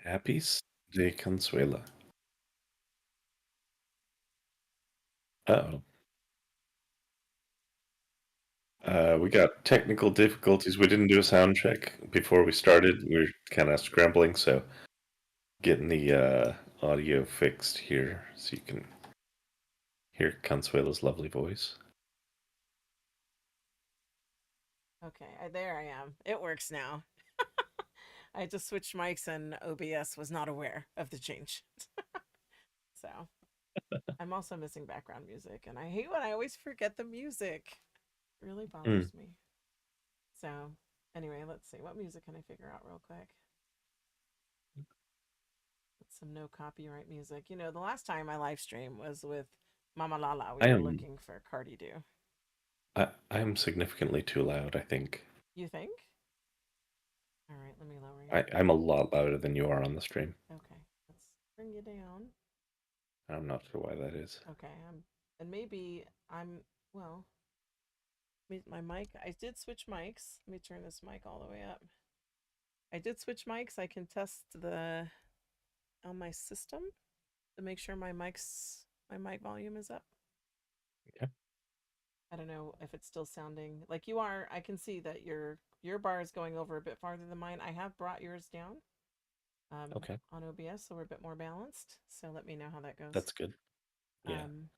Happy de Consuela. Uh-oh. We got technical difficulties. We didn't do a sound check before we started. We were kind of scrambling, so getting the audio fixed here so you can hear Consuela's lovely voice. Okay, there I am. It works now. I just switched mics and OBS was not aware of the change. So I'm also missing background music, and I hate when I always forget the music. It really Mm. bothers me. So anyway, let's see. What music can I figure out real quick? With some no copyright music. You know, the last time I live stream was with Mama Lala. We I were am looking for Cardi Do. I am significantly too loud, I think. You think? All right, let me lower you. I'm a lot louder than you are on the stream. Okay, let's bring you down. I'm not sure why that is. Okay, and maybe I'm, well, my mic, I did switch mics. Let me turn this mic all the way up. I did switch mics. I can test the on my system to make sure my mic volume is up. Okay. I don't know if it's still sounding like you are. I can see that your bar is going over a bit farther than mine. I have brought yours down Okay. on OBS, so we're a bit more balanced. So let me know how that goes. That's good. Yeah. Um,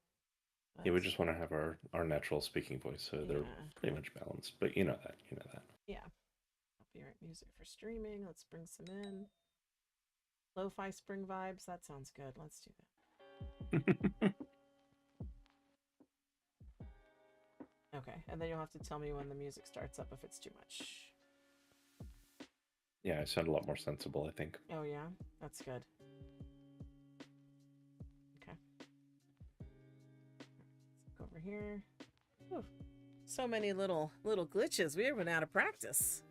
Yeah, we let's just want to see. have our natural speaking voice, so they're Yeah, pretty much balanced. But you know that. You know that. yeah. Copyright music for streaming. Let's bring some in. Lo-fi spring vibes. That sounds good. Let's do that. Okay, and then you'll have to tell me when the music starts up if it's too much. Yeah, I sound a lot more sensible, I think. Oh yeah, that's good. Okay, let's go over here. Whew. So many little glitches. We went out of practice.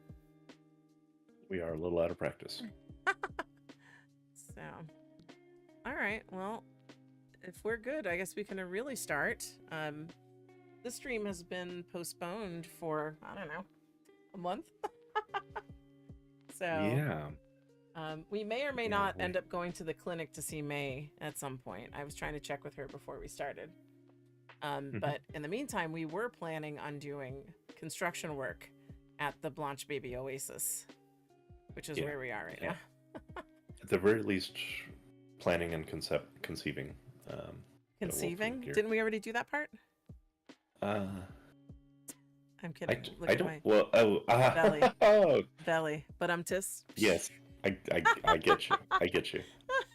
We are a little out of practice. So, all right. Well, if we're good, I guess we can really start. This stream has been postponed for I don't know a month. So Yeah. we may or may Yeah, not end up going to the clinic to see May at some point. I was trying to check with her before we started. Mhm. But in the meantime, we were planning on doing construction work at the Blanche Baby Oasis, which is Yeah. where we are right Yeah. now. At the very least, planning and conceiving. But we'll Conceiving? figure. Didn't we already do that part? Uh, I'm kidding. Look I at don't. my Well, oh, belly. oh, Belly. But I'm tis. yes. I get you. I get you.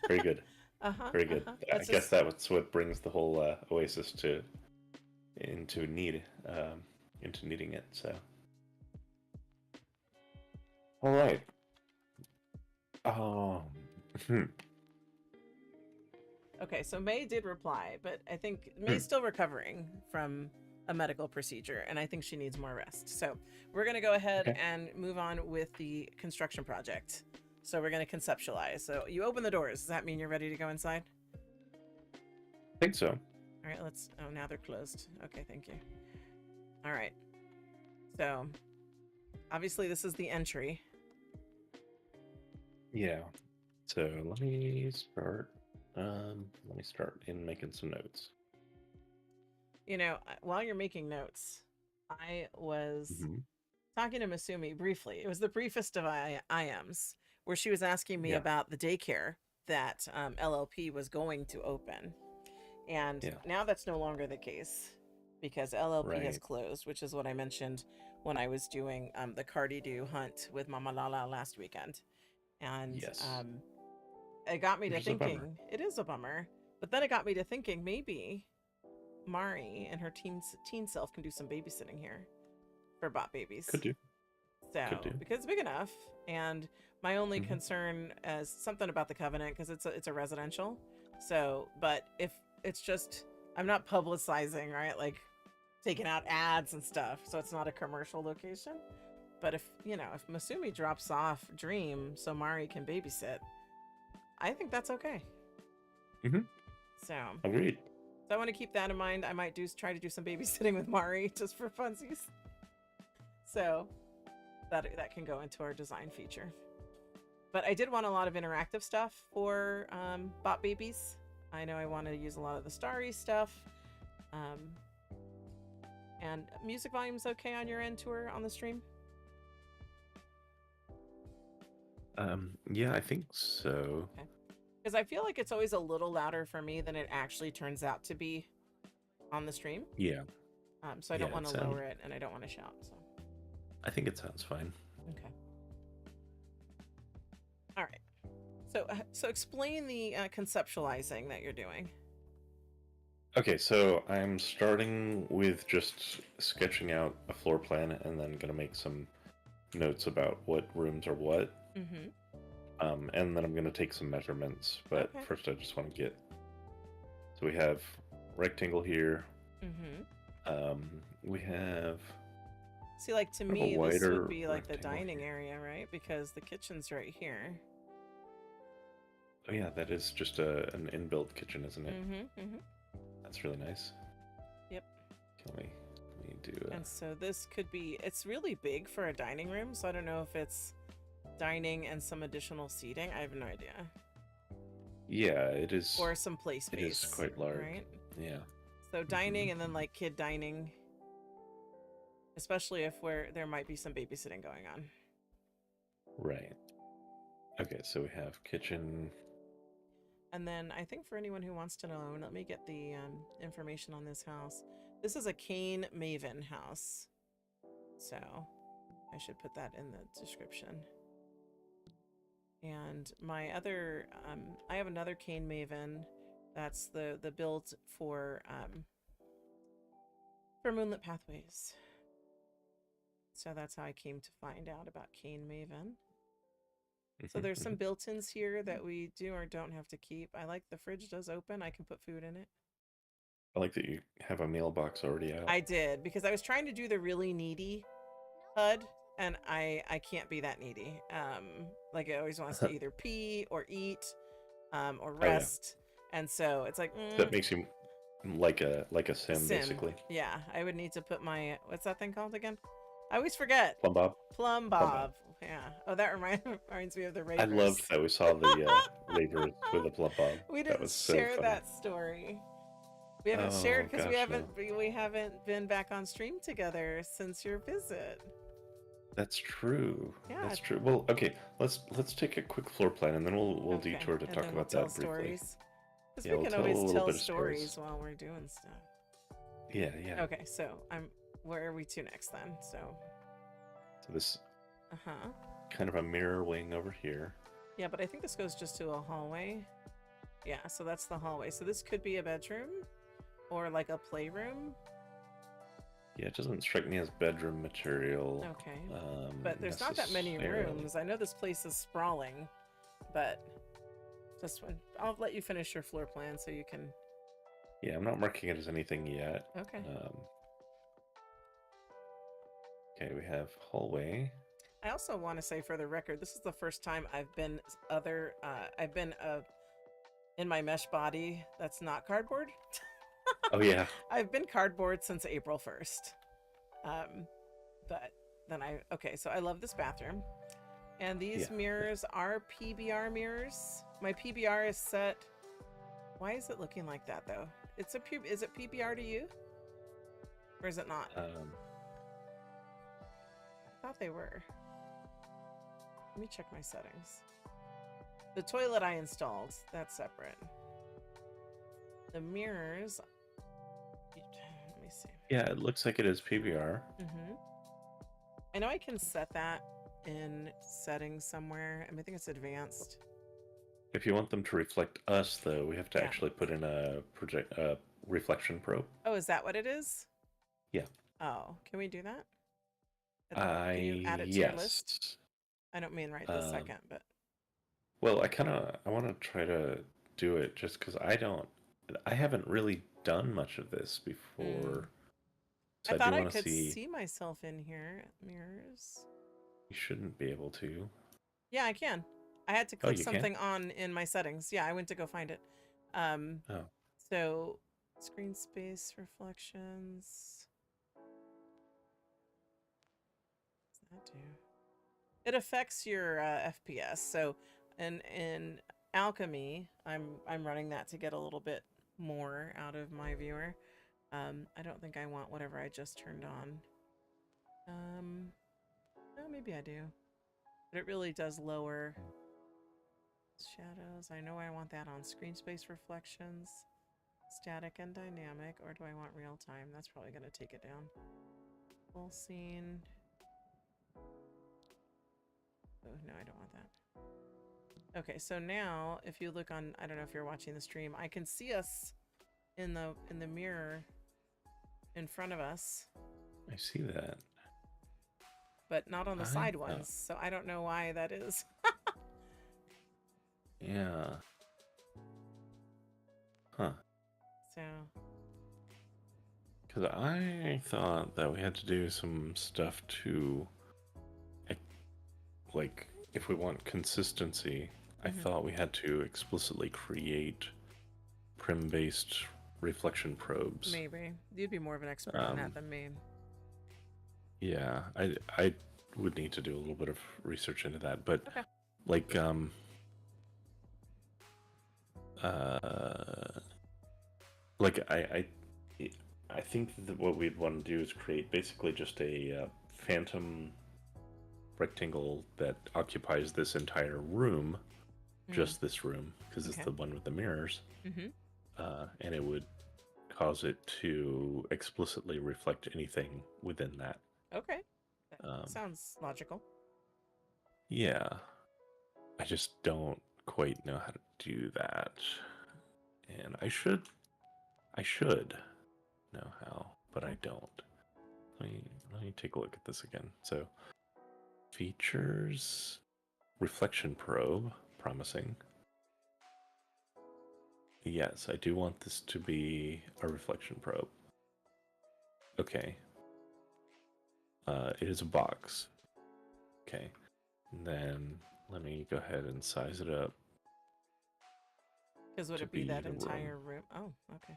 Very good. Uh-huh. Very good. Uh-huh. I That's guess just that's what brings the whole Oasis to into need, into needing it. So, all right. Um, hmm, okay, so May did reply, but I think hmm. May's still recovering from a medical procedure, and I think she needs more rest. So we're going to go ahead Okay. and move on with the construction project. So we're going to conceptualize. So you open the doors. Does that mean you're ready to go inside? I think so. All right, let's. Oh, now they're closed. Okay, thank you. All right. So obviously, this is the entry. Yeah. So let me start. Let me start in making some notes. You know, while you're making notes, I was Hmm. talking to Masumi briefly. It was the briefest of IMs where she was asking me Yeah. about the daycare that LLP was going to open. And Yeah. now that's no longer the case because LLP has Right. closed, which is what I mentioned when I was doing the Cardi Do hunt with Mama Lala last weekend. And Yes. it got me Which to is a bummer. thinking, it is a bummer, but then it got me to thinking maybe Mari and her teen self can do some babysitting here for bot babies. Could do. Could So do. because it's big enough, and my only Hmm. concern is something about the covenant because it's a residential. So, but if it's just I'm not publicizing, right? Like taking out ads and stuff, so it's not a commercial location. But if if Masumi drops off Dream so Mari can babysit, I think that's okay. Hmm. So, Agreed. so I want to keep that in mind. I might try to do some babysitting with Mari just for funsies. So that can go into our design feature. But I did want a lot of interactive stuff for bot babies. I know I want to use a lot of the Starries stuff. And music volume's okay on your end, Tour, on the stream? Yeah, I think so. Okay. Because I feel like it's always a little louder for me than it actually turns out to be on the stream. Yeah. So I don't want to lower it, and I don't want to shout. So I think it sounds fine. okay. All right. So explain the conceptualizing that you're doing. Okay, so I'm starting with just sketching out a floor plan and then gonna make some notes about what rooms are what. Mm-hmm. And then I'm gonna take some measurements, but Okay. first I just want to get. So we have rectangle here. Mm-hmm. We have. See, like to Kind of a me, this wider would be like the rectangle dining here. area, right? Because the kitchen's right here. Oh yeah, that is just an inbuilt kitchen, isn't it? Mm-hmm. Mm-hmm. That's really nice. Yep. Let me do. And so this could be. It's really big for a dining room, so I don't know if it's dining and some additional seating. I have no idea. Yeah, it is. Or some play space. It is quite large. Right? Yeah. So dining and then like kid dining, especially if there might be some babysitting going on. Right. Okay, so we have kitchen. And then I think for anyone who wants to know, let me get the information on this house. This is a Cane Maven house. So I should put that in the description. And my other, I have another Cane Maven. That's the build for Moonlit Pathways. So that's how I came to find out about Cane Maven. So there's some built-ins here that we do or don't have to keep. I like the fridge does open. I can put food in it. I like that you have a mailbox already out. I did, because I was trying to do the really needy HUD, and I can't be that needy. Like it always wants to either pee or eat, or rest. Oh, yeah. And so it's like that makes you like a sim, basically. Yeah, I would need to put my, what's that thing called again? I always forget. Plumb Bob. Plumb Bob. Yeah. Oh, that reminds me of the Ravers. I loved that we saw the Ravers with the Plumb Bob. We didn't share that story. We haven't shared because we haven't been back on stream together since your visit. That's true. Yeah, that's true. Well, okay, let's take a quick floor plan and then we'll detour to talk about that briefly. Because we can always tell stories while we're doing stuff. Yeah, yeah. Okay, so where are we to next then? So this kind of a mirror wing over here. Yeah, but I think this goes just to a hallway. Yeah, so that's the hallway. So this could be a bedroom or like a playroom. Yeah, it doesn't strike me as bedroom material. Okay. But there's not that many rooms. I know this place is sprawling, but I'll let you finish your floor plan so you can. Yeah, I'm not marking it as anything yet. Okay. Okay, we have hallway. I also want to say for the record, this is the first time I've been in my mesh body that's not cardboard. Oh yeah. I've been cardboard since April 1st. But then so I love this bathroom. And these mirrors are PBR mirrors. My PBR is set. Why is it looking like that though? Is it PBR to you? Or is it not? I thought they were. Let me check my settings. The toilet I installed, that's separate. The mirrors, let me see. Yeah, it looks like it is PBR. I know I can set that in settings somewhere. I think it's advanced. If you want them to reflect us, though, we have to actually put in a reflection probe. Oh, is that what it is? Yeah. Oh, can we do that? Can you add it to your list? I don't mean right this second, but. Well, I want to try to do it just because I haven't really done much of this before. So I thought I could see myself in here. Mirrors. You shouldn't be able to. Yeah, I can. I had to click something on in my settings. Yeah, I went to go find it. So, screen space reflections. What does that do? It affects your FPS. So And in alchemy, I'm running that to get a little bit more out of my viewer. I don't think I want whatever I just turned on. Oh, maybe I do. But it really does lower shadows. I know I want that on screen space reflections, static and dynamic, or do I want real time? That's probably going to take it down. Full scene. Oh, no, I don't want that. Okay, so now if you look on, I don't know if you're watching the stream, I can see us in the mirror in front of us, I see that. but not on the side ones. So I don't know why that is. Yeah. Huh. So. Because I thought that we had to do some stuff to, like, if we want consistency, I thought we had to explicitly create prim-based reflection probes. Maybe. You'd be more of an expert on that than me. Yeah, I would need to do a little bit of research into that, but okay. like I think that what we'd want to do is create basically just a phantom rectangle that occupies this entire room, just this room, because it's the one with the mirrors, and it would cause it to explicitly reflect anything within that. Okay. That sounds logical. Yeah. I just don't quite know how to do that. And I should know how, but I don't. Let me take a look at this again. So, features, reflection probe, promising. Yes, I do want this to be a reflection probe. Okay. It is a box. Okay. And then let me go ahead and size it up. Because would it be that entire room? Oh, okay.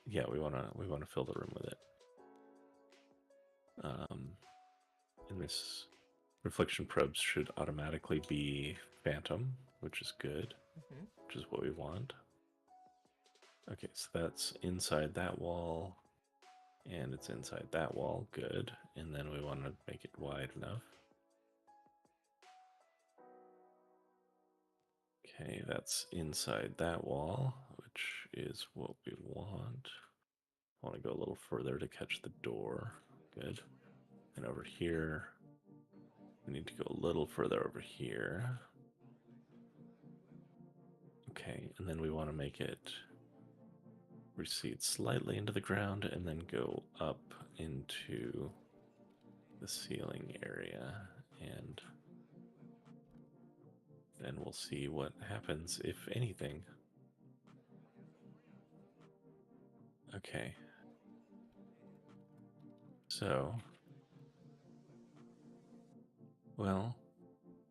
Yeah, we wanna fill the room with it. And this reflection probes should automatically be phantom, which is good, which is what we want. Okay, so that's inside that wall, and it's inside that wall, good. And then we want to make it wide enough. Okay, that's inside that wall, which is what we want. I want to go a little further to catch the door, good. And over here, we need to go a little further over here. Okay, and then we want to make it recede slightly into the ground and then go up into the ceiling area, and then we'll see what happens, if anything. Okay. So, well,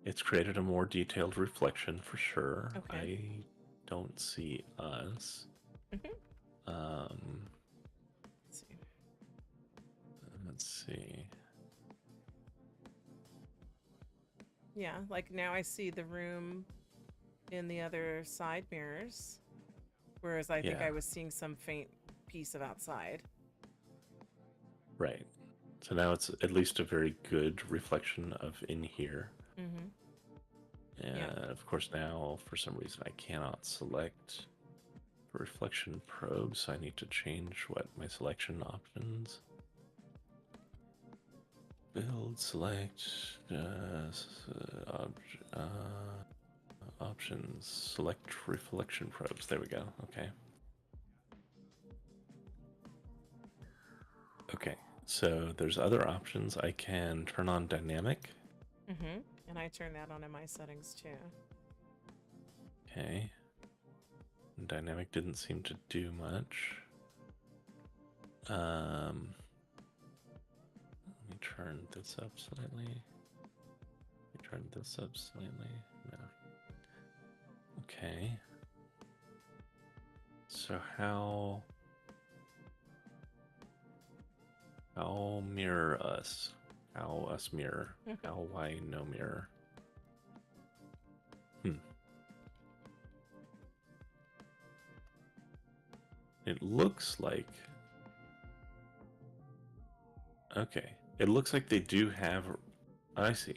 it's created a more detailed reflection for sure. Okay. I don't see us. Let's see. Yeah, like now I see the room in the other side mirrors, whereas I think I was seeing some faint piece of outside. Right. So now it's at least a very good reflection of in here. And of course now, for some reason, I cannot select reflection probes, so I need to change what my selection options. Build, select, options, select reflection probes. There we go. Okay. Okay, so there's other options. I can turn on dynamic. And I turn that on in my settings too. Okay. Dynamic didn't seem to do much. Let me turn this up slightly. Let me turn this up slightly. No. Okay. So how mirror us? How us mirror? How why no mirror? Hmm. It looks like... Okay. It looks like they do have... I see.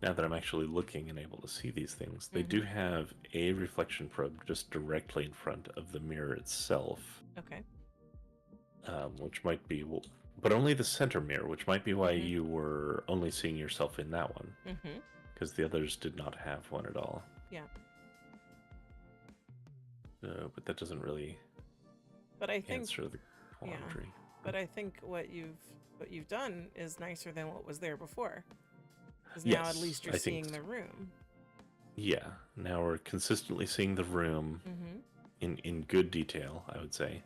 Now that I'm actually looking and able to see these things, they do have a reflection probe just directly in front of the mirror itself. Okay. Which might be... But only the center mirror, which might be why you were only seeing yourself in that one. Because the others did not have one at all. Yeah. But that doesn't really answer the quandary. Yeah, but I think what you've done is nicer than what was there before. Because now at least you're seeing the room. Yeah, now we're consistently seeing the room in good detail, I would say.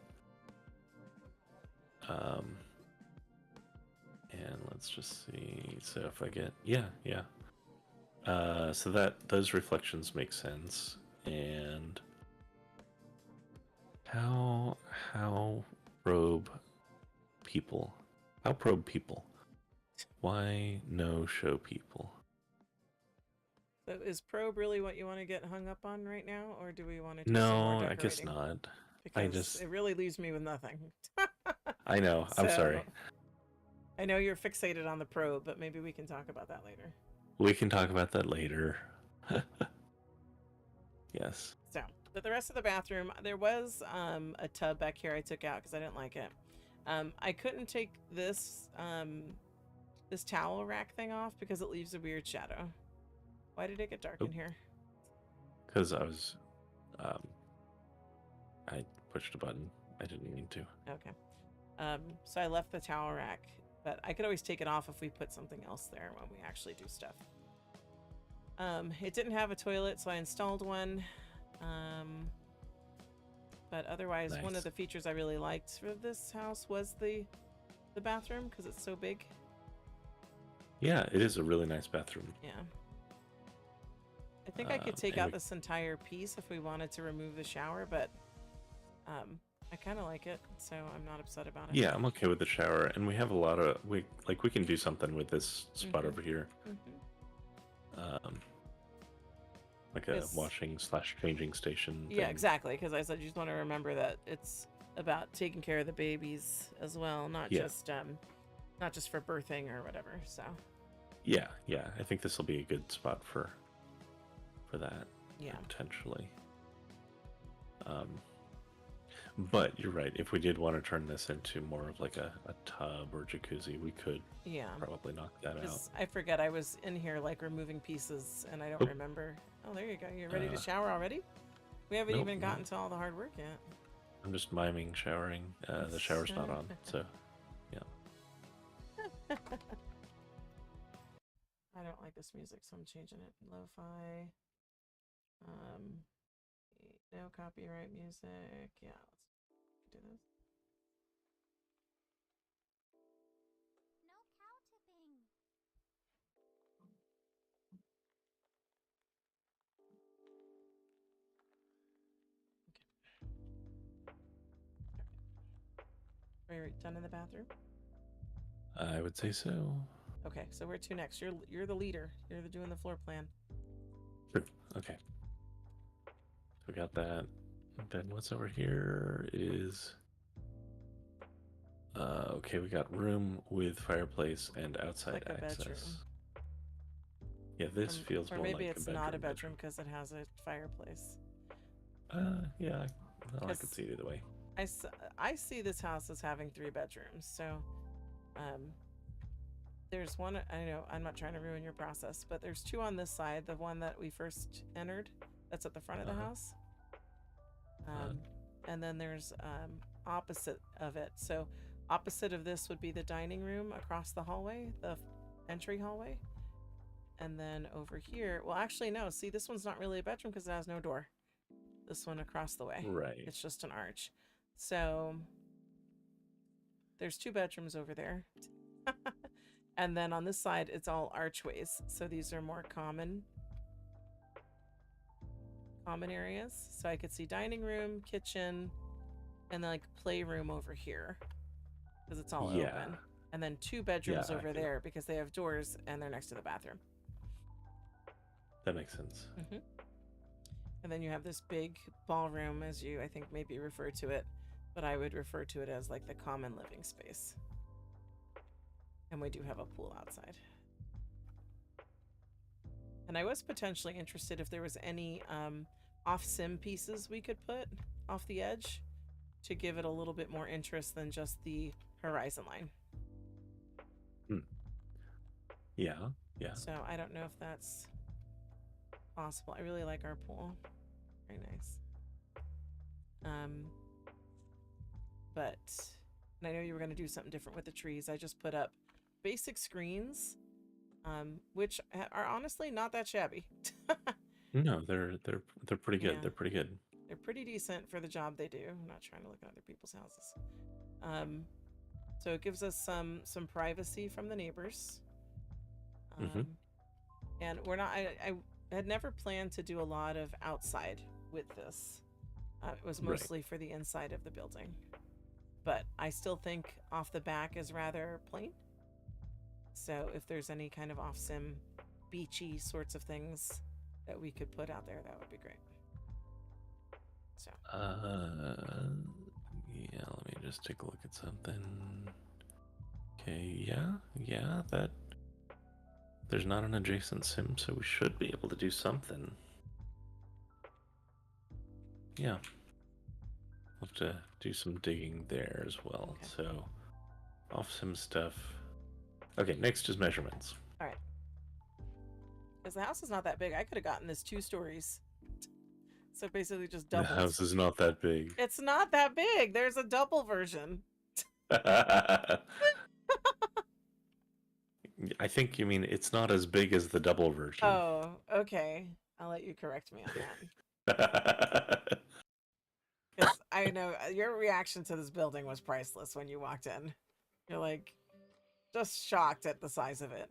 And let's just see. So if I get... Yeah. So those reflections make sense. And how probe people? How probe people? Why no show people? So is probe really what you want to get hung up on right now, or do we want to do No, some more decorating? I guess not. Because it really leaves me with nothing. I know. I'm sorry. I know you're fixated on the probe, but maybe we can talk about that later. We can talk about that later. Yes. So, but the rest of the bathroom, there was a tub back here I took out because I didn't like it. I couldn't take this this towel rack thing off because it leaves a weird shadow. Why did it get dark in here? Because I was, I pushed a button. I didn't mean to. Okay. So I left the towel rack, but I could always take it off if we put something else there when we actually do stuff. It didn't have a toilet, so I installed one. But otherwise, one of the features I really liked for this house was the bathroom because it's so big. Yeah, it is a really nice bathroom. Yeah. I think I could take out this entire piece if we wanted to remove the shower, but I kind of like it, so I'm not upset about it. Yeah, I'm okay with the shower, and we have a lot of we can do something with this spot over here. Like a washing/changing station. Yeah, exactly. Because I said you just want to remember that it's about taking care of the babies as well, not just for birthing or whatever. So. Yeah. I think this will be a good spot for that. Yeah. Potentially. But you're right. If we did want to turn this into more of like a tub or jacuzzi, we could probably knock that out. I forget I was in here like removing pieces and I don't remember. Oh, there you go. You're ready to shower already? We haven't even gotten to all the hard work yet. I'm just miming showering. The shower's not on, so yeah. I don't like this music, so I'm changing it. Lo-fi. No copyright music. Yeah, let's do this. No cow tipping. Okay. Are you done in the bathroom? I would say so. Okay, so where to next? You're the leader. You're doing the floor plan. Okay. We got that. Then what's over here is... okay, we got room with fireplace and outside like access. A bedroom. Yeah, this feels more like a bedroom. Or maybe it's not a bedroom because it has a fireplace. Yeah, I could see it either way. I see this house as having 3 bedrooms, so... there's one, I know, I'm not trying to ruin your process, but there's 2 on this side. The one that we first entered, that's at the front of the house. And then there's opposite of it. So opposite of this would be the dining room across the hallway, the entry hallway. And then over here, well, actually, no. See, this one's not really a bedroom because it has no door. This one across the way. Right. It's just an arch. So there's 2 bedrooms over there. And then on this side, it's all archways. So these are more common areas. So I could see dining room, kitchen, and then like playroom over here because it's all open. And then 2 bedrooms over there because they have doors and they're next to the bathroom. That makes sense. And then you have this big ballroom, as you, I think, maybe refer to it, but I would refer to it as like the common living space. And we do have a pool outside. And I was potentially interested if there was any off-sim pieces we could put off the edge to give it a little bit more interest than just the horizon line. Yeah, yeah. So I don't know if that's possible. I really like our pool. Very nice. But and I know you were going to do something different with the trees. I just put up basic screens, which are honestly not that shabby. No, they're pretty good. Yeah. They're pretty good. They're pretty decent for the job they do. I'm not trying to look at other people's houses. So it gives us some privacy from the neighbors. And we're not. I had never planned to do a lot of outside with this. It was mostly for the inside of the building. But I still think off the back is rather plain. So if there's any kind of off-sim beachy sorts of things that we could put out there, that would be great. So yeah, let me just take a look at something. Okay, yeah, that there's not an adjacent sim, so we should be able to do something. Yeah. We'll have to do some digging there as well. Okay. So off sim stuff. Okay, next is measurements. All right. Because the house is not that big. I could have gotten this 2 stories. So basically just doubles. The house is not that big. It's not that big. There's a double version. I think you mean it's not as big as the double version. Oh, okay. I'll let you correct me on that. Because I know your reaction to this building was priceless when you walked in. You're like, just shocked at the size of it.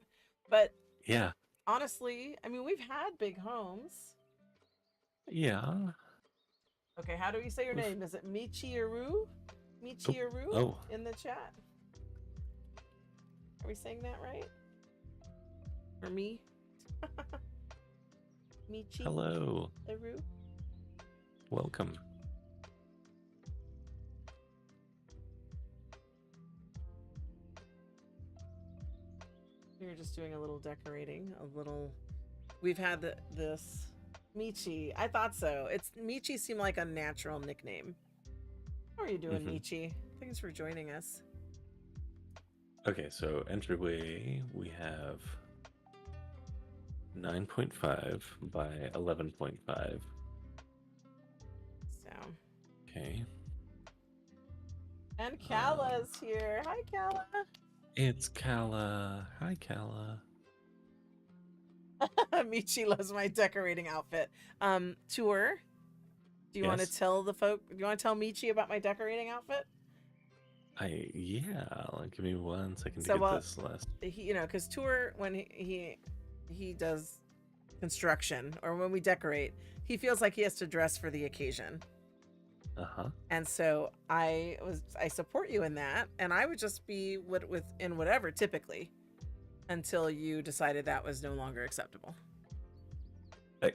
But yeah, honestly, I mean, we've had big homes. Yeah. Okay, how do we say your name? Is it Michiru? Michiru Oh. in the chat. Are we saying that right? Or me? Michi? Hello. Aru? Welcome. We were just doing a little decorating, a little. We've had this Michi. I thought so. It's Michi seemed like a natural nickname. How are you doing, Michi? Thanks for joining us. Okay, so entryway we have 9.5 by 11.5. So. Okay. And Kala's here. Hi, Kala. It's Kala. Hi, Kala. Michi loves my decorating outfit. Tour. Do you want to tell the folk? Do you want to tell Michi about my decorating outfit? Yeah. Give me 1 second to get this list. You know, because Tour, when he does construction or when we decorate, he feels like he has to dress for the occasion. And so I support you in that, and I would just be in whatever typically until you decided that was no longer acceptable.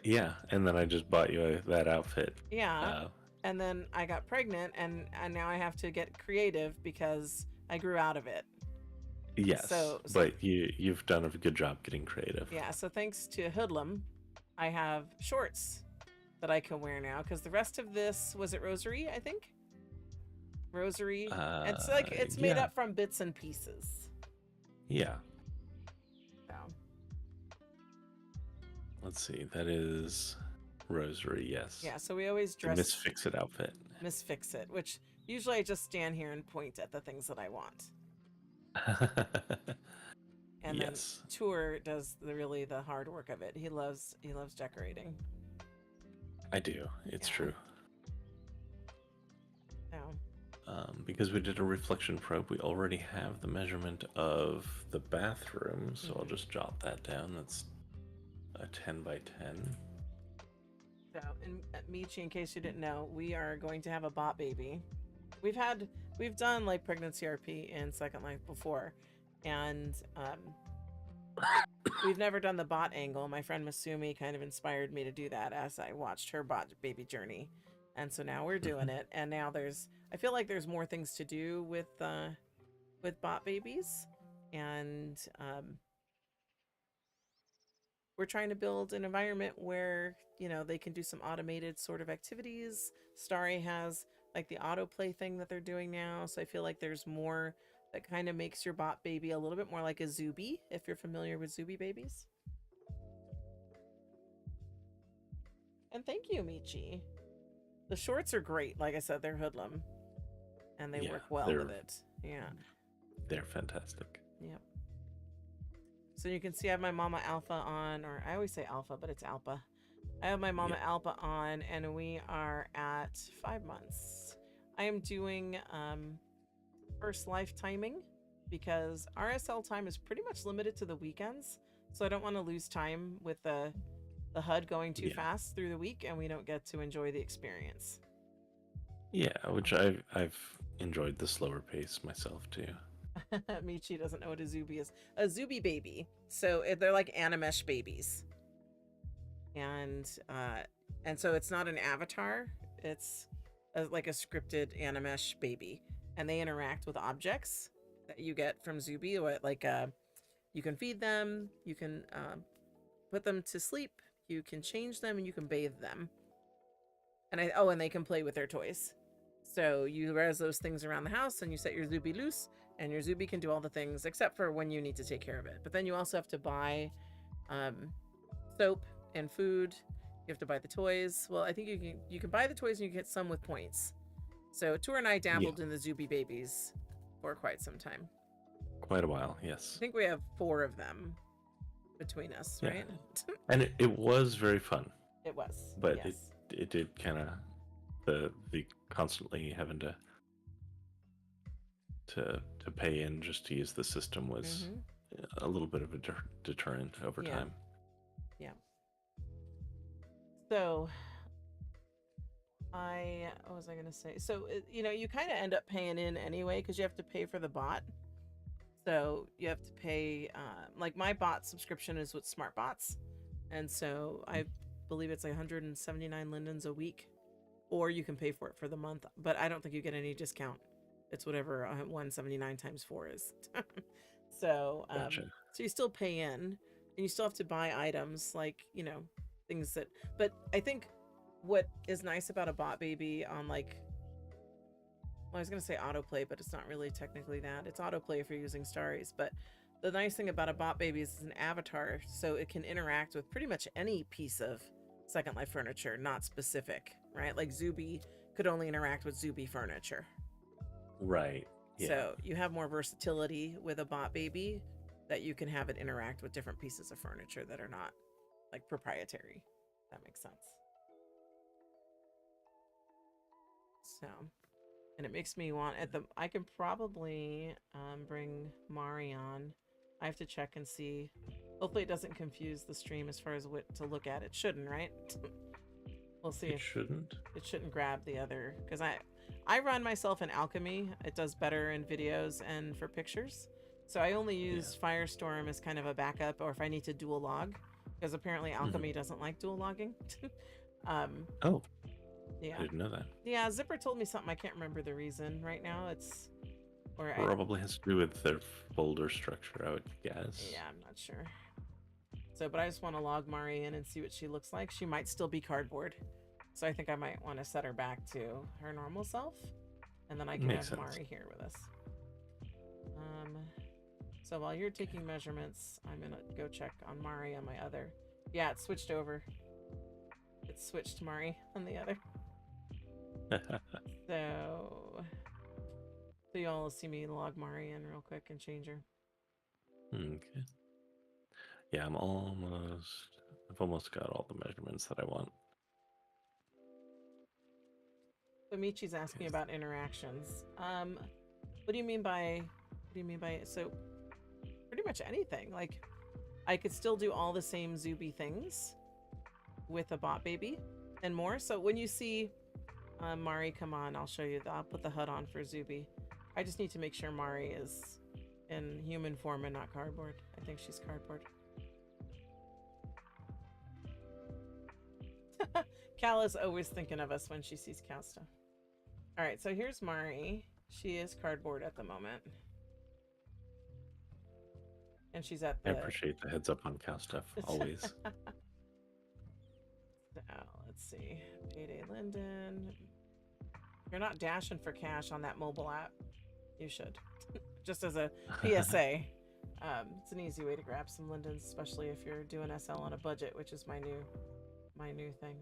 Yeah, and then I just bought you that outfit. Yeah. And then I got pregnant, and now I have to get creative because I grew out of it. Yes, but you've done a good job getting creative. Yeah, so thanks to Hoodlum, I have shorts that I can wear now, because the rest of this, was it Rosary, I think? Rosary. It's like, it's made up from bits and pieces. Yeah. So. Let's see, that is Rosary, yes. Yeah, so we always dress... Miss Fix-It outfit. Miss Fix-It, which usually I just stand here and point at the things that I want. And then Tour does the hard work of it. He loves decorating. I do. It's true. No. Because we did a reflection probe, we already have the measurement of the bathroom, so I'll just jot that down. That's a 10 by 10. So, Michi, in case you didn't know, we are going to have a bot baby. We've done like pregnancy RP in Second Life before, and We've never done the bot angle. My friend Masumi kind of inspired me to do that as I watched her bot baby journey. And so now we're doing it. And now I feel like there's more things to do with bot babies. And we're trying to build an environment where, they can do some automated sort of activities. Starry has like the autoplay thing that they're doing now. So I feel like there's more that kind of makes your bot baby a little bit more like a Zuby, if you're familiar with Zuby babies. And thank you, Michi. The shorts are great. Like I said, they're hoodlum. And they work well with it. Yeah. They're fantastic. Yep. So you can see I have my Mama Alpha on, or I always say Alpha, but it's Alpha. I have my Mama Alpha on, and we are at 5 months. I am doing first life timing because RSL time is pretty much limited to the weekends. So I don't want to lose time with the HUD going too fast through the week, and we don't get to enjoy the experience. Yeah, which I've enjoyed the slower pace myself too. Michi doesn't know what a Zuby is. A Zuby baby. So they're like Animesh babies. And so it's not an avatar. It's like a scripted Animesh baby. And they interact with objects that you get from Zuby. Like you can feed them, you can put them to sleep, you can change them, and you can bathe them. And they can play with their toys. So you res those things around the house and you set your Zuby loose, and your Zuby can do all the things except for when you need to take care of it. But then you also have to buy soap and food. You have to buy the toys. Well, I think you can buy the toys and you get some with points. So Tour and I dabbled in the Zuby babies for quite some time. Quite a while, yes. I think we have 4 of them between us, right? And it was very fun. It was. But yes. it did kind of the constantly having to pay in just to use the system was a little bit of a deterrent over time. Yeah. So what was I going to say? So, you kind of end up paying in anyway because you have to pay for the bot. So you have to pay, like my bot subscription is with SmartBots. And so I believe it's like 179 lindens a week, or you can pay for it for the month. But I don't think you get any discount. It's whatever 179 times 4 is. So, Gotcha. So you still pay in, and you still have to buy items like, things that, but I think what is nice about a bot baby on I was going to say autoplay, but it's not really technically that. It's autoplay if you're using Starries. But the nice thing about a bot baby is it's an avatar, so it can interact with pretty much any piece of Second Life furniture, not specific, right? Like Zuby could only interact with Zuby furniture. Right. Yeah. So you have more versatility with a bot baby that you can have it interact with different pieces of furniture that are not like proprietary. If that makes sense. So... And it makes me want I can probably bring Mari on. I have to check and see. Hopefully it doesn't confuse the stream as far as what to look at. It shouldn't, right? We'll see. It shouldn't. It shouldn't grab the other, because I run myself in Alchemy. It does better in videos and for pictures. So I only use Firestorm as kind of a backup, or if I need to dual log, because apparently Alchemy doesn't like dual logging. Oh. Yeah. I didn't know that. Yeah, Zipper told me something. I can't remember the reason right now. It's probably has to do with their folder structure, I would guess. Yeah, I'm not sure. So, but I just want to log Mari in and see what she looks like. She might still be cardboard. So I think I might want to set her back to her normal self. And then I can have Mari here with us. So while you're taking measurements, I'm going to go check on Mari on my other. Yeah, it switched over. It switched to Mari on the other. So y'all will see me log Mari in real quick and change her. Okay. Yeah, I've almost got all the measurements that I want. So Michi's asking about interactions. What do you mean by so pretty much anything. Like I could still do all the same Zuby things with a bot baby and more. So when you see Mari come on, I'll show you. I'll put the HUD on for Zuby. I just need to make sure Mari is in human form and not cardboard. I think she's cardboard. Cal is always thinking of us when she sees cow stuff. All right, so here's Mari. She is cardboard at the moment. And she's at the... I appreciate the heads up on cow stuff, always. Now, let's see. Payday Linden. You're not dashing for cash on that mobile app. You should. Just as a PSA. It's an easy way to grab some Lindens, especially if you're doing SL on a budget, which is my new thing.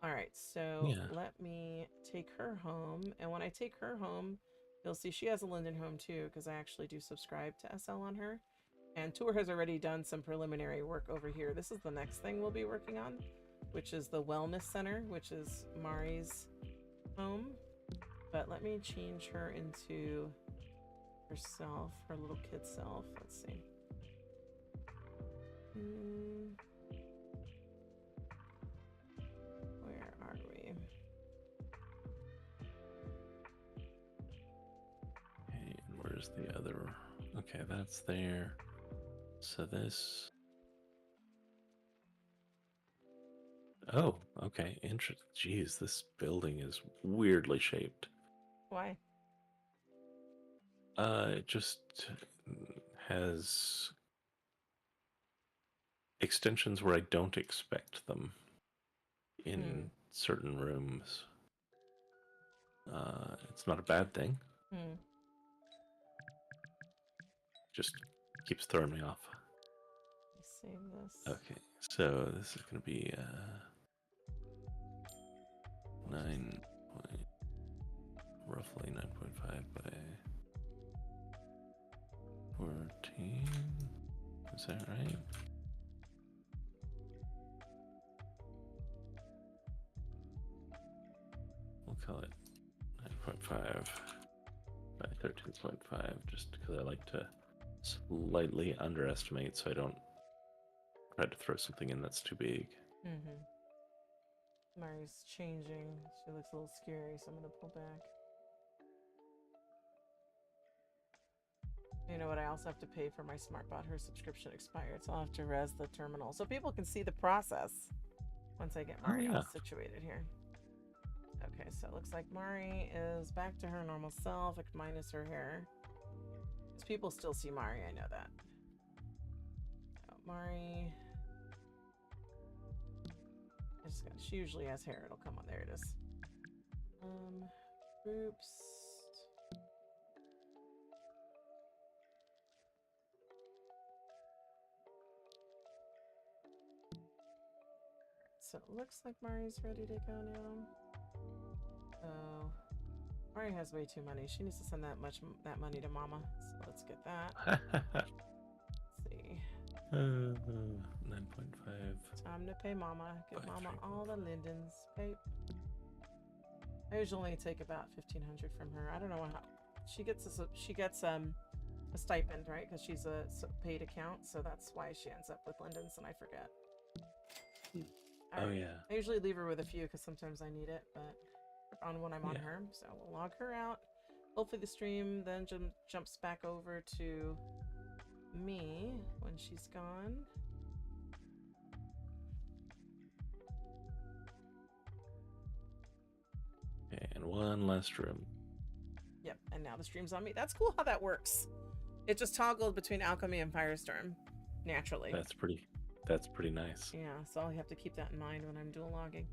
All right, so let me take her home. And when I take her home, you'll see she has a Linden home too, because I actually do subscribe to SL on her. And Tour has already done some preliminary work over here. This is the next thing we'll be working on, which is the Wellness Center, which is Mari's home. But let me change her into herself, her little kid self. Let's see. Where are we? Okay, and where's the other? Okay, that's there. So this... Oh, okay, interesting. Jeez, this building is weirdly shaped. Why? It just has extensions where I don't expect them in certain rooms. It's not a bad thing. Just keeps throwing me off. Save this. Okay, so this is going to be 9 point, roughly 9.5 by 14. Is that right? We'll call it 9.5 by 13.5, just because I like to slightly underestimate so I don't try to throw something in that's too big. Mari's changing. She looks a little scary, so I'm going to pull back. You know what? I also have to pay for my SmartBot. Her subscription expired, so I'll have to res the terminal. So people can see the process once I get Mari all situated here. Okay, so it looks like Mari is back to her normal self, minus her hair. Because people still see Mari, I know that. Oh, Mari... she usually has hair. It'll come on. There it is. Groups. So it looks like Mari's ready to go now. Oh, Mari has way too money. She needs to send that money to Mama. So let's get that. Let's see. 9.5. Time to pay Mama. Give Mama all the Lindens. Babe. I usually only take about 1,500 from her. I don't know how she gets a stipend, right? Because she's a paid account, so that's why she ends up with Lindens, and I forget. Right. Yeah. I usually leave her with a few because sometimes I need it, but on when I'm on her, so we'll log her out. Hopefully the stream then jumps back over to me when she's gone. And one last room. Yep, and now the stream's on me. That's cool how that works. It just toggled between Alchemy and Firestorm naturally. That's pretty nice. Yeah, so I'll have to keep that in mind when I'm dual logging.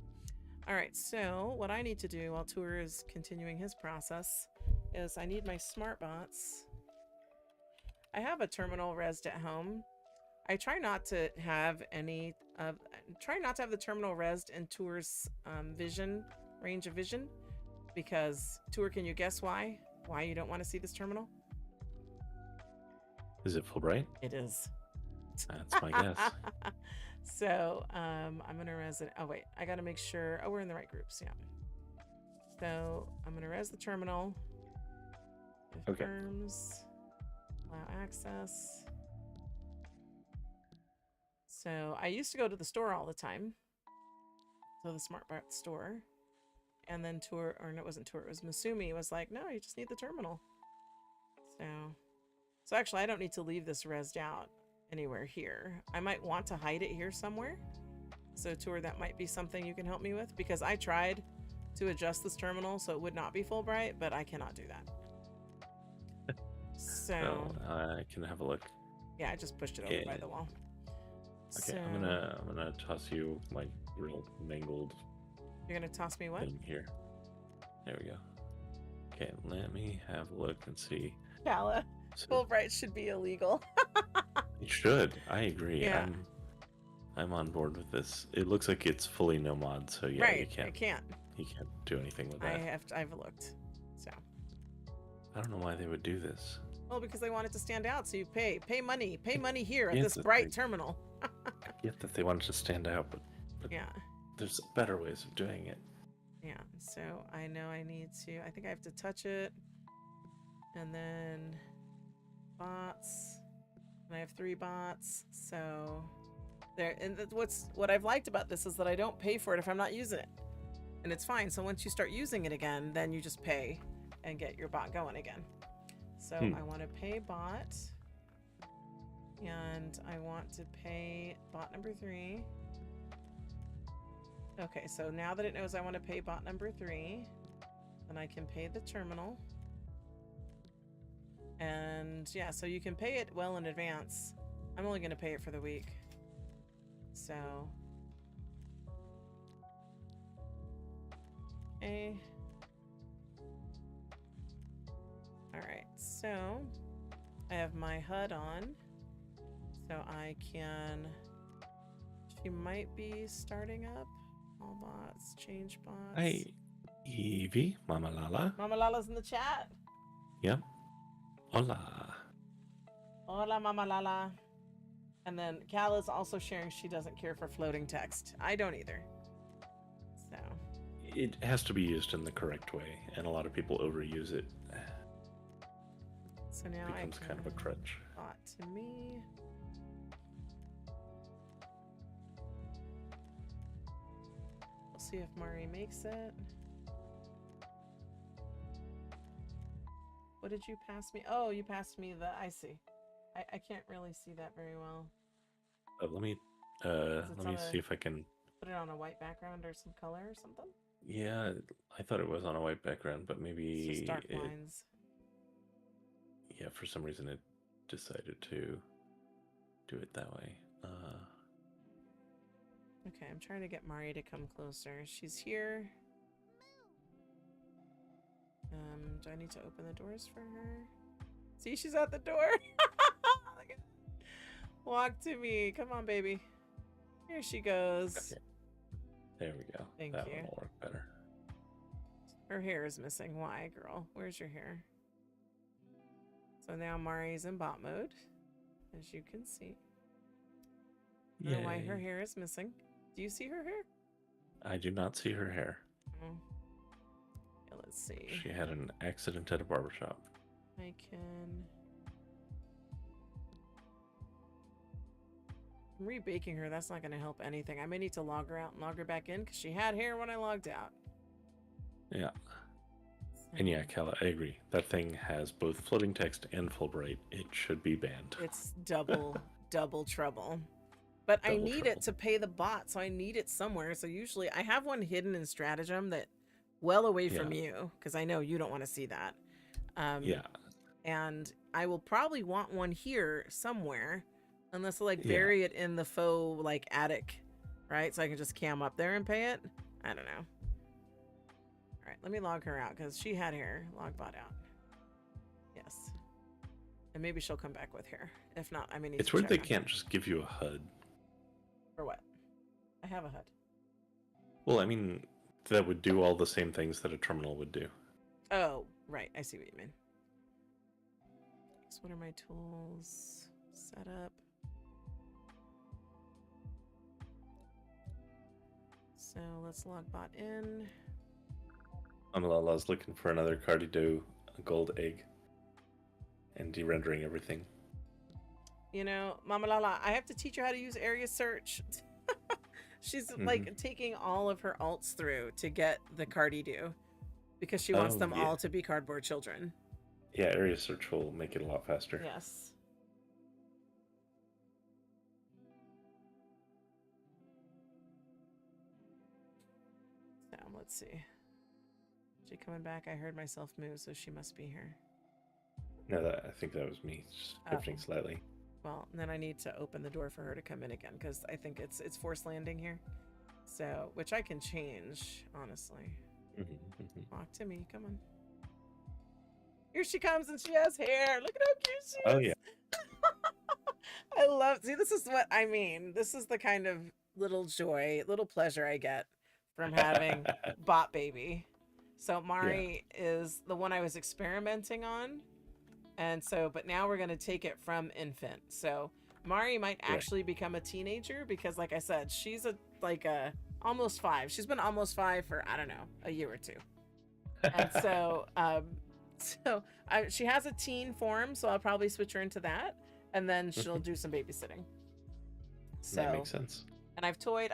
All right, so what I need to do while Tour is continuing his process is I need my smart bots. I have a terminal resed at home. I try not to have the terminal resed in Tour's range of vision, because Tour, can you guess why you don't want to see this terminal? Is it full bright? It is. That's my guess. So I'm gonna res it. Oh wait, I gotta make sure. Oh, we're in the right groups. Yeah. So I'm gonna res the terminal. Confirms. Allow access. So I used to go to the store all the time. So the SmartBot store. And then Tour, or no, it wasn't Tour, it was Masumi was like, no, you just need the terminal. So actually, I don't need to leave this rezzed out anywhere here. I might want to hide it here somewhere. So Tour, that might be something you can help me with, because I tried to adjust this terminal so it would not be full bright, but I cannot do that. So I can have a look. yeah, I just pushed it over by the wall. Okay, so, I'm gonna toss you my real mangled You're gonna toss me what? thing here. There we go. Okay, let me have a look and see. Calla. So, Full bright should be illegal. it should. I agree. Yeah. I'm on board with this. It looks like it's fully no mod, so yeah, Right, you can't. I can't. You can't do anything with that. I've looked. So. I don't know why they would do this. Well, because they want it to stand out, so you pay money here at Yes, this that's bright right. terminal. I get that they wanted to stand out, but Yeah. there's better ways of doing it. Yeah, so I know I need to, I think I have to touch it, and then bots, and I have 3 bots, so there. And what I've liked about this is that I don't pay for it if I'm not using it, and it's fine. So once you start using it again, then you just pay and get your bot going again. So I want to pay bot, and I want to pay bot number 3. Okay, so now that it knows I want to pay bot number 3, then I can pay the terminal. And yeah, so you can pay it well in advance. I'm only going to pay it for the week. So. Okay. Alright, so I have my HUD on. So I can. She might be starting up. All bots, change bots. Hi, Evie, Mama Lala. Mama Lala's in the chat. Yep. Hola. Hola, Mama Lala. And then Cal is also sharing she doesn't care for floating text. I don't either. So. It has to be used in the correct way, and a lot of people overuse it. So now It becomes kind of a crutch. Bot to me. We'll see if Mari makes it. What did you pass me? Oh, you passed me the. I see. I can't really see that very well. Let me see if I can put it on a white background or some color or something. Yeah, I thought it was on a white background, but maybe it's just dark lines. Yeah, for some reason it decided to do it that way. Okay, I'm trying to get Mari to come closer. She's here. Do I need to open the doors for her? See, she's at the door. Walk to me. Come on, baby. Here she goes. Okay. There we go. Thank that you. one will work better. Her hair is missing. Why, girl? Where's your hair? So now Mari's in bot mode, as you can see. I don't know why her hair is missing. Do you see her hair? I do not see her hair. Oh. Yeah, let's see. She had an accident at a barbershop. I can... I'm rebaking her. That's not going to help anything. I may need to log her out and log her back in because she had hair when I logged out. Yeah. And yeah, Kala, I agree. That thing has both floating text and Fulbright. It should be banned. It's double trouble. But I need it to pay the bot, so I need it somewhere. So usually I have one hidden in Stratagem that well away from you, because I know you don't want to see that. Yeah. And I will probably want one here somewhere, unless I like bury it in the faux like attic, right? So I can just cam up there and pay it. I don't know. All right, let me log her out because she had hair. Log bot out. Yes. And maybe she'll come back with hair. If not, I mean, it's weird they can't just give you a HUD. For what? I have a HUD. Well, I mean, that would do all the same things that a terminal would do. Oh, right. I see what you mean. So what are my tools? Setup. So let's log bot in. Amalala's looking for another Cardido gold egg and de-rendering everything. You know, Mama Lala, I have to teach her how to use area search. She's like taking all of her alts through to get the Cardido because she wants them all to be cardboard children. Yeah, area search will make it a lot faster. Yes. So let's see. She coming back? I heard myself move, so she must be here. No, I think that was me just shifting slightly. Well, then I need to open the door for her to come in again because I think it's forced landing here. So, which I can change, honestly. Walk to me, come on. Here she comes and she has hair. Look at how cute she is. Oh yeah. I love, see, this is what I mean. This is the kind of little joy, little pleasure I get from having Bot Baby. So Mari is the one I was experimenting on. And so, but now we're going to take it from infant. So Mari might actually become a teenager because like I said, she's almost 5. She's been almost 5 for, I don't know, a year or 2. And so, she has a teen form, so I'll probably switch her into that. And then she'll do some babysitting. So that makes sense. And I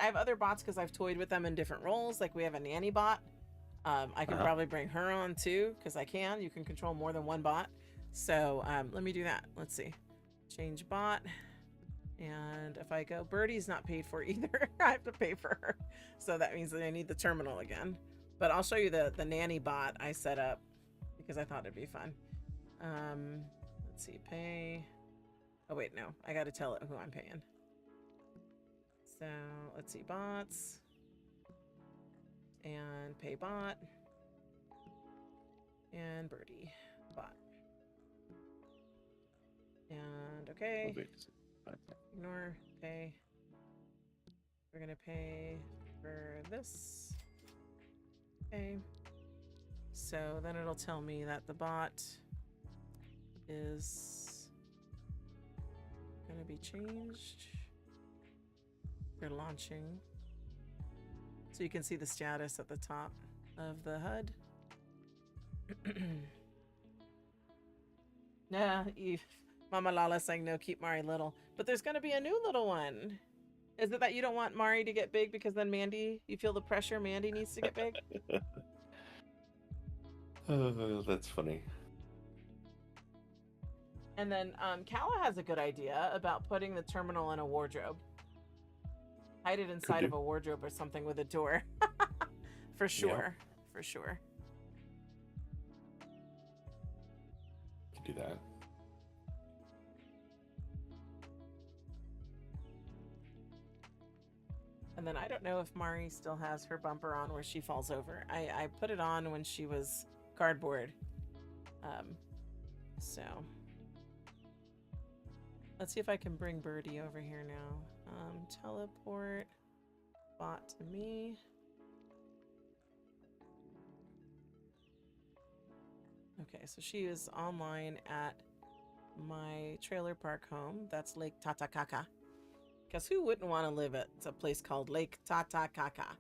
have other bots because I've toyed with them in different roles. Like we have a nanny bot. I can probably bring her on too because I can. You can control more than one bot. So let me do that. Let's see. Change bot. And if I go, Birdie's not paid for either. I have to pay for her. So that means that I need the terminal again. But I'll show you the nanny bot I set up because I thought it'd be fun. Let's see, pay. Oh wait, no, I got to tell it who I'm paying. So let's see, bots. And pay bot. And Birdie bot. And okay. Ignore, pay. We're gonna pay for this. Okay. So then it'll tell me that the bot is gonna be changed. They're launching. So you can see the status at the top of the HUD. Nah, Mama Lala saying no, keep Mari little. But there's going to be a new little one. Is it that you don't want Mari to get big because then Mandy, you feel the pressure Mandy needs to get big? Oh, that's funny. And then Kala has a good idea about putting the terminal in a wardrobe. Hide it inside of a wardrobe or something with a door. For sure. Yeah. For sure. You can do that. And then I don't know if Mari still has her bumper on where she falls over. I put it on when she was cardboard. So let's see if I can bring Birdie over here now. Teleport bot to me. Okay, so she is online at my trailer park home. That's Lake Tatakaka. Because who wouldn't want to live at a place called Lake Tatakaka?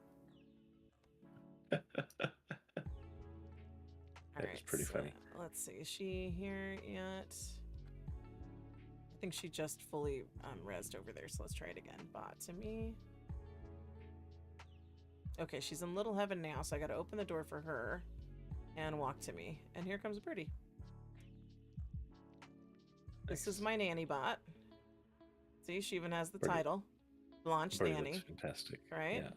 That's pretty funny. Let's see. Is she here yet? I think she just fully rezzed over there, so let's try it again. Bot to me. Okay, she's in Little Heaven now, so I got to open the door for her and walk to me. And here comes Birdie. Nice. This is my nanny bot. See, she even has the title. Blanche Nanny. Looks fantastic. Right? Yeah.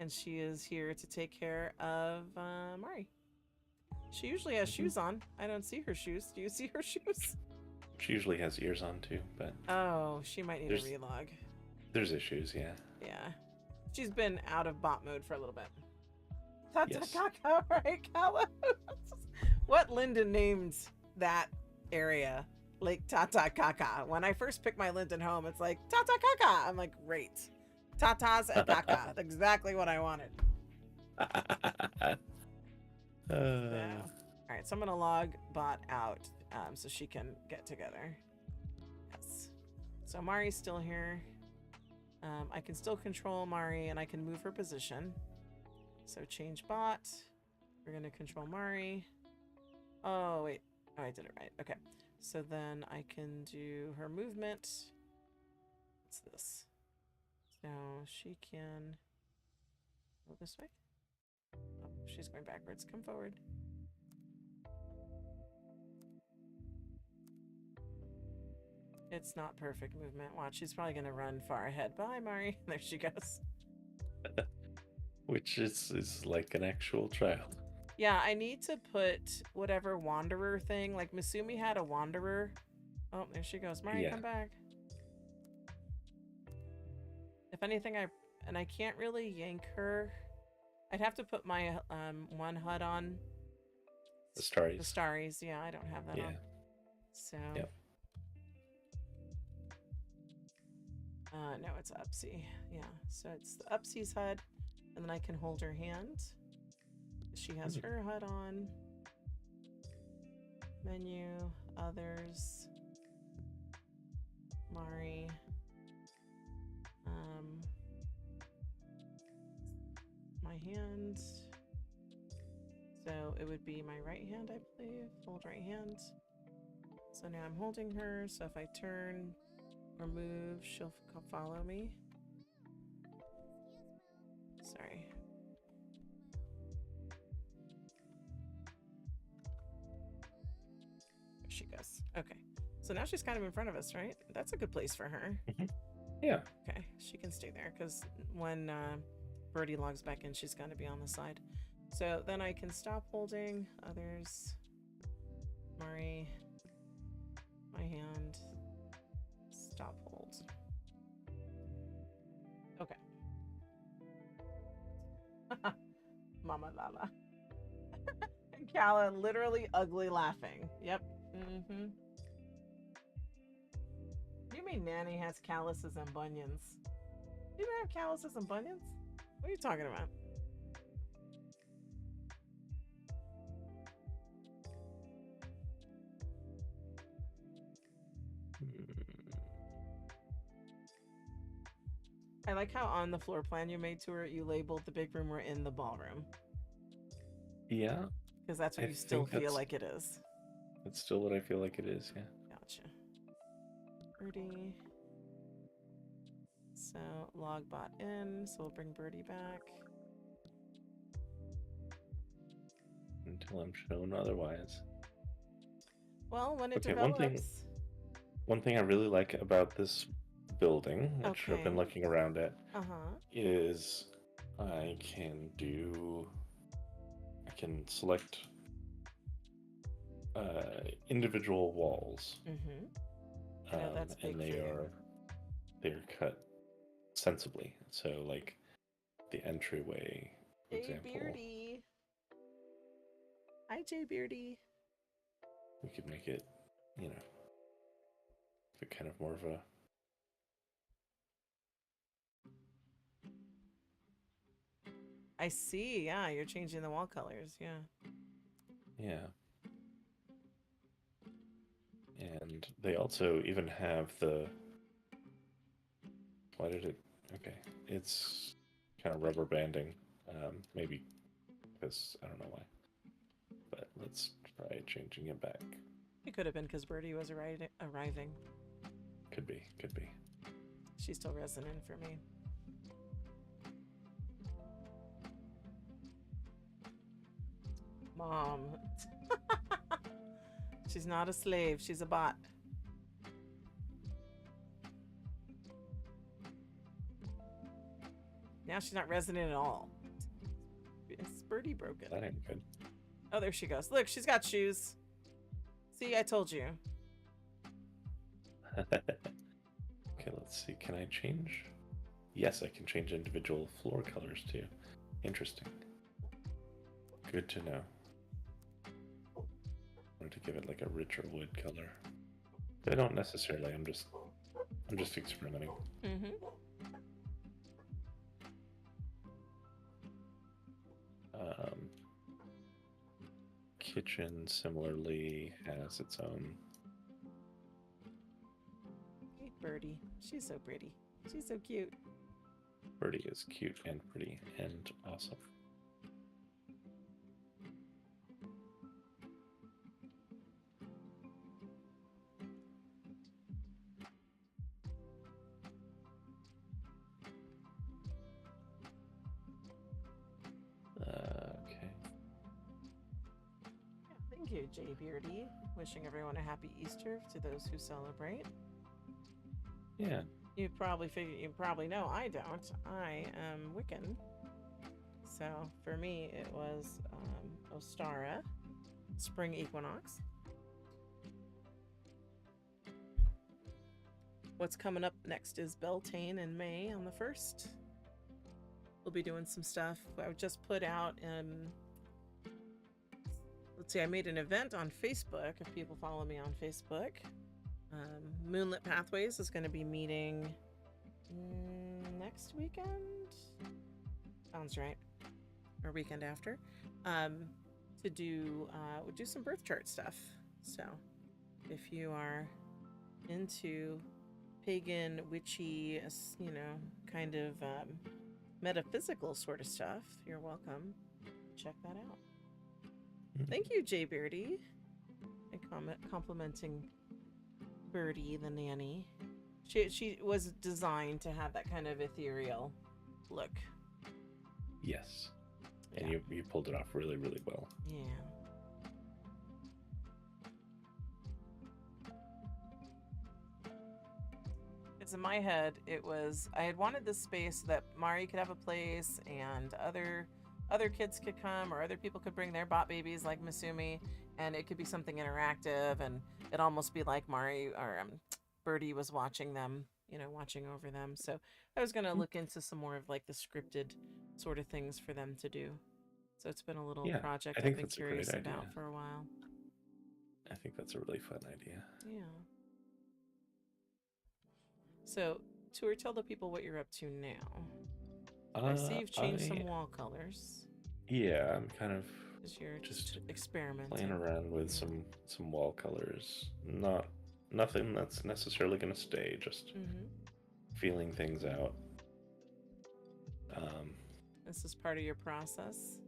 And she is here to take care of Mari. She usually has shoes on. I don't see her shoes. Do you see her shoes? She usually has ears on too, but... Oh, she might need a relog. There's issues, yeah. Yeah. She's been out of bot mode for a little bit. Yes. Tatakaka, right, Kala? What Linden named that area? Lake Tatakaka. When I first picked my Linden home, it's like, Tatakaka! I'm like, great. Tatas and Kaka. That's exactly what I wanted. Alright, so I'm going to log bot out so she can get together. Yes. So Mari's still here. I can still control Mari and I can move her position. So change bot. We're going to control Mari. Oh, wait. Oh, I did it right. Okay. So then I can do her movement. What's this? So she can go this way. Oh, she's going backwards. Come forward. It's not perfect movement. Watch, she's probably gonna run far ahead. Bye, Mari. There she goes. Which is like an actual child. Yeah, I need to put whatever wanderer thing. Like Masumi had a wanderer. Oh, there she goes. Mari, Yeah. come back. If anything, I can't really yank her. I'd have to put my one HUD on. The Starries. The Starries, yeah, I don't have that on. So. Yep. No, it's Upsie. Yeah, so it's the Upsies HUD, and then I can hold her hand. She has her HUD on. Menu, others. Mari. My hand. So it would be my right hand, I believe. Hold right hand. So now I'm holding her, so if I turn or move, she'll follow me. Sorry. There she goes. Okay. So now she's kind of in front of us, right? That's a good place for her. Yeah. Okay. She can stay there because when Birdie logs back in, she's going to be on the side. So then I can stop holding. Others. Mari. My hand. Stop hold. Okay. Mama Lala. And Calla literally ugly laughing. Yep. Mm-hmm. You mean Nanny has calluses and bunions? You don't have calluses and bunions? What are you talking about? I like how on the floor plan you made to her, you labeled the big room we're in the ballroom. Yeah. Because that's what you still feel like it is. That's still what I feel like it is, yeah. Gotcha. Birdie. So, logbot in, so we'll bring Birdie back. Until I'm shown otherwise. Well, when it develops... One thing I really like about this building, which I've been looking around at, is I can select individual walls. That's big and they're cut sensibly. So like the entryway, for example. Beardy. Hi, J Beardy. We could make it, kind of more of a... I see, yeah, you're changing the wall colors, yeah. Yeah. And they also even have the... Why did it... Okay, it's kind of rubber banding. Maybe because, I don't know why. But let's try changing it back. It could have been because Birdie was arriving. Could be. She's still resonant for me. Mom. She's not a slave, she's a bot. Now she's not resonant at all. Is Birdie broken? That ain't good. Oh, there she goes. Look, she's got shoes. See, I told you. Okay, let's see. Can I change? Yes, I can change individual floor colors too. Interesting. Good to know. I wanted to give it like a richer wood color. But I don't necessarily. I'm just experimenting. Kitchen similarly has its own. Hey, Birdie. She's so pretty. She's so cute. Birdie is cute and pretty and awesome. Thank you, J Beardy. Wishing everyone a happy Easter to those who celebrate. Yeah. You probably know I don't. I am Wiccan. So for me, it was Ostara, Spring Equinox. What's coming up next is Beltane in May on the 1st. We'll be doing some stuff. I just put out, let's see, I made an event on Facebook, if people follow me on Facebook. Moonlit Pathways is going to be meeting next weekend? Sounds right. Or weekend after. To do, we'll do some birth chart stuff. So if you are into pagan, witchy, kind of metaphysical sort of stuff, you're welcome. Check that out. Thank you, Jay Beardy. A comment complimenting Birdie the nanny. She was designed to have that kind of ethereal look. Yes. And you pulled it off really, really well. Yeah. Because in my head, it was, I had wanted this space so that Mari could have a place and other kids could come, or other people could bring their bot babies like Masumi, and it could be something interactive, and it almost be like Mari or Birdie was watching them, watching over them. So I was going to look into some more of like the scripted sort of things for them to do. So it's been a little project I've been curious about for a while. I think that's a really fun idea. Yeah. So, Tour, tell the people what you're up to now. I see you've changed some wall colors. Yeah, I'm kind of you're just experimenting, playing around with some wall colors. Nothing that's necessarily going to stay. Just feeling things out. This is part of your process.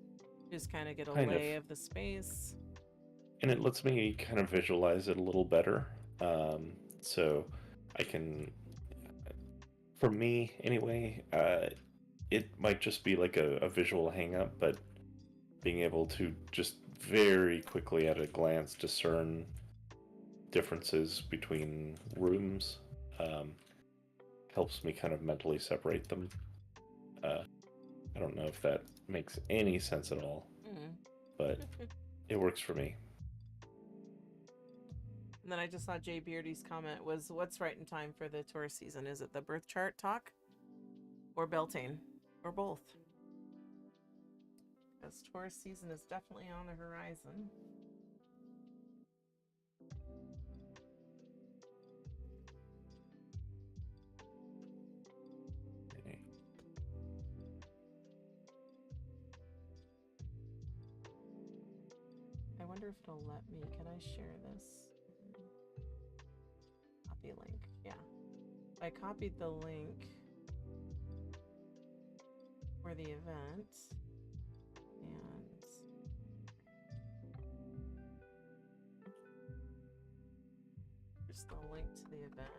Just kind of get a lay of the space. And it lets me kind of visualize it a little better. So I can, for me anyway, it might just be like a visual hang-up, but being able to just very quickly at a glance discern differences between rooms helps me kind of mentally separate them. I don't know if that makes any sense at all, but it works for me. And then I just saw Jay Beardy's comment was, what's right in time for the tour season? Is it the birth chart talk or Beltane or both? Because tour season is definitely on the horizon. I wonder if it'll let me. Can I share this? Copy link. Yeah. I copied the link for the event. And just the link to the event.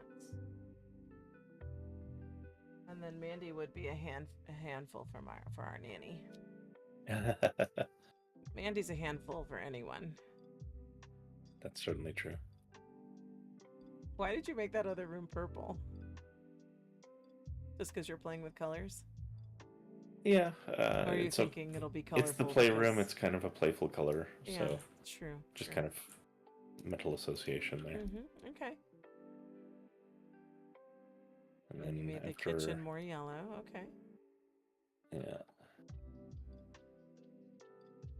And then Mandy would be a handful for our nanny. Mandy's a handful for anyone. That's certainly true. Why did you make that other room purple? Just because you're playing with colors? Yeah. Or are you thinking it'll be colorful? It's the playroom. It's kind of a playful color. Yeah, so true. Just kind of mental association there. Okay. And then you made the kitchen more yellow. Okay. Yeah.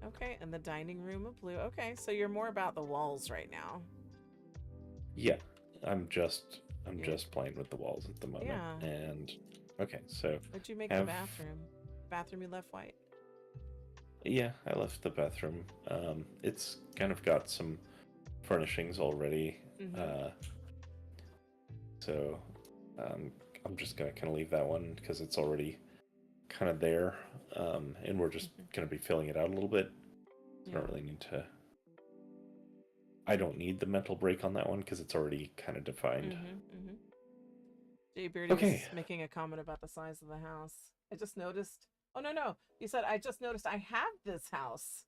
Okay, and the dining room of blue. Okay, so you're more about the walls right now. Yeah, I'm just playing with the walls at the moment. Yeah. And okay, so what'd you make the bathroom? Bathroom you left white? Yeah, I left the bathroom. It's kind of got some furnishings already. So I'm just gonna kind of leave that one because it's already kind of there, and we're just gonna be filling it out a little bit. I don't really need to. I don't need the mental break on that one because it's already kind of defined. Jay Beardy was making a comment about the size of the house. I just noticed. Oh no! You said I just noticed I have this house.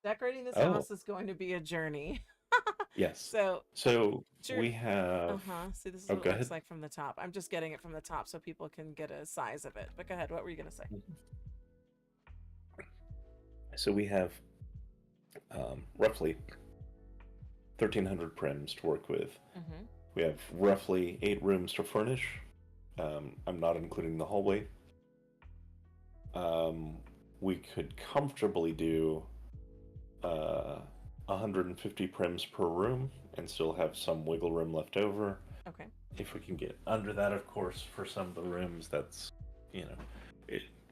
Decorating this house is going to be a journey. Yes. So So sure. we have. See, this is Oh, what it go looks ahead. like from the top. I'm just getting it from the top so people can get a size of it. But go ahead. What were you gonna say? So we have roughly 1,300 prims to work with. Mm-hmm. We have roughly 8 rooms to furnish. I'm not including the hallway. We could comfortably do 150 prims per room and still have some wiggle room left over. Okay. If we can get under that, of course, for some of the rooms, that's, you know,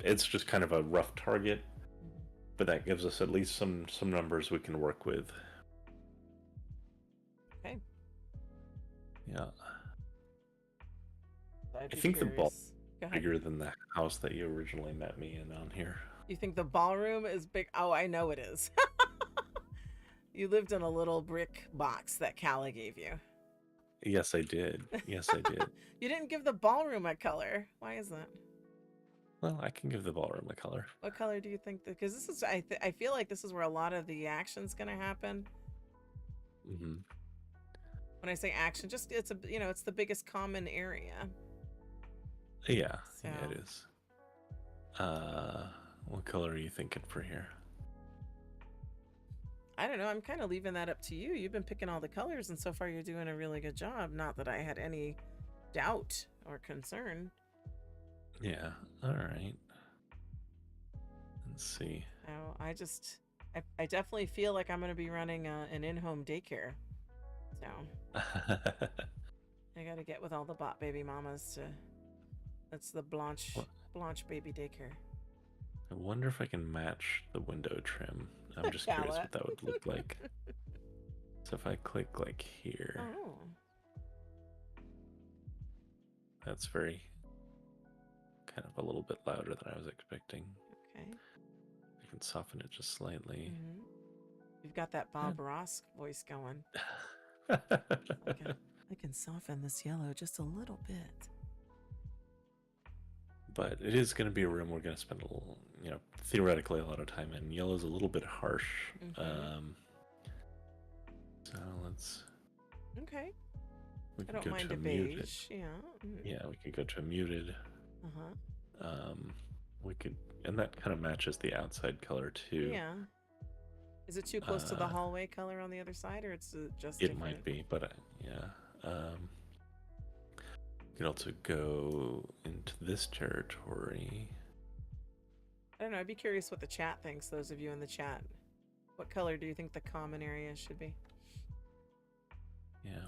it's just kind of a rough target, Mm-hmm. but that gives us at least some numbers we can work with. Okay. Yeah. I'd I be think the ball curious. is Go ahead. bigger than the house that you originally met me in on here. You think the ballroom is big? Oh, I know it is. You lived in a little brick box that Callie gave you. Yes, I did. Yes, I did. You didn't give the ballroom a color. Why is that? Well, I can give the ballroom a color. What color do you think that? Because this is, I feel like this is where a lot of the action's gonna happen. Mm-hmm. When I say action, just it's a, it's the biggest common area. Yeah, So yeah, it is. What color are you thinking for here? I don't know. I'm kind of leaving that up to you. You've been picking all the colors, and so far you're doing a really good job. Not that I had any doubt or concern. Yeah, all right. Let's see. No, I definitely feel like I'm going to be running an in-home daycare. So I got to get with all the bot baby mamas to. That's the Blanche baby daycare. I wonder if I can match the window trim. I'm just curious what that would look like. So if I click like here, that's very kind of a little bit louder than I was expecting. Okay. I can soften it just slightly. Mm-hmm. You've got that Bob Ross voice going. I can soften this yellow just a little bit. But it is going to be a room we're going to spend a little, theoretically a lot of time in. Yellow's a little bit harsh. Mm-hmm. So let's. Okay. We I can don't mind a beige. Yeah. Mm-hmm. Yeah, we could go to a muted. We could, and that kind of matches the outside color too. Yeah. Is it too close to the hallway color on the other side, or it's just? It might be, but yeah. You could also go into this territory. I don't know. I'd be curious what the chat thinks. Those of you in the chat, what color do you think the common area should be? Yeah.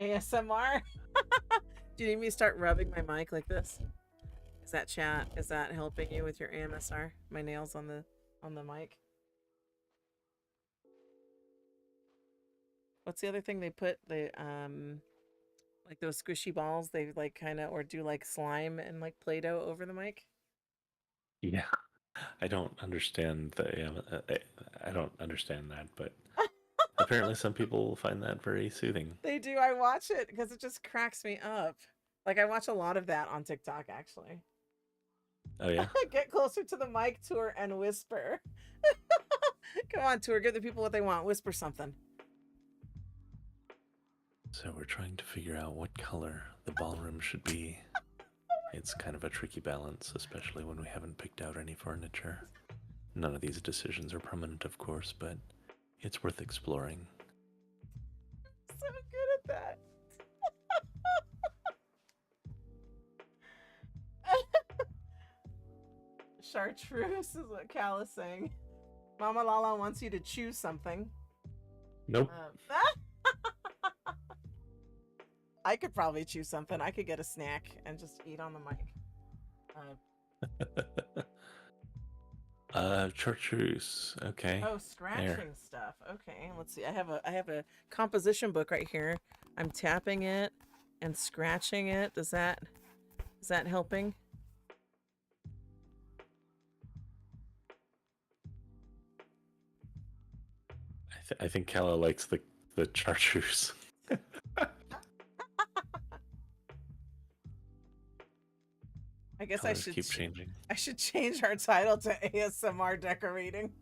ASMR. Do you need me to start rubbing my mic like this? Is that chat? Is that helping you with your AMSR? My nails on the mic. What's the other thing they put? They like those squishy balls. They like kind of or do like slime and like Play-Doh over the mic. Yeah. I don't understand I don't understand that, but apparently some people find that very soothing. They do. I watch it because it just cracks me up. Like I watch a lot of that on TikTok actually. Oh yeah. Get closer to the mic, Tour, and whisper. Come on, Tour, give the people what they want. Whisper something. So we're trying to figure out what color the ballroom should be. It's kind of a tricky balance, especially when we haven't picked out any furniture. None of these decisions are permanent, of course, but it's worth exploring. So good at that. Chartreuse is what Cal is saying. Mama Lala wants you to choose something. Nope. I could probably choose something. I could get a snack and just eat on the mic. Chartreuse. Okay. Oh, scratching stuff. Okay, let's see. I have a composition book right here. I'm tapping it and scratching it. Is that helping? I think Kala likes the chartreuse. I guess Colors keep changing. I should change our title to ASMR decorating.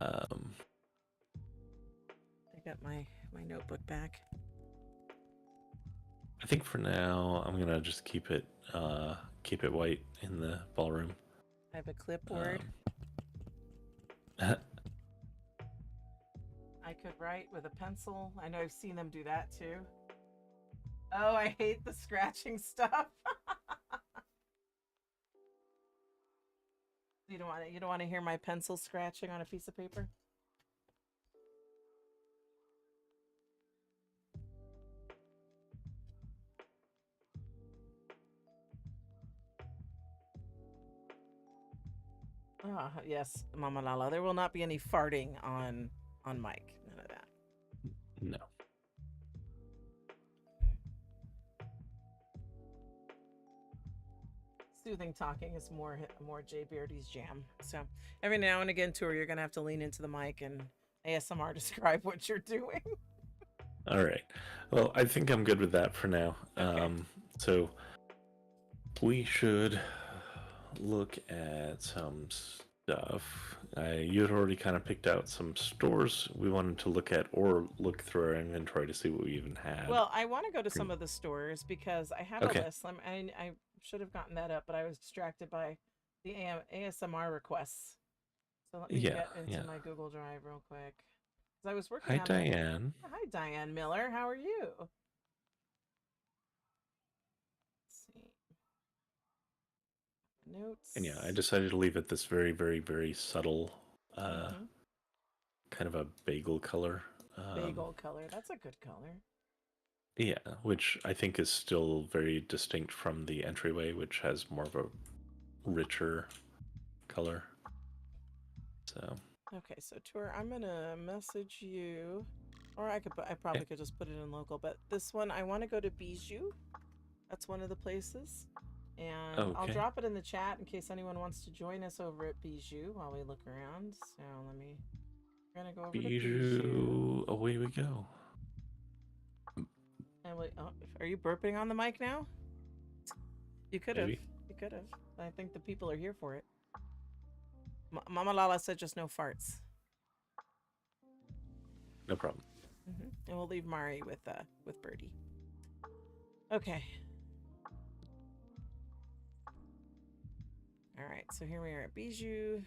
um, I got my notebook back. I think for now I'm gonna just keep it white in the ballroom. I have a clipboard. I could write with a pencil. I know I've seen them do that too. Oh, I hate the scratching stuff. You don't want to hear my pencil scratching on a piece of paper? Yes, Mama Lala. There will not be any farting on mic. None of that. No. Soothing talking is more Jay Beardy's jam. So every now and again, Tour, you're gonna have to lean into the mic and ASMR describe what you're doing. All right. Well, I think I'm good with that for now. Okay. So we should look at some stuff. You had already kind of picked out some stores we wanted to look at, or look through our inventory to see what we even had. Well, I want to go to some of the stores because I have a list. I should have gotten that up, but I was distracted by the ASMR requests. So let me get into my Google Drive real quick. I was working on Diane. Hi, Diane Miller. How are you? Let's see. Notes. And yeah, I decided to leave it this very, very, very subtle, kind of a bagel color. Bagel color. That's a good color. Yeah, which I think is still very distinct from the entryway, which has more of a richer color. So. Okay, so Tour, I'm gonna message you, or I probably could just put it in local. But this one, I want to go to Bijou. That's one of the places, and I'll drop it in the chat in case anyone wants to join us over at Bijou while we look around. So we're gonna go over to Bijou. Away we go. And are you burping on the mic now? You could have. You could have. I think the people are here for it. Mama Lala said just no farts. No problem. And we'll leave Mari with Birdie. Okay. All right. So here we are at Bijou.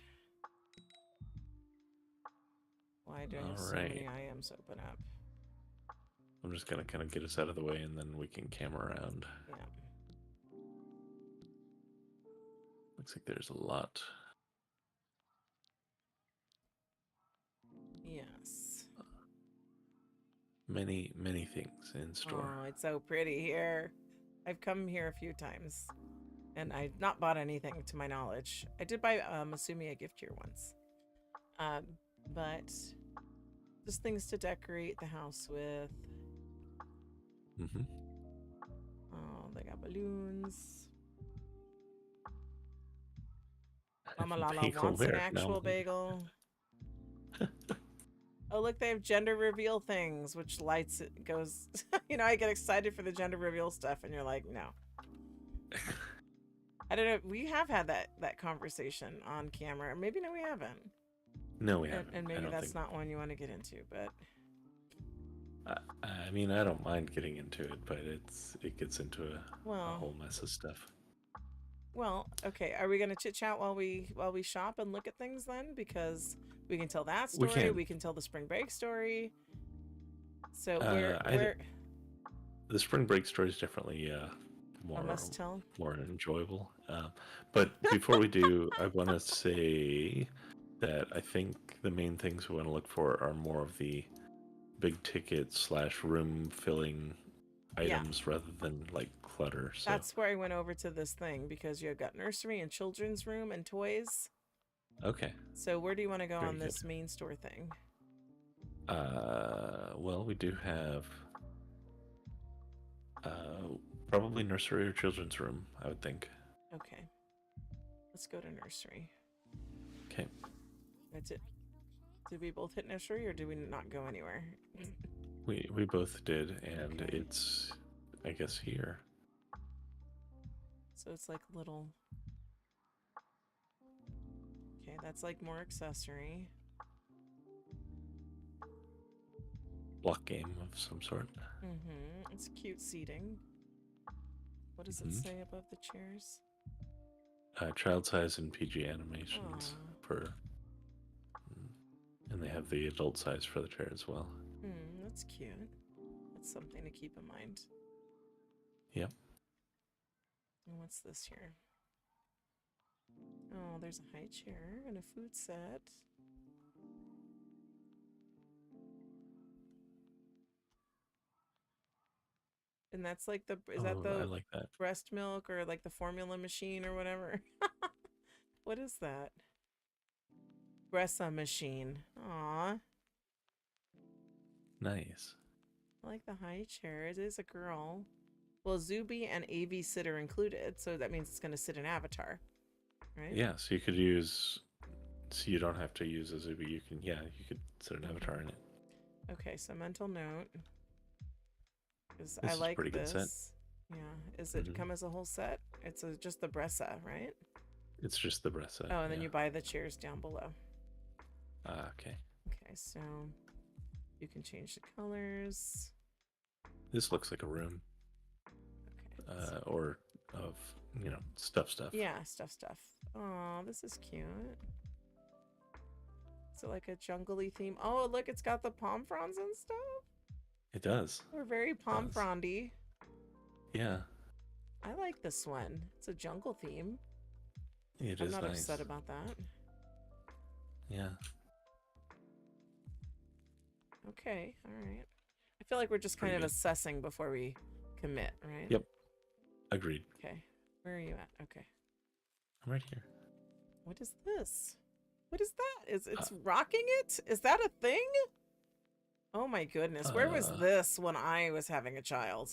Why do I have so many IMs open up? I'm just gonna kind of get us out of the way, and then we can cam around. Yeah. Looks like there's a lot. Yes. Many, many things in store. Oh, it's so pretty here. I've come here a few times, and I've not bought anything to my knowledge. I did buy Masumi a gift here once. But just things to decorate the house with. Oh, they got balloons. Mama Lala wants an actual bagel. Oh, look, they have gender reveal things, which lights it goes. I get excited for the gender reveal stuff, and you're like, no. I don't know. We have had that conversation on camera. Maybe no, we haven't. No, we haven't. And maybe that's not one you want to get into, but. I mean, I don't mind getting into it, but it gets into a whole mess of stuff. Well, okay. Are we gonna chit chat while we shop and look at things then? Because we can tell that story. We can tell the spring break story. So the spring break story is definitely more enjoyable. But before we do, I want to say that I think the main things we want to look for are more of the big ticket / room filling items rather than like clutter. So. That's where I went over to this thing because you've got nursery and children's room and toys. Okay. So where do you want to go on this main store thing? Well, we do have probably nursery or children's room, I would think. Okay. Let's go to nursery. Okay. That's it. Did we both hit nursery or did we not go anywhere? We both did, and it's, I guess, here. So it's like little. Okay, that's like more accessory. Block game of some sort. Mm-hmm. It's cute seating. What does it say above the chairs? Child size and PG animations Aw. for, and they have the adult size for the chair as well. That's cute. That's something to keep in mind. Yep. And what's this here? Oh, there's a high chair and a food set. And that's like the, is that I the like that. breast milk or like the formula machine or whatever? What is that? Bressa machine. Aw. Nice. I like the high chair. It is a girl. Well, Zuby and AV sit are included, so that means it's going to sit in Avatar, right? Yeah, so you could use, so you don't have to use a Zuby. You can, you could set an avatar in it. Okay, so mental note. This I is like a pretty good set. Yeah. Is it come as a whole set? It's just the Bressa, right? It's just the Bressa. Oh, and then you buy the chairs down below. Okay. Okay, so you can change the colors. This looks like a room. Okay. Or of, stuff. Yeah, stuff. Oh, this is cute. Is it like a jungly theme? Oh, look, it's got the palm fronds and stuff. It does. We're very palm frondy. Yeah. I like this one. It's a jungle theme. I'm not upset about that. Yeah. Okay, all right. I feel like we're just kind of assessing before we commit, right? Yep. Agreed. Okay. Where are you at? Okay. I'm right here. What is this? What is that? It's rocking it? Is that a thing? Oh my goodness. Where was this when I was having a child?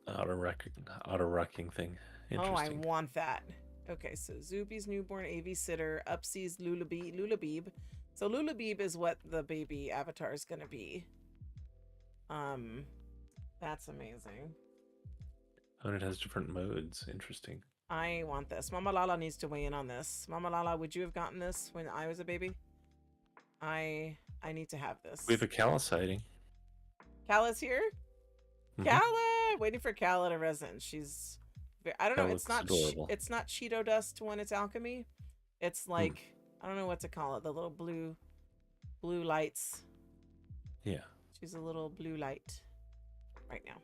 Auto rocking thing. Interesting. Oh, I want that. Okay, so Zuby's newborn AV sitter, Upsies Lulabeeb. So Lulabeeb is what the baby avatar is gonna be. That's amazing. Oh, and it has different modes. Interesting. I want this. Mama Lala needs to weigh in on this. Mama Lala, would you have gotten this when I was a baby? I need to have this. We have a Kala sighting. Kala's here? Kala! Waiting for Kala to resin. She's... I don't know. It's not Cheeto dust when it's alchemy. It's like... I don't know what to call it. The little blue lights. Yeah. She's a little blue light right now.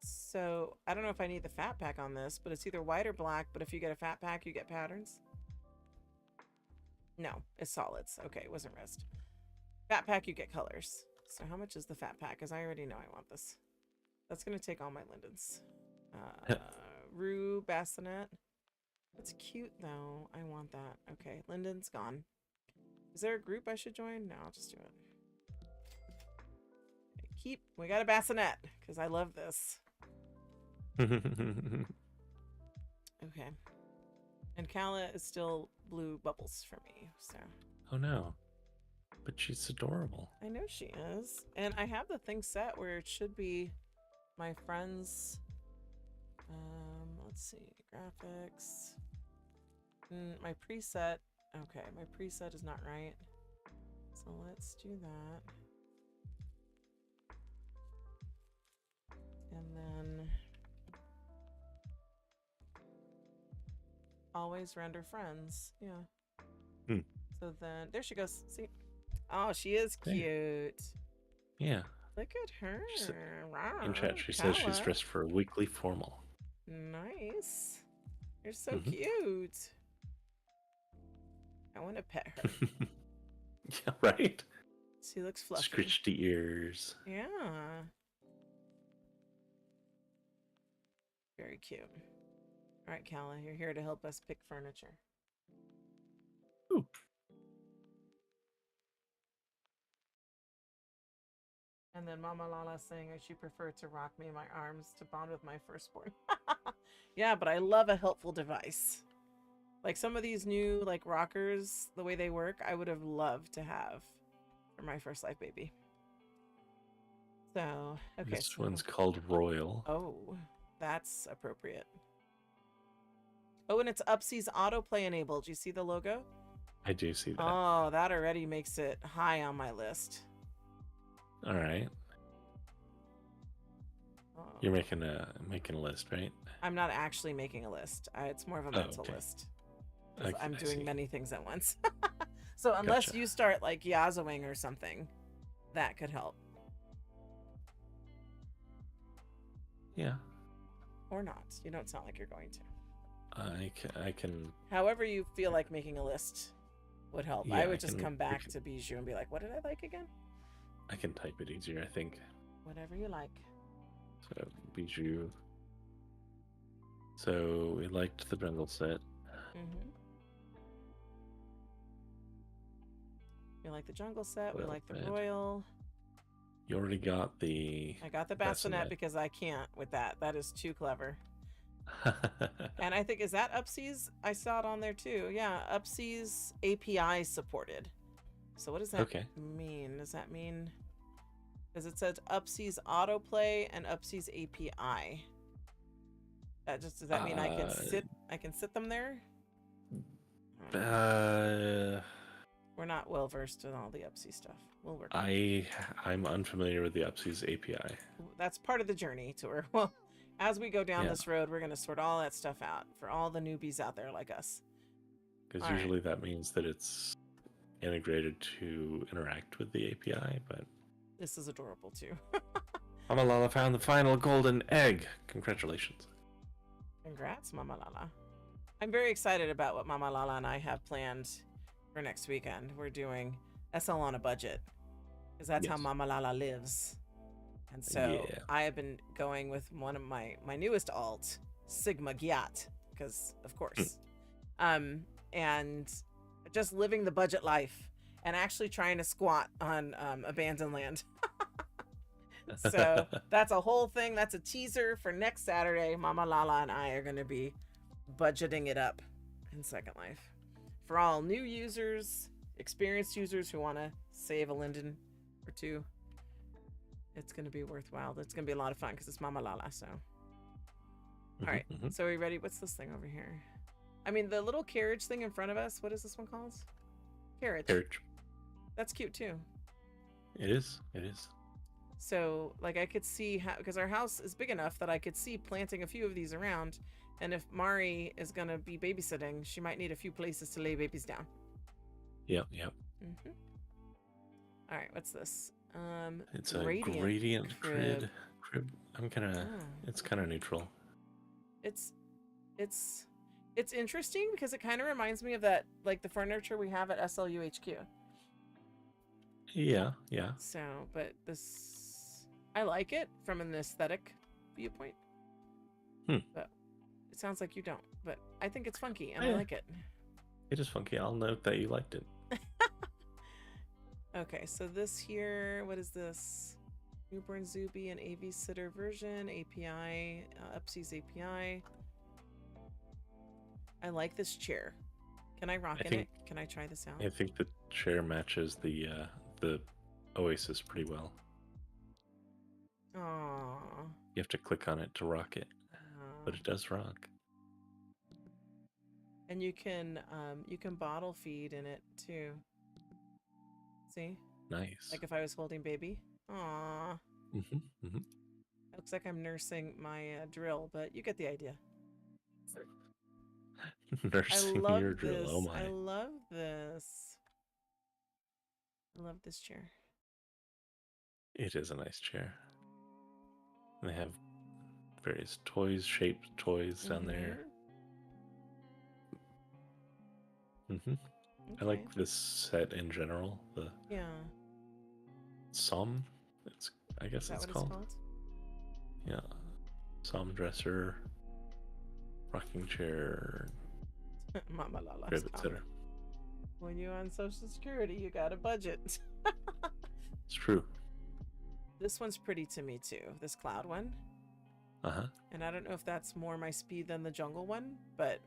So I don't know if I need the fat pack on this, but it's either white or black. But if you get a fat pack, you get patterns. No, it's solids. Okay, it wasn't rest. Fat pack, you get colors. So how much is the fat pack? Because I already know I want this. That's gonna take all my lindens. Rue bassinet. That's cute though. I want that. Okay, linden's gone. Is there a group I should join? No, I'll just do it. Okay, we got a bassinet because I love this. Okay. And Kala is still blue bubbles for me, so. Oh no. But she's adorable. I know she is. And I have the thing set where it should be my friends. Let's see. Graphics. My preset. Okay, my preset is not right. So let's do that. And then always render friends. Yeah. So then there she goes. See? Oh, she is cute. Yeah. Look at her. In chat, she says she's dressed for a weekly formal. Nice. You're so cute. I want to pet her. Yeah, right? She looks fluffy. Scratched the ears. Yeah. Very cute. All right, Kala, you're here to help us pick furniture. Ooh. And then Mama Lala saying she preferred to rock me in my arms to bond with my firstborn. Yeah, but I love a helpful device. Like some of these new like rockers, the way they work, I would have loved to have for my first life baby. So, okay. This one's called Royal. Oh. That's appropriate. Oh, and it's Upsies autoplay enabled. You see the logo? I do see that. Oh, that already makes it high on my list. All right. Oh. You're making a list, right? I'm not actually making a list. It's more of a mental list. Okay, I'm I doing see. many things at once. So unless Gotcha. you start like Yazoing or something, that could help. Yeah. Or not. You don't sound like you're going to. I can. However you feel like making a list would help. Yeah, I would just come back can, to Bijou and be like, what did I like again? I can type it easier, I think. Whatever you like. So, Bijou. So, we liked the jungle set. Mm-hmm. We like the jungle set. We Well like the read. royal. You already got the... I got the bassinet because I can't with that. That is too clever. And I think, is that Upsies? I saw it on there too. Yeah, Upsies API supported. So what does that mean? Does that mean... Because it says Upsies autoplay and Upsies API. Does that mean I can sit them there? We're not well versed in all the Upsies stuff. We'll work. I'm unfamiliar with the Upsies API. That's part of the journey tour. Well, as we go down this road, we're going to sort all that stuff out for all the newbies out there like us. Because usually that means that it's integrated to interact with the API, but... This is adorable too. Mama Lala found the final golden egg. Congratulations. Congrats, Mama Lala. I'm very excited about what Mama Lala and I have planned for next weekend. We're doing SL on a budget, because that's how Mama Lala lives. And so I have been going with one of my newest alt, Sigma Gyat, because of course, and just living the budget life and actually trying to squat on abandoned land. So that's a whole thing. That's a teaser for next Saturday. Mama Lala and I are going to be budgeting it up in Second Life. For all new users, experienced users who want to save a linden or two, it's going to be worthwhile. It's going to be a lot of fun because it's Mama Lala. So, all right. So are we ready? What's this thing over here? I mean, the little carriage thing in front of us. What is this one called? Carriage. That's cute too. It is. It is. So, like, I could see how, because our house is big enough that I could see planting a few of these around. And if Mari is going to be babysitting, she might need a few places to lay babies down. Yep. All right, what's this? It's a gradient crib. I'm kind of. It's kind of neutral. It's interesting because it kind of reminds me of that, like the furniture we have at SLUHQ. Yeah. So, but this, I like it from an aesthetic viewpoint. But it sounds like you don't. But I think it's funky and I like it. It is funky. I'll note that you liked it. Okay, so this here, what is this? Newborn Zuby and AV Sitter version, API, Upsies API. I like this chair. Can I rock in it? Can I try this out? I think the chair matches the Oasis pretty well. Aww. You have to click on it to rock it, but it does rock. And you can bottle feed in it too. See? Nice. Like if I was holding baby. Aww. Looks like I'm nursing my drill, but you get the idea. Nursing your drill. Oh my. I love this. I love this chair. It is a nice chair. They have various toys, shaped toys down there. Okay. I like this set in general. The Som, I guess it's called. Yeah, Som dresser, rocking chair, Mama Lala's crib, etc. When you're on Social Security, you got a budget. It's true. This one's pretty to me too. This cloud one. And I don't know if that's more my speed than the jungle one, but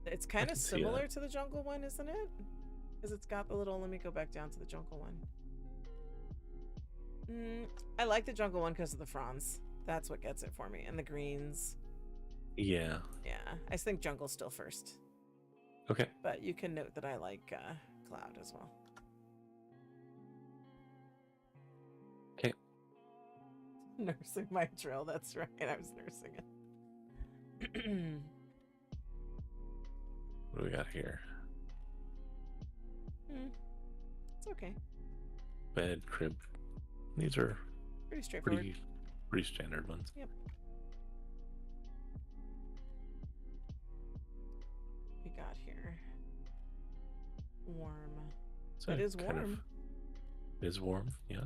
it's kind of similar to the jungle one, isn't it? Because it's got the little. Let me go back down to the jungle one. I like the jungle one because of the fronds. That's what gets it for me. And the greens. Yeah. Yeah, I think jungle's still first. Okay. But you can note that I like cloud as well. Okay. Nursing my drill. That's right. I was nursing it. What do we got here? It's okay. Bed, crib. These are Pretty straightforward. pretty standard ones. Yep. We got here. Warm. So it is warm. It is warm, yeah.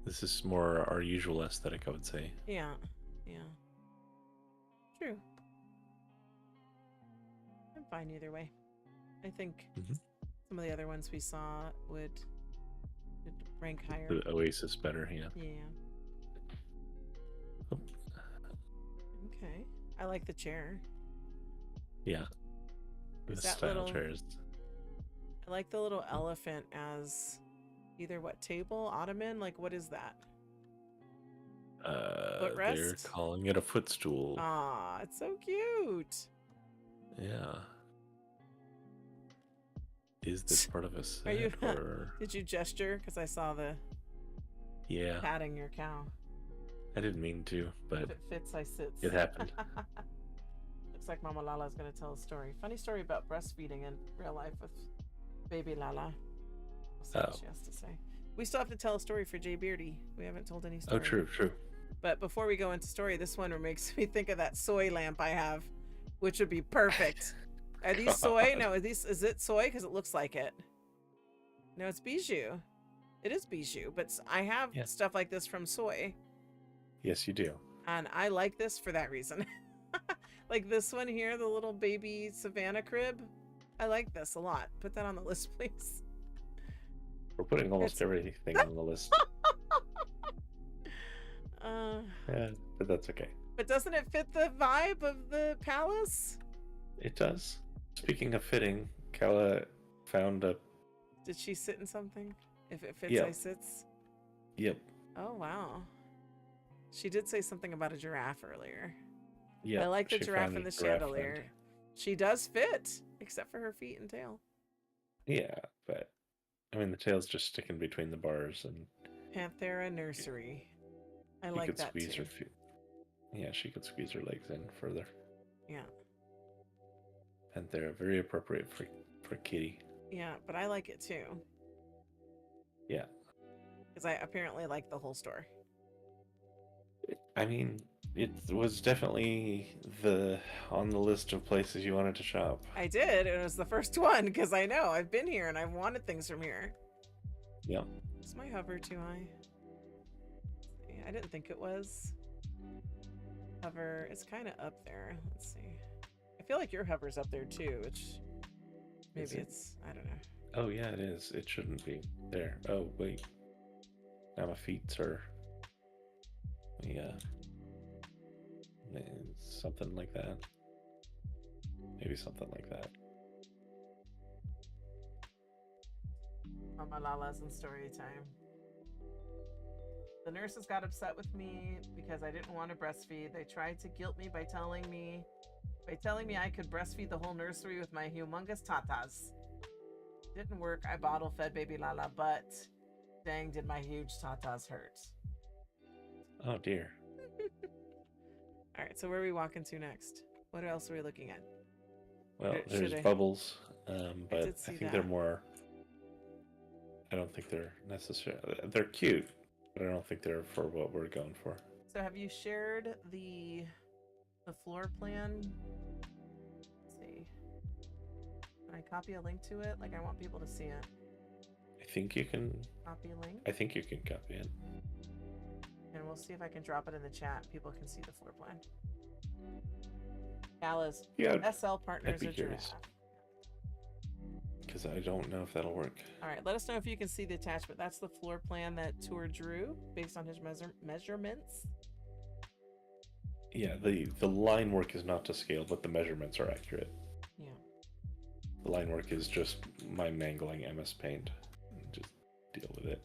This is more our usual aesthetic, I would say. Yeah. True. I'm fine either way. I think some of the other ones we saw would rank higher. The Oasis better, yeah. Yeah. Oh. Okay. I like the chair. Yeah. Is The that style little... chairs. I like the little elephant as either what, table, ottoman? Like, what is that? Footrest? They're calling it a footstool. Ah, it's so cute. Yeah. Is this part of a set? Are you? Or... Did you gesture? Because I saw the patting your cow. I didn't mean to, but if it fits, I sits. it happened. Looks like Mama Lala's going to tell a story. Funny story about breastfeeding in real life with baby Lala. We'll see what she has to say. We still have to tell a story for Jay Beardy. We haven't told any story. Oh, true. But before we go into story, this one makes me think of that soy lamp I have, which would be perfect. Are these soy? No, is it soy? Because it looks like it. No, it's Bijou. It is Bijou, but I have stuff like this from soy. Yes, you do. And I like this for that reason. Like this one here, the little baby Savannah crib. I like this a lot. Put that on the list, please. We're putting almost everything on the list. Yeah, but that's okay. But doesn't it fit the vibe of the palace? It does. Speaking of fitting, Kala found a... Did she sit in something? If it fits, I sits? Yep. Oh, wow. She did say something about a giraffe earlier. Yeah, I like the giraffe and the chandelier. She does fit, except for her feet and tail. Yeah, but I mean the tail's just sticking between the bars and Panthera nursery. I like that squeeze too. her feet. Yeah, she could squeeze her legs in further. Yeah. Panthera, very appropriate for kitty. Yeah, but I like it too. Yeah. Because I apparently like the whole store. I mean, it was definitely on the list of places you wanted to shop. I did. It was the first one because I know I've been here and I've wanted things from here. Yep. Is my hover too high? I didn't think it was. Hover, it's kind of up there. Let's see. I feel like your hover's up there too, which maybe it's, I don't know. Oh yeah, it is. It shouldn't be there. Oh wait. Now my feet are. Yeah. Something like that. Maybe something like that. Mama Lala's in story time. The nurses got upset with me because I didn't want to breastfeed. They tried to guilt me by telling me I could breastfeed the whole nursery with my humongous tatas. Didn't work. I bottle fed baby Lala, but dang, did my huge tatas hurt. Oh dear. All right, so where are we walking to next? What else are we looking at? Well, there's bubbles, but I think they're more. I don't think they're necessarily. They're cute, but I don't think they're for what we're going for. So have you shared the floor plan? Let's see. Can I copy a link to it? Like I want people to see it. I think you can. Copy link. I think you can copy it. And we'll see if I can drop it in the chat. People can see the floor plan. Alice, SL partners are giraffe. Because I don't know if that'll work. All right, let us know if you can see the attachment. That's the floor plan that Tour drew based on his measurements. Yeah, the line work is not to scale, but the measurements are accurate. Yeah. The line work is just my mangling MS Paint. Just deal with it.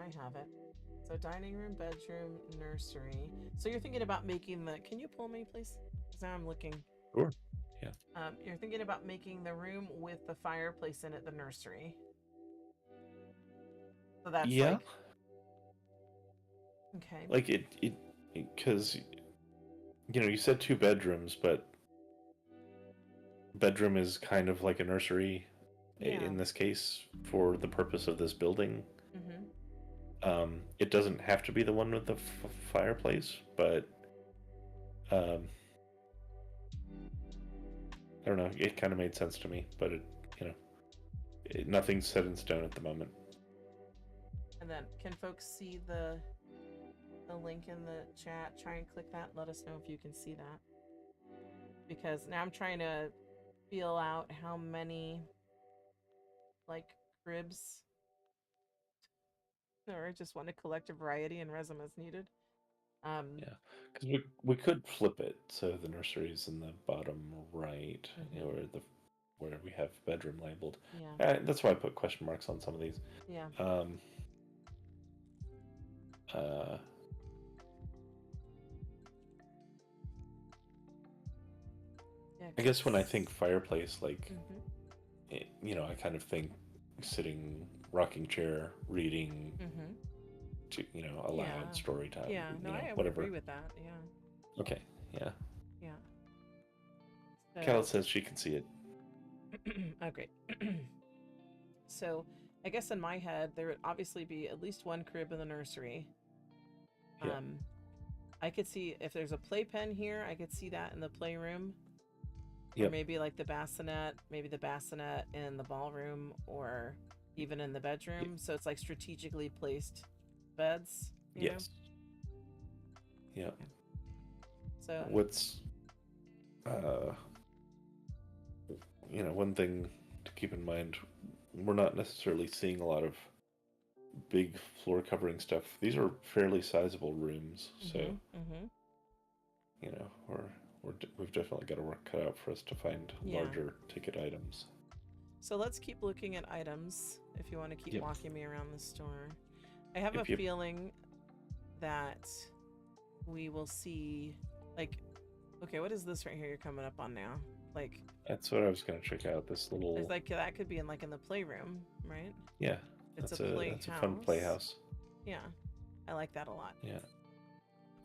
I have it. So dining room, bedroom, nursery. So you're thinking about making the. Can you pull me, please? Because now I'm looking. Sure. Yeah. You're thinking about making the room with the fireplace in it the nursery. So that's Yeah. like. Okay. Like because you said 2 bedrooms, but bedroom is kind of like a nursery Yeah. in this case for the purpose of this building. Mm-hmm. It doesn't have to be the one with the fireplace, but I don't know. It kind of made sense to me, but nothing's set in stone at the moment. And then, can folks see the link in the chat? Try and click that. Let us know if you can see that. Because now I'm trying to feel out how many like cribs, or I just want to collect a variety and resin as needed. Yeah, because we could flip it so the nursery's in the bottom right, where we have bedroom labeled. Yeah. That's why I put question marks on some of these. Yeah. I guess when I think fireplace, like, Mm-hmm. I kind of think sitting, rocking chair, reading, Mm-hmm. to a loud story time. Yeah. No, I would whatever. agree with that. Yeah. Okay. Yeah. Yeah. Khaled says she can see it. Oh, great. So, I guess in my head, there would obviously be at least one crib in the nursery. Yeah. I could see if there's a playpen here, I could see that in the playroom. Yep. Or maybe like the bassinet, in the ballroom, or even in the bedroom. Yep. So it's like strategically placed beds. Yes. Yeah. So what's one thing to keep in mind, we're not necessarily seeing a lot of big floor covering stuff. These are fairly sizable rooms, so we've definitely got a work cut out for us to find larger ticket items. So let's keep looking at items if you want to keep walking me around the store. I have a feeling that we will see, like, okay, what is this right here you're coming up on now? Like, that's what I was going to check out, this little... There's like, that could be in the playroom, right? Yeah. It's that's a fun playhouse. Yeah. I like that a lot. Yeah.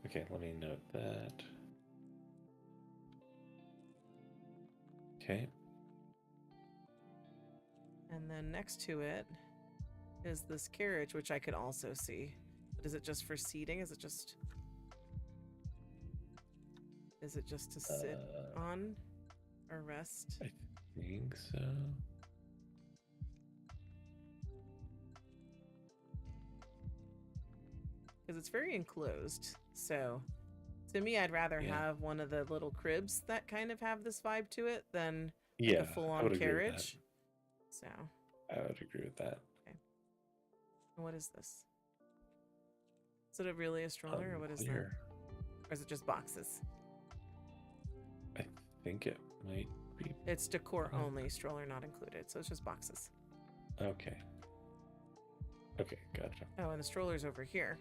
Okay, let me note that. Okay. And then next to it is this carriage, which I could also see. But is it just for seating? Is it just to sit on or rest? I think so. Because it's very enclosed. So to me, I'd rather have one of the little cribs that kind of have this vibe to it than a full-on carriage. So I would agree with that. Okay. And what is this? Is it really a stroller, or what is that? Or is it just boxes? I think it might be. It's decor only, stroller not included, so it's just boxes. Okay. Okay, gotcha. Oh, and the stroller's over here.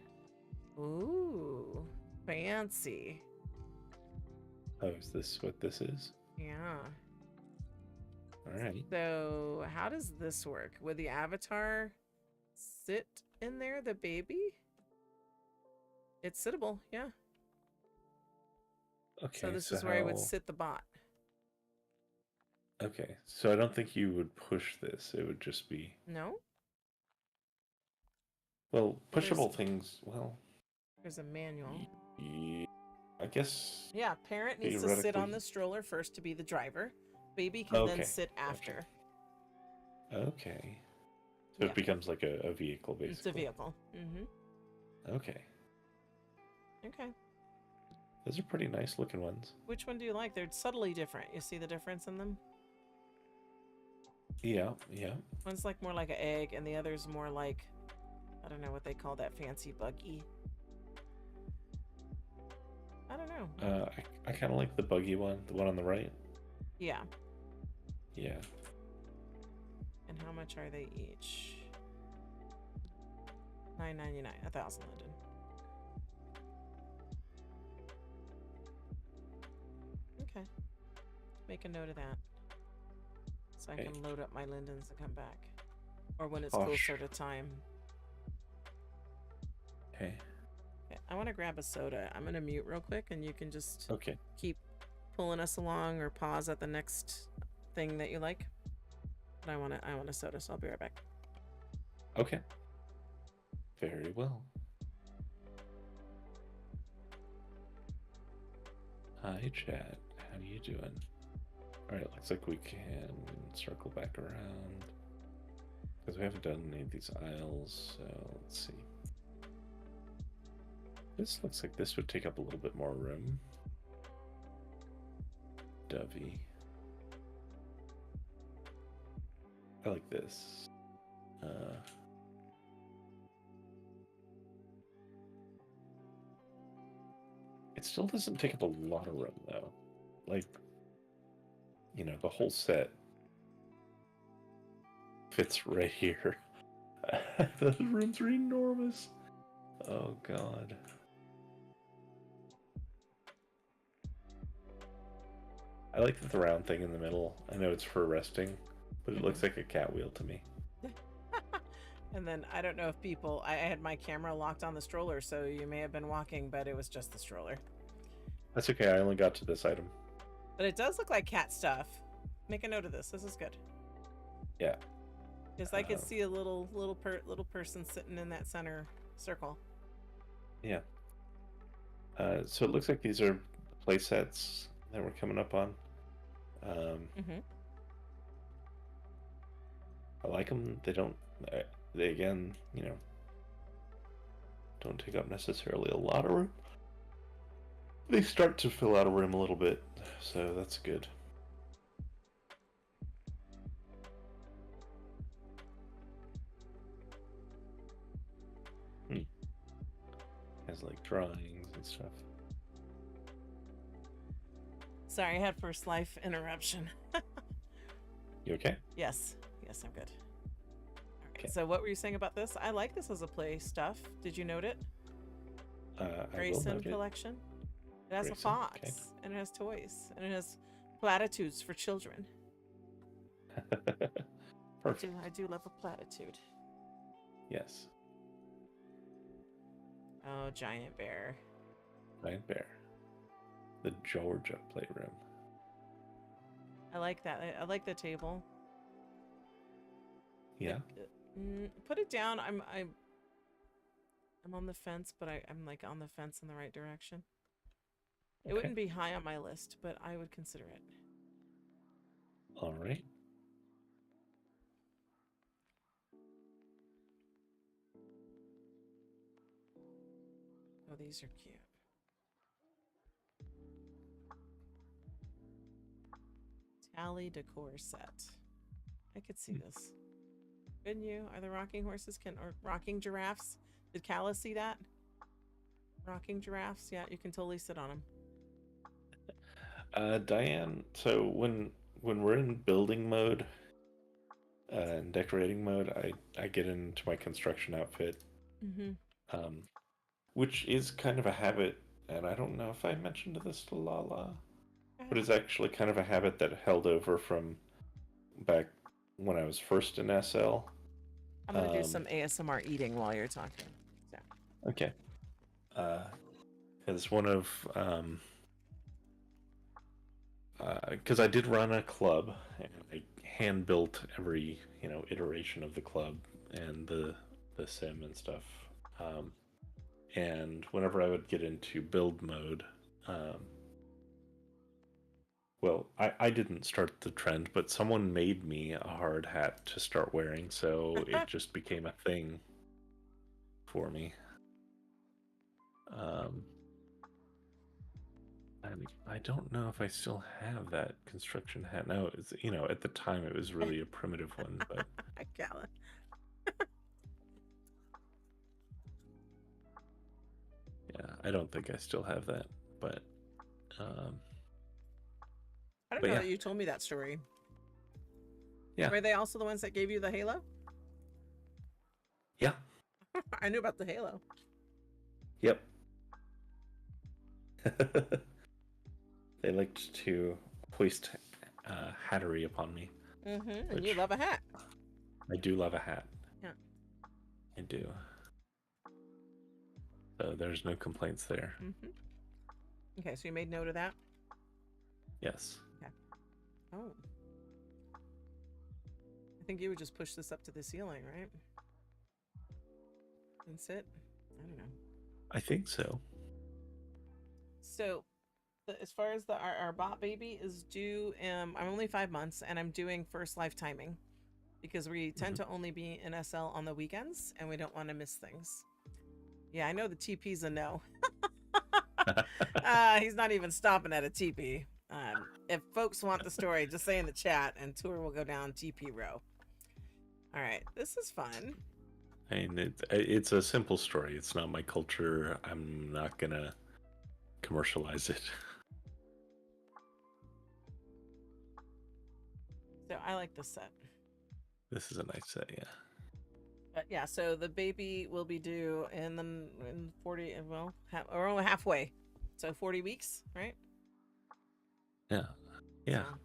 Ooh, fancy. Oh, is this what this is? Yeah. All right. So how does this work? Would the avatar sit in there, the baby? It's sittable, yeah. Okay. So this is where I would sit the bot. Okay, so I don't think you would push this. It would just be... No? Well, pushable things, well... There's a manual. Yeah, I guess... Yeah, parent needs to sit on the stroller first to be the driver. Baby can then sit after. Okay. So it becomes like a vehicle, basically. It's a vehicle. Mm-hmm. Okay. Okay. Those are pretty nice looking ones. Which one do you like? They're subtly different. You see the difference in them? Yeah, yeah. One's like more like an egg, and the other's more like, I don't know what they call that fancy buggy. I don't know. I kind of like the buggy one, the one on the right. Yeah. Yeah. And how much are they each? $9.99. 1,000 linden. Okay. Make a note of that. So I Okay. can load up my lindens and come back. Or when it's Gosh. closer to time. Okay. Okay, I want to grab a soda. I'm going to mute real quick and you can just Okay. keep pulling us along or pause at the next thing that you like. But I want a soda, so I'll be right back. Okay. Very well. Hi, chat. How you doing? All right, looks like we can circle back around because we haven't done any of these aisles. So let's see. This looks like this would take up a little bit more room. Dovey. I like this. It still doesn't take up a lot of room though. Like, you know, the whole set fits right here. The rooms are enormous. Oh god. I like the round thing in the middle. I know it's for resting, but it looks like a cat wheel to me. And then I don't know if people, I had my camera locked on the stroller, so you may have been walking, but it was just the stroller. That's okay. I only got to this item. But it does look like cat stuff. Make a note of this. This is good. Yeah. Because I could see a little person sitting in that center circle. Yeah. So it looks like these are play sets that we're coming up on. I like them. They don't. They again, you know, don't take up necessarily a lot of room. They start to fill out a room a little bit, so that's good. Has like drawings and stuff. Sorry, I had first life interruption. You okay? Yes, I'm good. Okay. So what were you saying about this? I like this as a play stuff. Did you note it? Grayson collection. It has a fox, okay. And it has toys, and it has platitudes for children. Perfect. I do love a platitude. Yes. Oh, giant bear. Giant bear. The Georgia playroom. I like that. I like the table. Yeah. Put it down. I'm on the fence, but I'm like on the fence in the right direction. Okay. It wouldn't be high on my list, but I would consider it. All right. Oh, these are cute. Tally decor set. I could see this. Couldn't you? Are the rocking horses or rocking giraffes? Did Calla see that? Rocking giraffes? Yeah, you can totally sit on them. Diane, so when we're in building mode and decorating mode, I get into my construction outfit, which is kind of a habit, and I don't know if I mentioned this to Lala, but it's actually kind of a habit that held over from back when I was first in SL. I'm gonna do some ASMR eating while you're talking. So. Okay. As one of because I did run a club and I hand built every iteration of the club and the sim and stuff. And whenever I would get into build mode, well, I didn't start the trend, but someone made me a hard hat to start wearing, so it just became a thing for me. I don't know if I still have that construction hat now. It's, at the time it was really a primitive one, but Gala. Yeah, I don't think I still have that, but I don't know that you told me that story. Yeah. Were they also the ones that gave you the halo? Yeah. I knew about the halo. Yep. They liked to hoist hattery upon me. Mm-hmm. And you love a hat. I do love a hat. Yeah. I do. So there's no complaints there. Mm-hmm. Okay, so you made note of that? Yes. Okay. Oh. I think you would just push this up to the ceiling, right? And sit? I don't know. I think so. So, as far as our bot baby is due, I'm only 5 months, and I'm doing first life timing because we tend to only be in SL on the weekends, and we don't want to miss things. Yeah, I know the TP's a no. He's not even stopping at a TP. If folks want the story, just say in the chat, and tour will go down TP row. All right, this is fun. I mean, it's a simple story. It's not my culture. I'm not gonna commercialize it. So I like this set. This is a nice set, yeah. But yeah, so the baby will be due in 40, well, or only halfway. So 40 weeks, right? Yeah. Yeah. So,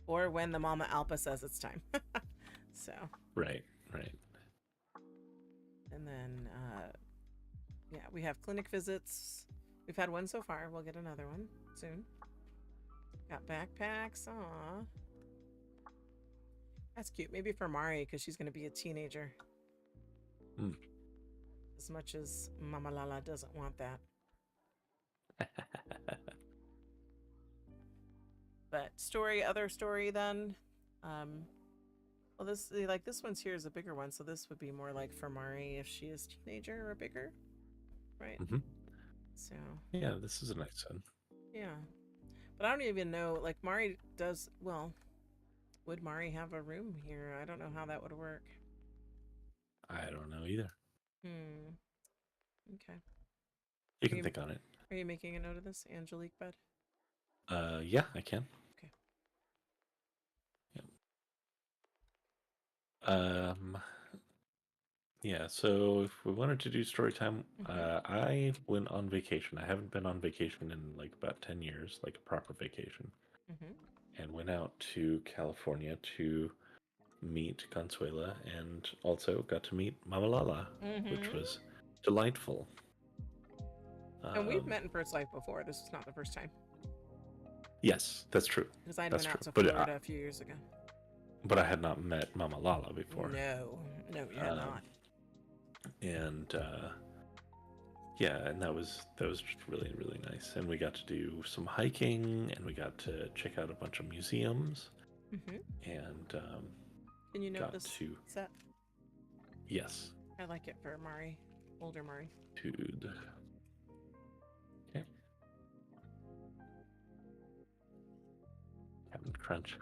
or when the mama alpha says it's time. So. Right. And then, yeah, we have clinic visits. We've had one so far. We'll get another one soon. Got backpacks. Aw. That's cute. Maybe for Mari, because she's going to be a teenager. As much as Mama Lala doesn't want that. But other story then. Well, this one's here is a bigger one, so this would be more like for Mari if she is teenager or bigger, right? Mm-hmm. So yeah, this is a nice one. Yeah, but I don't even know. Like Mari does well. Would Mari have a room here? I don't know how that would work. I don't know either. Okay. You can think on it. Are you making a note of this, Angelique Bed? Yeah, I can. Okay. Yeah, so if we wanted to do story time, I went on vacation. I haven't been on vacation in like about 10 years, like a proper vacation. And went out to California to meet Consuela and also got to meet Mama Lala, which was delightful. And we've met in First Life before. This is not the first time. Yes, that's true. Because I went out to Florida a few years ago. But I had not met Mama Lala before. No, you had not. And yeah, and that was just really, really nice. And we got to do some hiking, and we got to check out a bunch of museums. And can you note this set? Yes. I like it for Mari, older Mari. Dude. Okay. Captain Crunch.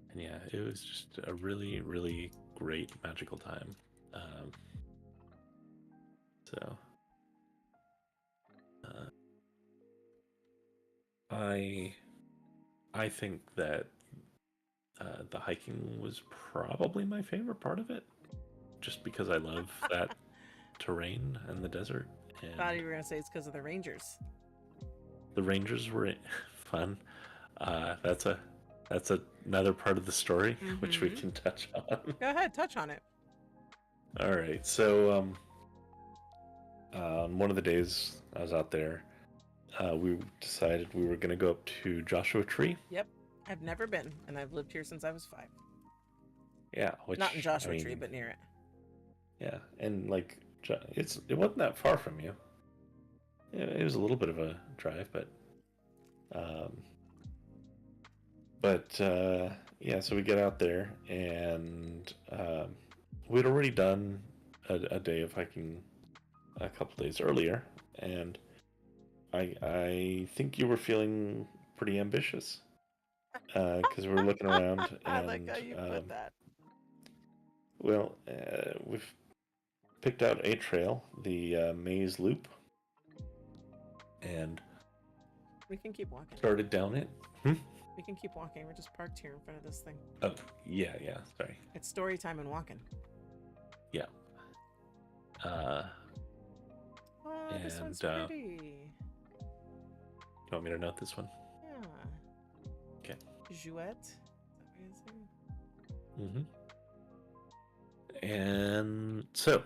And yeah, it was just a really, really great magical time. I think that the hiking was probably my favorite part of it, just because I love that terrain and the desert. And I thought you were gonna say it's because of the Rangers. The Rangers were fun. That's another part of the story which we can touch on. Go ahead, touch on it. All right, so on one of the days I was out there, we decided we were going to go up to Joshua Tree. Yep, I've never been, and I've lived here since I was 5. Yeah, which, not in Joshua Tree, but near it. Yeah, and like it wasn't that far from you. It was a little bit of a drive, but yeah. So we get out there, and we'd already done a day of hiking a couple days earlier, and I think you were feeling pretty ambitious because we were looking around. And, I like how you put that. Well, we've picked out a trail, the Maze Loop, and we can keep walking. Started down it. We can keep walking. We're just parked here in front of this thing. Oh, yeah, sorry. It's story time and walking. Yeah. Oh, this one's And pretty. you want me to note this one? Yeah. Okay. Jouette. Is that what you're saying? Mm-hmm. And so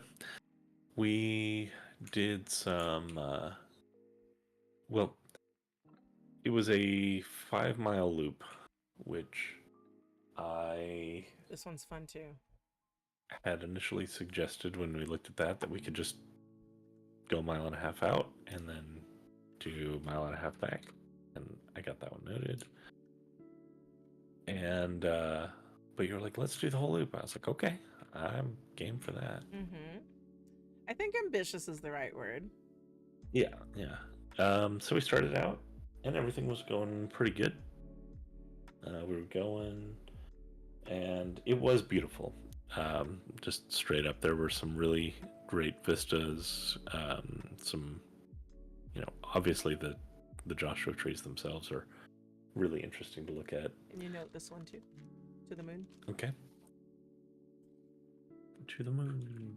we did some well, it was a 5-mile loop, which I This one's fun too. had initially suggested when we looked at that we could just go a mile and a half out and then do a mile and a half back. And I got that one noted. And but you were like, let's do the whole loop. I was like, okay, I'm game for that. Mm-hmm. I think ambitious is the right word. Yeah. So we started out and everything was going pretty good. We were going and it was beautiful. Just straight up, there were some really great vistas. Some, obviously the Joshua trees themselves are really interesting to look at. And you note this one too. To the moon. Okay. To the moon.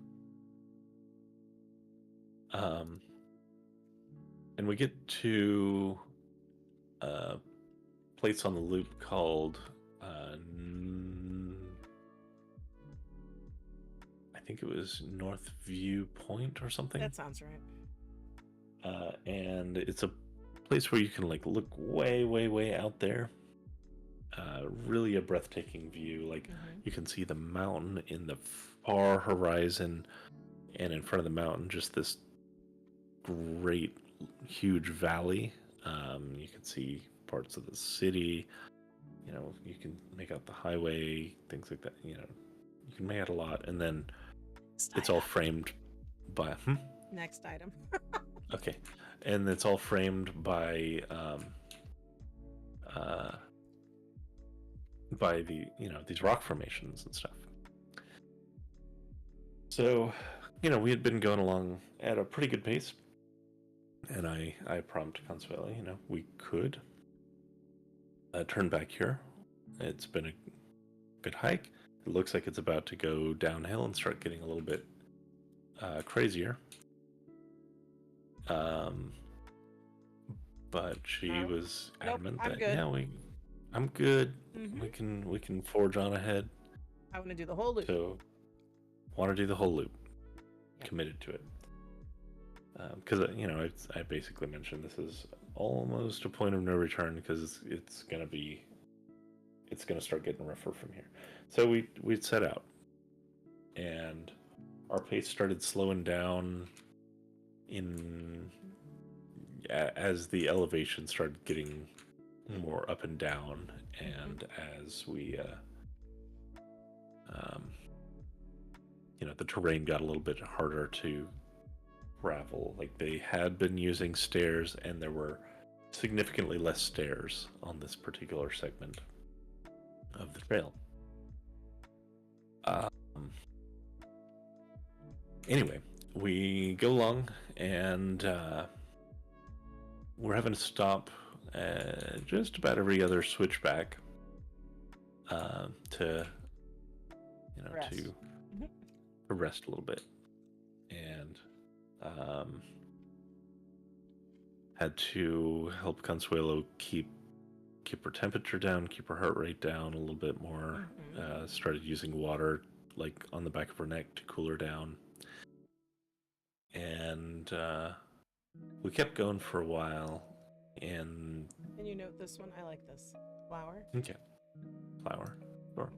And we get to a place on the loop called I think it was North View Point or something. That sounds right. And it's a place where you can like look way out there. Really a breathtaking view. Like you can see the mountain in the far horizon, and in front of the mountain just this great huge valley. You can see parts of the city. You can make out the highway, things like that. You can make out a lot, and then it's all framed by Next item. okay, and it's all framed by the these rock formations and stuff. So we had been going along at a pretty good pace, and I prompted Consuela, we could turn back here. It's been a good hike. It looks like it's about to go downhill and start getting a little bit crazier. But she was adamant that I'm good. We can forge on ahead. I want to do the whole loop. So want to do the whole loop. Yep. Committed to it. Because I basically mentioned this is almost a point of no return because it's gonna start getting rougher from here. So we set out, and our pace started slowing down as the elevation started getting more up and down, and as we the terrain got a little bit harder to travel. Like they had been using stairs, and there were significantly less stairs on this particular segment of the trail. Anyway, we go along, and we're having to stop just about every other switchback to rest. To rest a little bit, and had to help Consuelo keep her temperature down, keep her heart rate down a little bit more. Started using water like on the back of her neck to cool her down, and we kept going for a while. And you note this one? I like this flower. Okay, flower. Sure.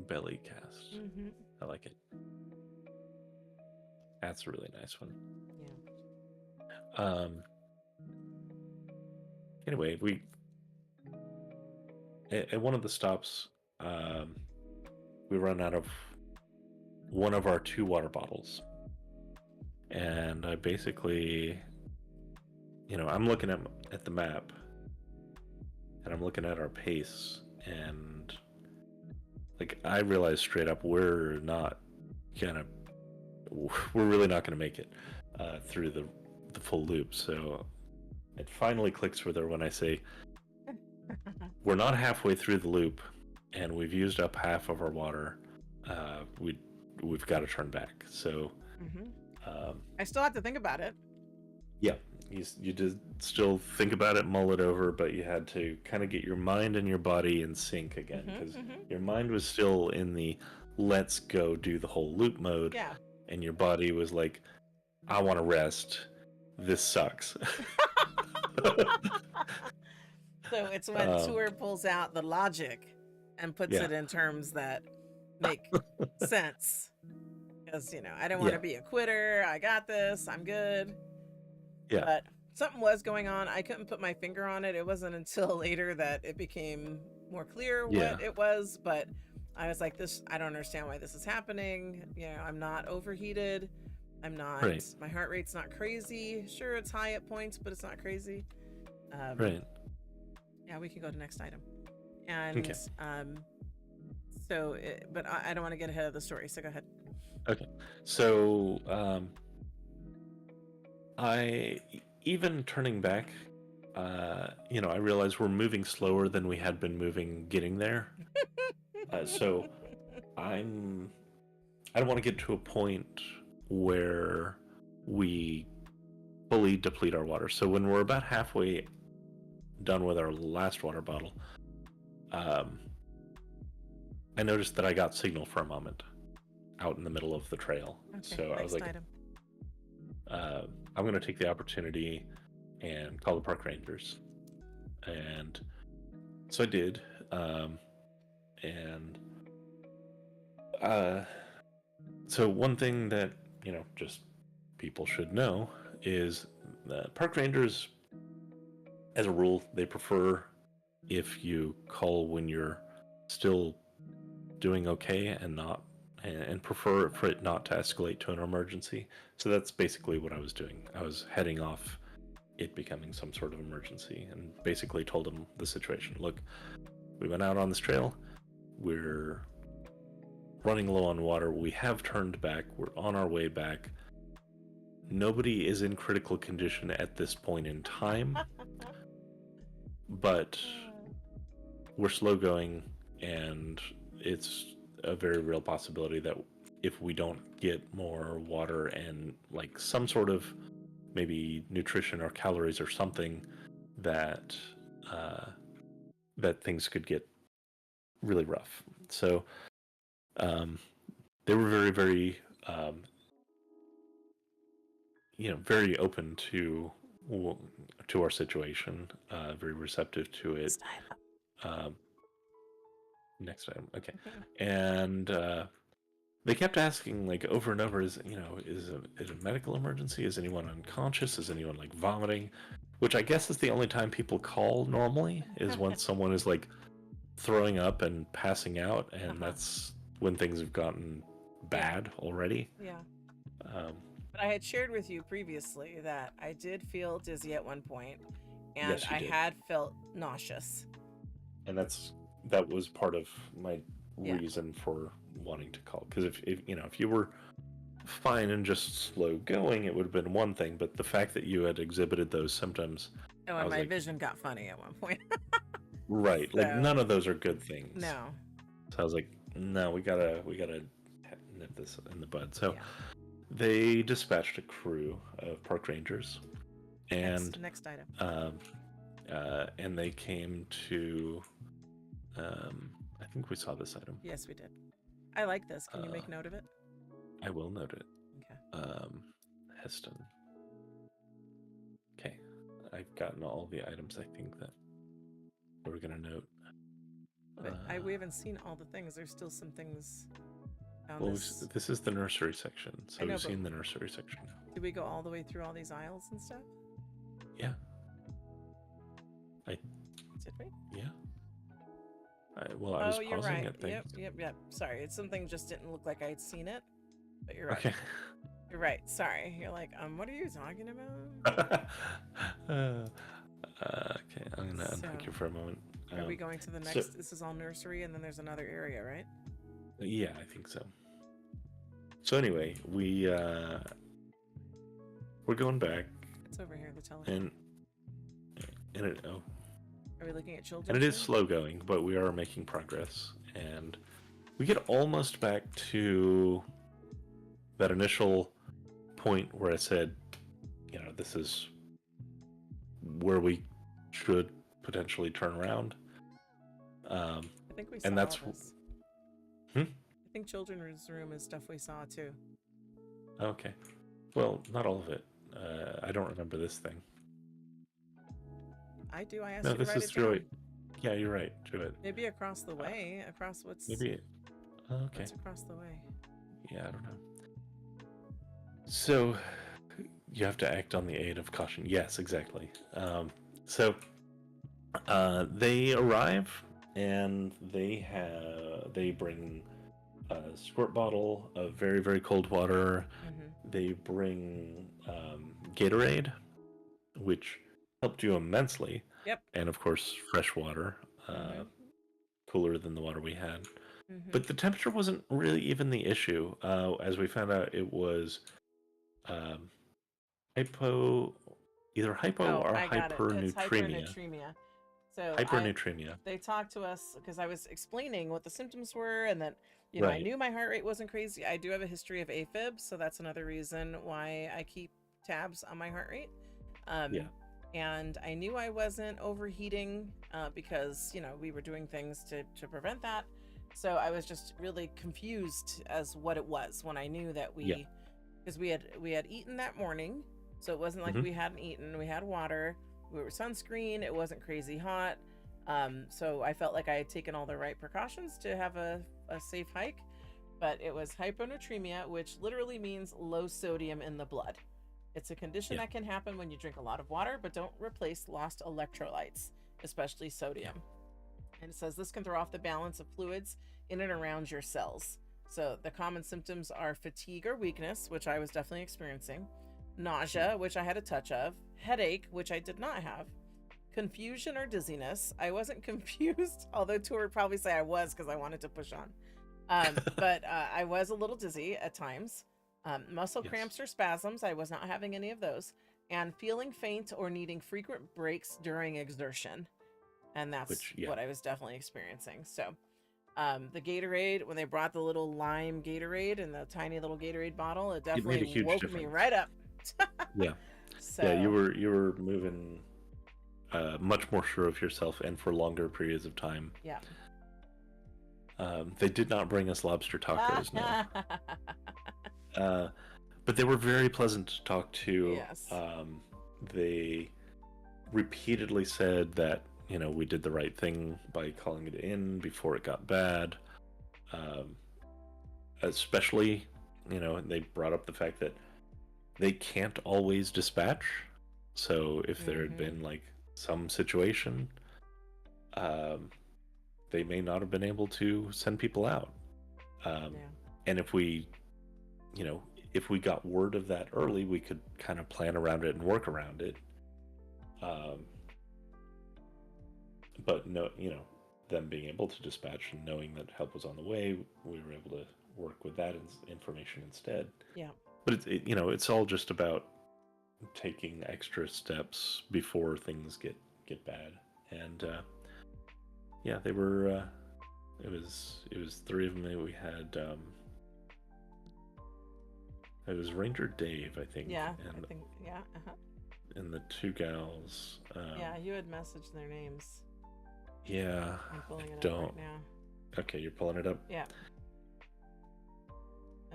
Belly cast. I like it. That's a really nice one. Yeah. Anyway, we at one of the stops, we run out of one of our 2 water bottles, and I basically, I'm looking at the map, and I'm looking at our pace, and like I realized straight up we're really not gonna make it through the full loop. So it finally clicks with her when I say, we're not halfway through the loop, and we've used up half of our water. We've got to turn back. So, I still have to think about it. yeah, you did still think about it, mull it over, but you had to kind of get your mind and your body in sync again, because your mind was still in the let's go do the whole loop mode, Yeah. and your body was like, I want to rest. This sucks. So it's when Tour pulls out the logic and puts it in terms that make sense. Because, I don't want to be a quitter. I got this. I'm good. Yeah. But something was going on. I couldn't put my finger on it. It wasn't until later that it became more clear what it was. But I was like, I don't understand why this is happening. I'm not overheated. I'm not, my heart rate's not crazy. Sure, it's high at points, but it's not crazy. Right. Yeah, we can go to next item. And so, but I don't want to get ahead of the story, so go ahead. Okay. So, even turning back, I realized we're moving slower than we had been moving getting there. So I don't want to get to a point where we fully deplete our water. So when we're about halfway done with our last water bottle, I noticed that I got signal for a moment out in the middle of the trail. Okay, so I was like, I'm going to take the opportunity and call the park rangers. And so I did. So one thing that, just people should know is that park rangers, as a rule, they prefer if you call when you're still doing okay and prefer for it not to escalate to an emergency. So that's basically what I was doing. I was heading off it becoming some sort of emergency and basically told them the situation. Look, we went out on this trail. We're running low on water. We have turned back. We're on our way back. Nobody is in critical condition at this point in time, but we're slow going, and it's a very real possibility that if we don't get more water and like some sort of maybe nutrition or calories or something, that things could get really rough. So they were very, very very open to our situation, very receptive to it. Next time, okay. And they kept asking like over and over, is it a medical emergency? Is anyone unconscious? Is anyone like vomiting? Which I guess is the only time people call normally, is when someone is like throwing up and passing out, and that's when things have gotten bad already. Yeah. But I had shared with you previously that I did feel dizzy at one point, and Yes, you did. had felt nauseous. And that was part of my reason for wanting to call, because if you were fine and just slow going, it would have been one thing, but the fact that you had exhibited those symptoms, and my vision got funny at one point. Right, like none of those are good things. No. So I was like, no, we gotta nip this in the bud. So they dispatched a crew of park rangers, and next item. And they came to I think we saw this item. Yes, we did. I like this. Can you make note of it? I will note it. Okay. Heston. Okay. I've gotten all the items I think that we're gonna note. But we haven't seen all the things. There's still some things. This is the nursery section, so we've seen the nursery section. Did we go all the way through all these aisles and stuff? Yeah. Did we? Yeah. I was pausing it. Yep. Sorry, something just didn't look like I'd seen it. But you're right. Okay. You're right. Sorry. You're like, what are you talking about? Okay, I'm gonna unpick you for a moment. Are we going to the next? This is all nursery, and then there's another area, right? Yeah, I think so. So anyway, we're going back. It's over here. The telephone. and it, oh, Are we looking at children? and it is slow going, but we are making progress, and we get almost back to that initial point where I said, this is where we should potentially turn around. I think we saw and that's all this. Hmm? I think children's room is stuff we saw too. Okay. Well, not all of it. I don't remember this thing. I do. I asked No, you to this write is it through down. it. Yeah, you're right. Do it. Maybe across the way. Across what's Maybe. Okay. what's across the way? Yeah, I don't know. So, you have to act on the aid of caution. Yes, exactly. So, they arrive, and they bring a squirt bottle of very, very cold water. Mm-hmm. They bring Gatorade, which helped you immensely. Yep. And of course, fresh water, cooler than the water we had. Mm-hmm. But the temperature wasn't really even the issue. As we found out, it was either hypo or I got it. It's hypernatremia. hypernatremia. So Hypernatremia. they talked to us because I was explaining what the symptoms were, and that I Right. knew my heart rate wasn't crazy. I do have a history of AFib, so that's another reason why I keep tabs on my heart rate. Yeah. And I knew I wasn't overheating because we were doing things to prevent that. So I was just really confused as what it was when I knew that because we had eaten that morning, so it wasn't like we hadn't eaten. We had water, we were sunscreen. It wasn't crazy hot. So I felt like I had taken all the right precautions to have a safe hike. But it was hyponatremia, which literally means low sodium in the blood. It's a condition that can happen when you drink a lot of water, but don't replace lost electrolytes, especially sodium. And it says this can throw off the balance of fluids in and around your cells. So the common symptoms are fatigue or weakness, which I was definitely experiencing, nausea, which I had a touch of, headache, which I did not have, confusion or dizziness. I wasn't confused, although Tor would probably say I was because I wanted to push on. But I was a little dizzy at times. Muscle cramps or spasms. I was not having any of those. And feeling faint or needing frequent breaks during exertion. And that's what I was definitely experiencing. So the Gatorade, when they brought the little lime Gatorade in the tiny little Gatorade bottle, it definitely woke me right up. Yeah. So, yeah, you were moving much more sure of yourself and for longer periods of time. Yeah. They did not bring us lobster tacos, no. But they were very pleasant to talk to. Yes. They repeatedly said that, we did the right thing by calling it in before it got bad. Especially, they brought up the fact that they can't always dispatch. So if there had been like some situation, they may not have been able to send people out. And if we got word of that early, we could kind of plan around it and work around it. But no, them being able to dispatch and knowing that help was on the way, we were able to work with that information instead. Yeah. But it's all just about taking extra steps before things get bad. And they were. It was 3 of them that we had. It was Ranger Dave, I think. Yeah, and, I think. Yeah. And the 2 gals. Yeah, you had messaged their names. Yeah. I'm pulling it don't. up right now. Okay, you're pulling it up. Yeah.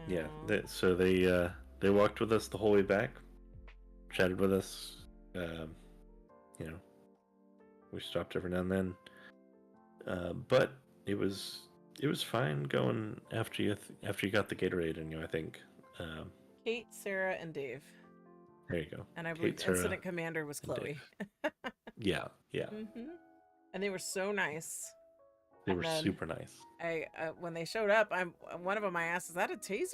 Yeah. So they walked with us the whole way back, chatted with us. We stopped every now and then. But it was fine going after you got the Gatorade in you, I think. Kate, Sarah, and Dave. There you go. And I believe Kate, Sarah, incident commander was Chloe. Yeah. And they were so nice. They were super nice. When they showed up, one of them I asked, "Is that a taser?"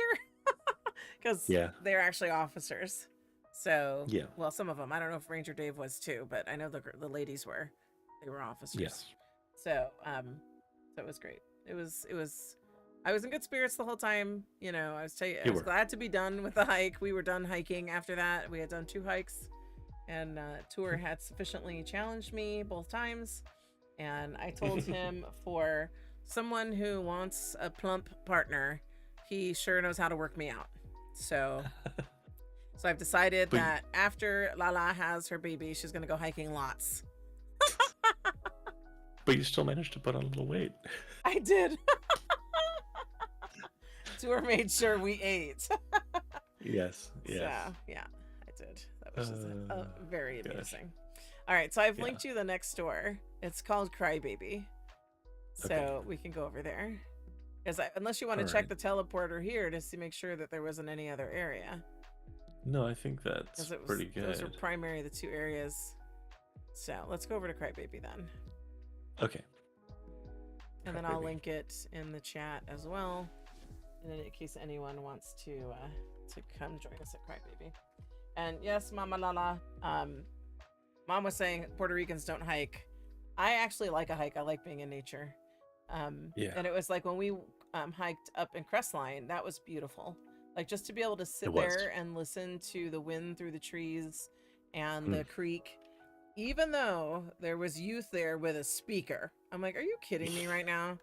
Because they're actually officers. So well, some of them. I don't know if Ranger Dave was too, but I know the ladies were. They were officers. Yes. So it was great. It was. I was in good spirits the whole time. I was glad to be done with the hike. We were done hiking after that. We had done 2 hikes, and Tour had sufficiently challenged me both times, and I told him for someone who wants a plump partner, he sure knows how to work me out. So I've decided that after Lala has her baby, she's gonna go hiking lots. But you still managed to put on a little weight. I did. Tour made sure we ate. Yes. So, yeah, I did. That was just very amusing. All right, so I've linked you the next store. It's called Crybabie. So we can go over there. Because unless you want to check the teleporter here to make sure that there wasn't any other area. No, I think that's pretty good. Those were primary the two areas. So let's go over to Crybabie then. Okay. And then I'll link it in the chat as well, in case anyone wants to come join us at Crybabie. And yes, Mama Lala, Mom was saying Puerto Ricans don't hike. I actually like a hike. I like being in nature. And it was like when we hiked up in Crestline, that was beautiful. Like just to be able to sit there and listen to the wind through the trees and the creek, even though there was youth there with a speaker. I'm like, are you kidding me right now?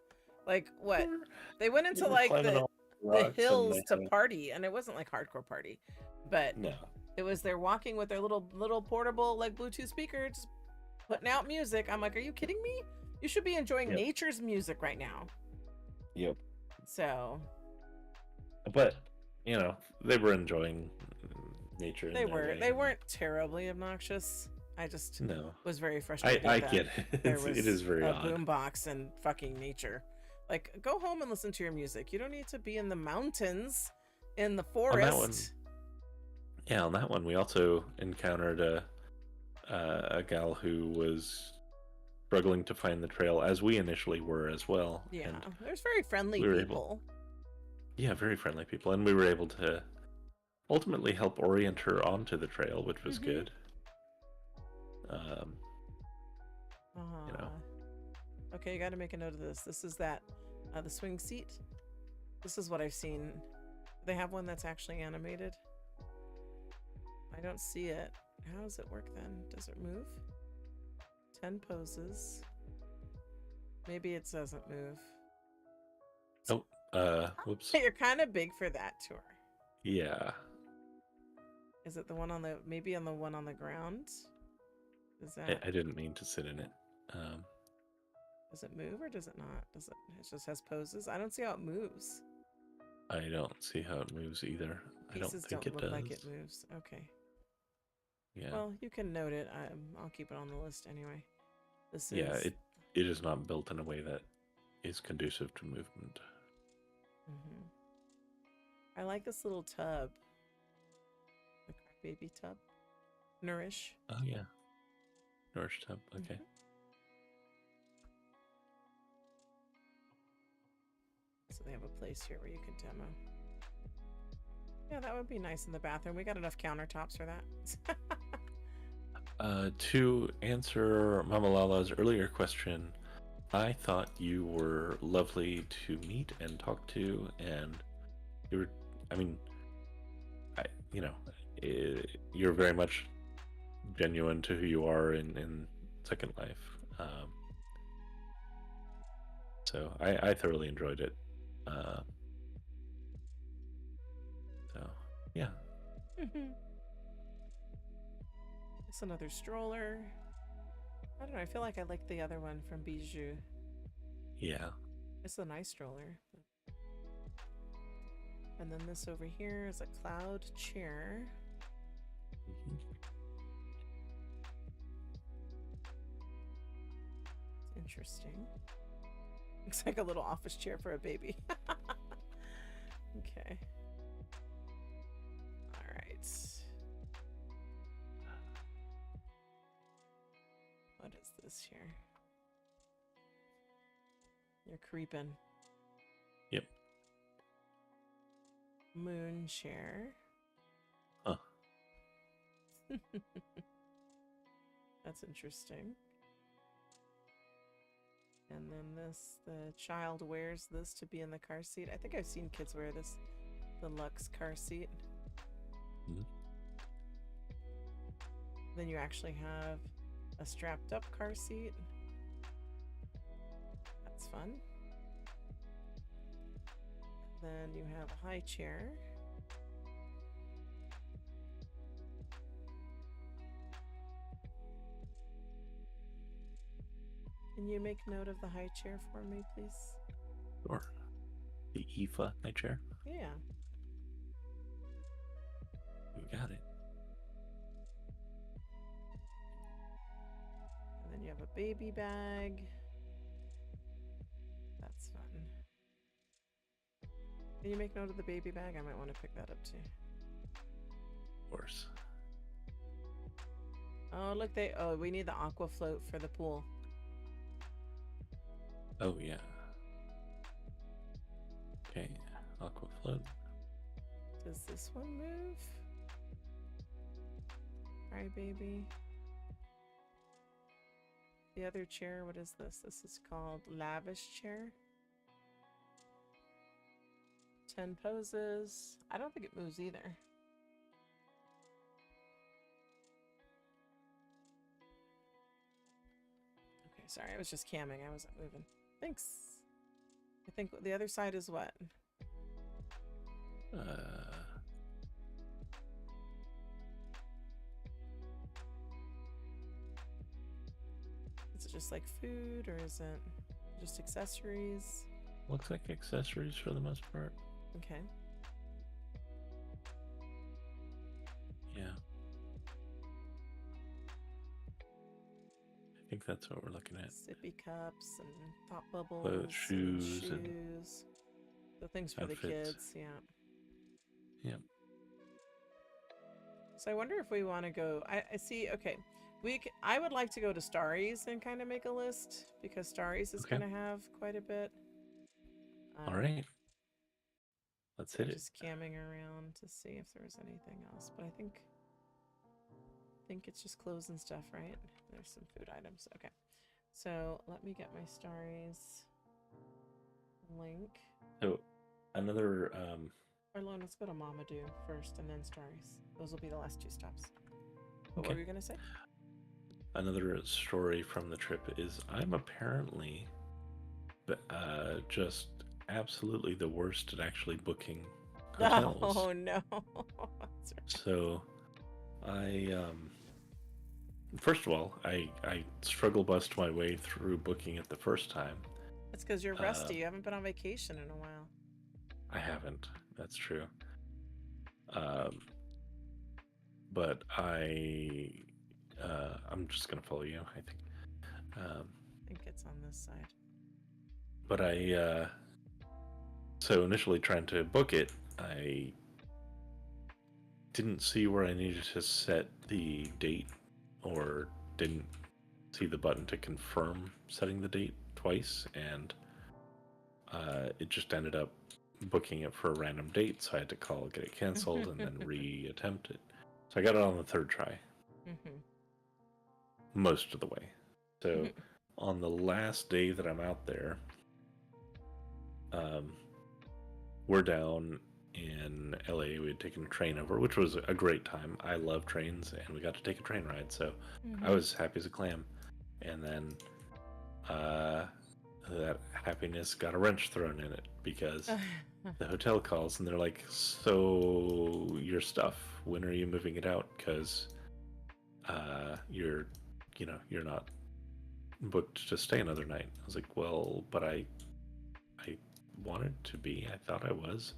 Like what? They went into like the hills to party, and it wasn't like hardcore party, but no, it was they're walking with their little portable like Bluetooth speaker, just putting out music. I'm like, are you kidding me? You should be enjoying nature's music right now. Yep. So, but you know, they were enjoying nature. They weren't terribly obnoxious. I just was very frustrated. I get it. It is very odd. Boombox and fucking nature. Like, go home and listen to your music. You don't need to be in the mountains, in the forest. On that one, we also encountered a gal who was struggling to find the trail, as we initially were as well. Yeah, and there's very friendly people. Very friendly people, and we were able to ultimately help orient her onto the trail, which was good. You know. Okay, you got to make a note of this. This is the swing seat. This is what I've seen. They have one that's actually animated. I don't see it. How does it work then? Does it move? 10 poses. Maybe it doesn't move. Whoops. You're kind of big for that tour. Yeah. Is it the one on the, maybe on the one on the ground? Is that? I didn't mean to sit in it. Does it move or does it not? It just has poses? I don't see how it moves. I don't see how it moves either. I don't think it does. Like it moves. Okay. Yeah. Well, you can note it. I'll keep it on the list anyway. It is not built in a way that is conducive to movement. I like this little tub. The Crybabie tub. Nourish. Oh yeah. Nourish tub. Okay. So they have a place here where you can demo. Yeah, that would be nice in the bathroom. We got enough countertops for that. To answer Mama Lala's earlier question, I thought you were lovely to meet and talk to, and you're very much genuine to who you are in Second Life. So I thoroughly enjoyed it. So yeah. It's another stroller. I don't know. I feel like I like the other one from Bijou. Yeah. It's a nice stroller. And then this over here is a cloud chair. It's interesting. Looks like a little office chair for a baby. Okay. All right. What is this here? You're creeping. Yep. Moon chair. Huh. That's interesting. And then the child wears this to be in the car seat. I think I've seen kids wear this, the Lux car seat. Then you actually have a strapped up car seat. That's fun. Then you have a high chair. Can you make note of the high chair for me, please? Or the IFA high chair. Yeah. We got it. And then you have a baby bag. That's fun. Can you make note of the baby bag? I might want to pick that up too. Of course. Oh, look, we need the aqua float for the pool. Oh, yeah. Okay, aqua float. Does this one move? Crybabie. The other chair, what is this? This is called lavish chair. 10 poses. I don't think it moves either. Okay, sorry, I was just camming. I wasn't moving. Thanks. I think the other side is what? Is it just like food, or is it just accessories? Looks like accessories for the most part. Okay. Yeah. I think that's what we're looking at. Sippy cups and pop bubbles. Clothes, shoes, and and shoes. The things for outfits. the kids, yeah. Yeah. So I wonder if we want to go. I see. Okay, I would like to go to Starries and kind of make a list, because Starries is Okay. going to have quite a bit. All right. Let's hit it. Just camming around to see if there was anything else, but I think it's just clothes and stuff, right? There's some food items. Okay, so let me get my Starries link. So another Arlone, let's go to Mamadue first, and then Starries. Those will be the last two stops. But Okay. what were you gonna say? Another story from the trip is I'm apparently just absolutely the worst at actually booking hotels. Oh no. So I first of all, I struggle bust my way through booking it the first time. It's because you're rusty. You haven't been on vacation in a while. I haven't. That's true. But I'm just gonna follow you, I think. I think it's on this side. But so initially trying to book it, I didn't see where I needed to set the date, or didn't see the button to confirm setting the date twice, and it just ended up booking it for a random date, so I had to call, get it canceled, and then re-attempt it. So I got it on the third try. Most of the way. So on the last day that I'm out there, we're down in LA. We had taken a train over, which was a great time. I love trains, and we got to take a train ride, so I was happy as a clam. And then that happiness got a wrench thrown in it, because the hotel calls and they're like, so your stuff, when are you moving it out? Because you're not booked to stay another night. I was like, well, but I wanted to be. I thought I was.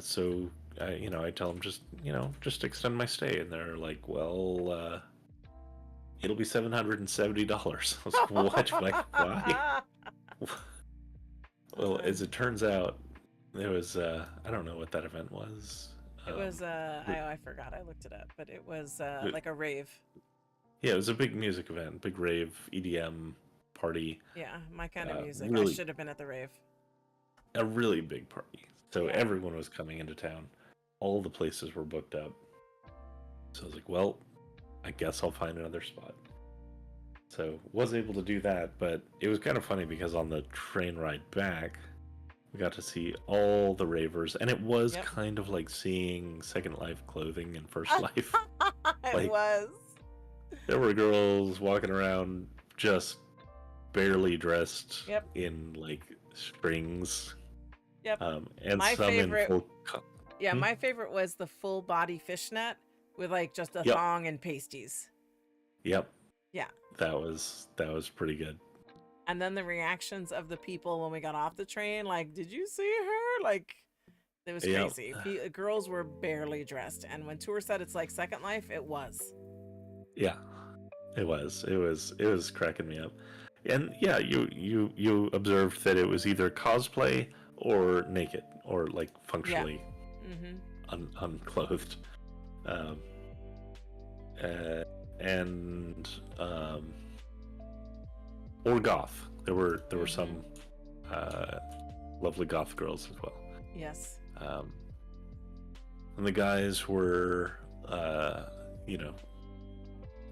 So I tell them, just extend my stay, and they're like, well, it'll be $770. I was like, what? Like, why? Well, as it turns out, there was I don't know what that event was. It was I forgot. I looked it up, but it was like a rave. Yeah, it was a big music event, big rave, EDM party. Yeah, my kind of music. Really, I should have been at the rave. A really big party. So everyone was coming into town. All the places were booked up. So I was like, well, I guess I'll find another spot. So was able to do that, but it was kind of funny because on the train ride back, we got to see all the ravers, and it was kind of like seeing Second Life clothing in First Life. It was. There were girls walking around just barely dressed Yep. in like strings. Yep. And My some favorite. in full. Yeah, my favorite was the full body fishnet with like just a thong and pasties. Yep. Yeah. That was pretty good. And then the reactions of the people when we got off the train, like, did you see her? Like, it was crazy. Girls were barely dressed, and when Tour said it's like Second Life, it was. Yeah, it was. It was cracking me up. And yeah, you observed that it was either cosplay or naked or like functionally unclothed, and or goth. There were some lovely goth girls as well. Yes. And the guys were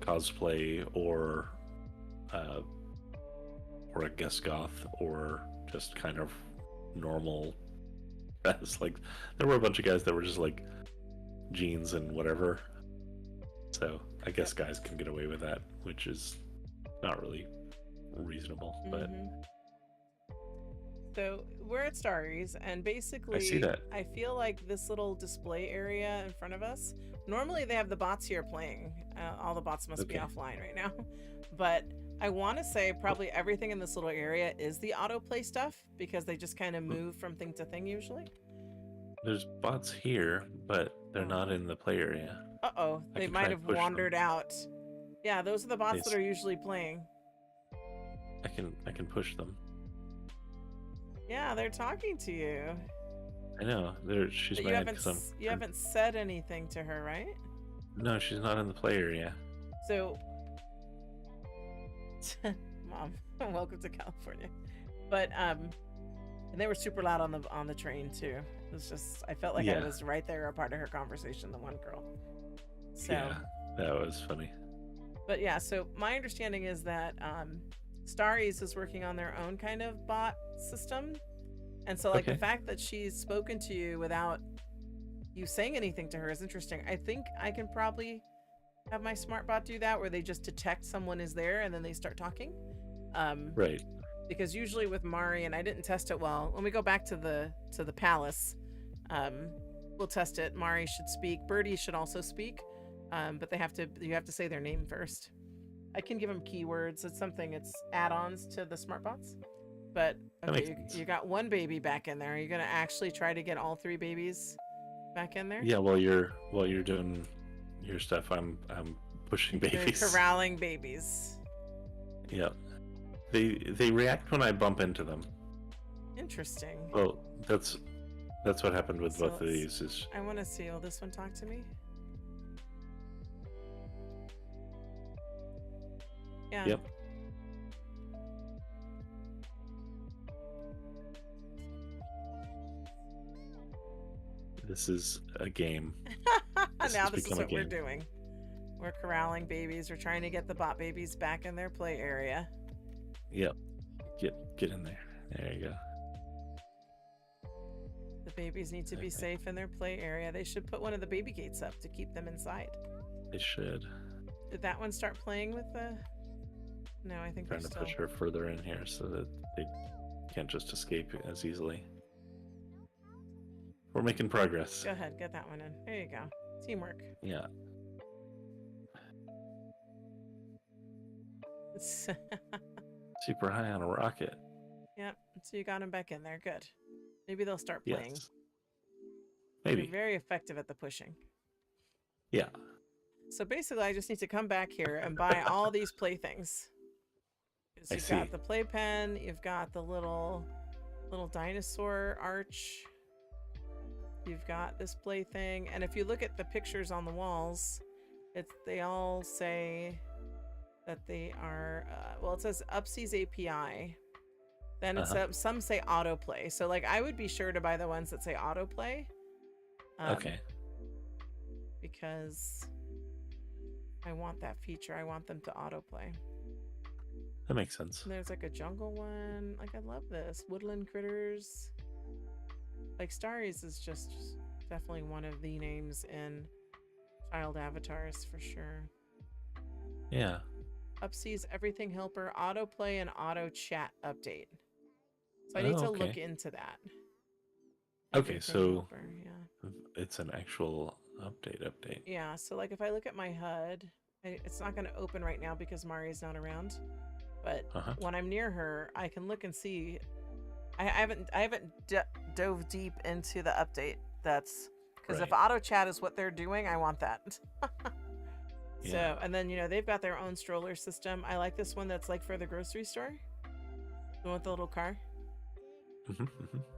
cosplay or I guess goth or just kind of normal. Like there were a bunch of guys that were just like jeans and whatever. So I guess guys can get away with that, which is not really reasonable. But so we're at Starries, and basically I see that. I feel like this little display area in front of us, normally they have the bots here playing. All the bots must be offline right now. But I want to say probably everything in this little area is the autoplay stuff, because they just kind of move from thing to thing usually. There's bots here, but they're not in the play area. Uh-oh, they might have wandered out. Yeah, those are the bots that are usually playing. I can push them. Yeah, they're talking to you. I know. She's mad because you haven't said anything to her, right? No, she's not in the play area. So, Mom, welcome to California. But and they were super loud on the train too. It was just, I felt like I was right there, a part of her conversation. The one girl. So yeah, that was funny. But yeah, so my understanding is that Starries is working on their own kind of bot system, and so like the fact that she's spoken to you without you saying anything to her is interesting. I think I can probably have my smart bot do that, where they just detect someone is there and then they start talking. Right. Because usually with Mari, and I didn't test it well, when we go back to the palace, we'll test it. Mari should speak. Birdie should also speak, but you have to say their name first. I can give them keywords. It's add-ons to the smart bots. But okay, you got one baby back in there. Are you gonna actually try to get all three babies back in there? Yeah, while you're doing your stuff, I'm pushing babies. You're corralling babies. Yeah. They react when I bump into them. Interesting. Well, that's what happened with both of these. I want to see. Will this one talk to me? Yeah. Yep. This is a game. Now this is what we're doing. We're corralling babies. We're trying to get the bot babies back in their play area. Yep. Get in there. There you go. The babies need to be safe in their play area. They should put one of the baby gates up to keep them inside. They should. Did that one start playing with the... No, I think trying to push her further in here so that they can't just escape as easily. We're making progress. Go ahead, get that one in. There you go. Teamwork. Yeah. Super high on a rocket. Yep. So you got him back in there. Good. Maybe they'll start playing. Yes. Maybe. You're very effective at the pushing. Yeah. So basically, I just need to come back here and buy all these playthings. So you've got the playpen. You've got the little dinosaur arch. You've got this plaything, and if you look at the pictures on the walls, they all say that they are well, it says Upsies API. Then it says, some say autoplay. So like I would be sure to buy the ones that say autoplay. Okay. Because I want that feature. I want them to autoplay. That makes sense. And there's like a jungle one. Like I love this. Woodland critters. Like Starries is just definitely one of the names in Child avatars for sure. Yeah. Upsies everything helper, autoplay, and auto chat update. So I need to look into that. Okay, Everything so helper, yeah. it's an actual update. Yeah, so like if I look at my HUD, it's not going to open right now because Mari's not around. But when I'm near her, I can look and see. I haven't dove deep into the update. That's because if auto chat is what they're doing, I want that. Yeah. So, and then, you know, they've got their own stroller system. I like this one that's like for the grocery store. The one with the little car.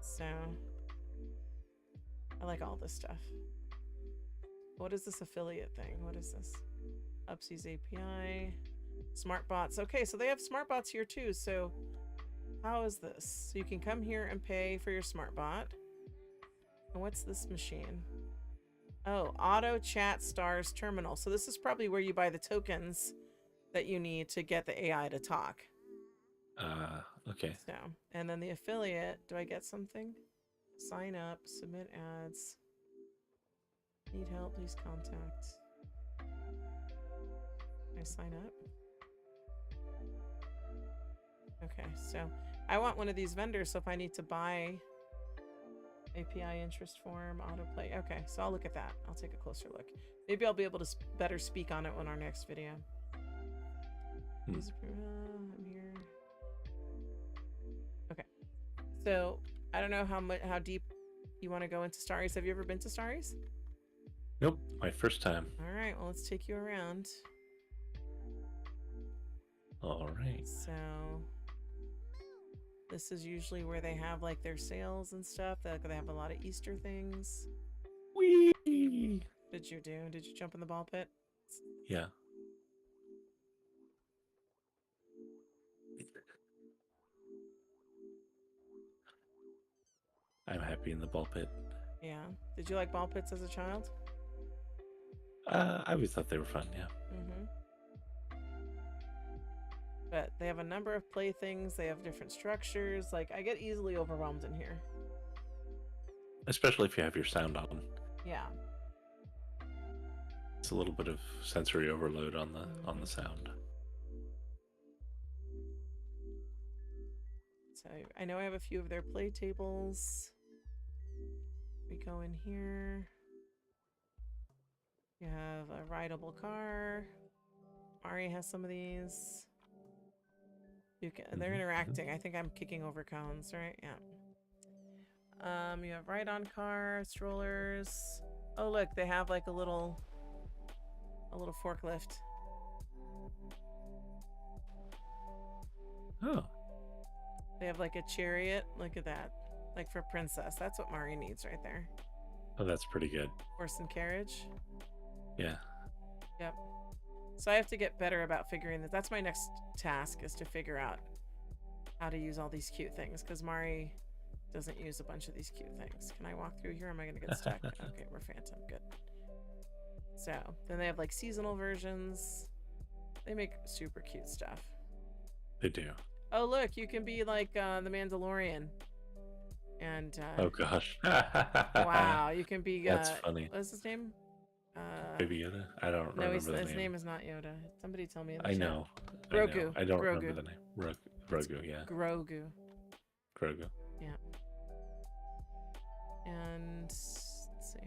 So, I like all this stuff. What is this affiliate thing? What is this? Upsies API. Smart bots. Okay, so they have smart bots here too. So, how is this? So you can come here and pay for your smart bot. And what's this machine? Oh, Auto Chat Stars Terminal. So this is probably where you buy the tokens that you need to get the AI to talk. Okay. So, and then the affiliate, do I get something? Sign up, submit ads. Need help, please contact. Can I sign up? Okay, so I want one of these vendors, so if I need to buy API interest form, autoplay. Okay, so I'll look at that. I'll take a closer look. Maybe I'll be able to better speak on it on our next video. I'm here. Okay, so I don't know how deep you want to go into Starries. Have you ever been to Starries? Nope, my first time. All right, well, let's take you around. All right. So this is usually where they have like their sales and stuff. They have a lot of Easter things. Whee! Did you do? Did you jump in the ball pit? Yeah. I'm happy in the ball pit. Yeah. Did you like ball pits as a child? I always thought they were fun, yeah. Mm-hmm. But they have a number of playthings. They have different structures. Like, I get easily overwhelmed in here. Especially if you have your sound on. Yeah. It's a little bit of sensory overload on the sound. So I know I have a few of their play tables. We go in here. You have a rideable car. Ari has some of these. They're interacting. I think I'm kicking over cones, right? Yeah. You have ride-on car, strollers. Oh, look, they have like a little forklift. Oh. They have like a chariot. Look at that. Like for Princess. That's what Mari needs right there. Oh, that's pretty good. Horse and carriage. Yeah. Yep. So I have to get better about figuring that. That's my next task, is to figure out how to use all these cute things, because Mari doesn't use a bunch of these cute things. Can I walk through here? Am I going to get stuck? Okay, we're Phantom. Good. So then they have like seasonal versions. They make super cute stuff. They do. Oh, look, you can be like the Mandalorian. And oh gosh. wow, you can be that's funny. What's his name? Baby Yoda? I don't remember the name. His name is not Yoda. Somebody tell me. I know. Grogu. I don't Grogu. remember the name. Grogu, yeah. Grogu. Grogu. Yeah. And let's see.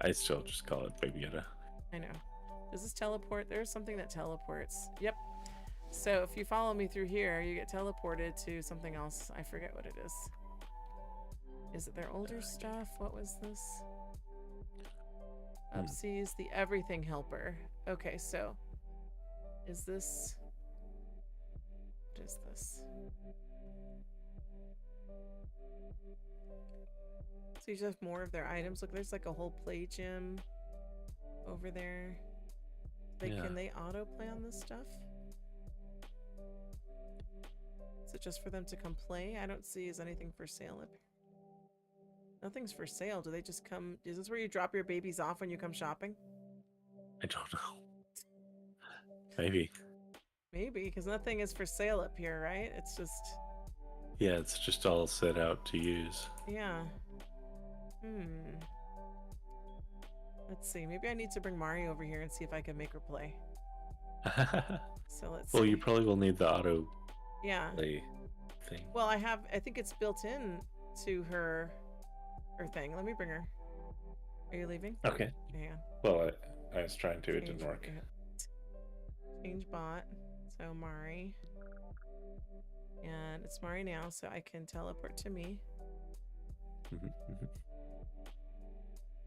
I still just call it Baby Yoda. I know. Does this teleport? There's something that teleports. Yep. So if you follow me through here, you get teleported to something else. I forget what it is. Is it their older stuff? What was this? Upsies, the everything helper. Okay, so is this... What is this? So you just have more of their items. Look, there's like a whole play gym over there. Can they autoplay on this stuff? Is it just for them to come play? I don't see is anything for sale up here. Nothing's for sale. Do they just come? Is this where you drop your babies off when you come shopping? I don't know. Maybe. Maybe, because nothing is for sale up here, right? It's just... Yeah, it's just all set out to use. Yeah. Let's see. Maybe I need to bring Mari over here and see if I can make her play. So let's Well, see. you probably will need the auto Yeah. play thing. Well, I think it's built in to her thing. Let me bring her. Are you leaving? Okay. Hang on. Well, I was trying to. It didn't work. Change bot. So Mari. And it's Mari now, so I can teleport to me.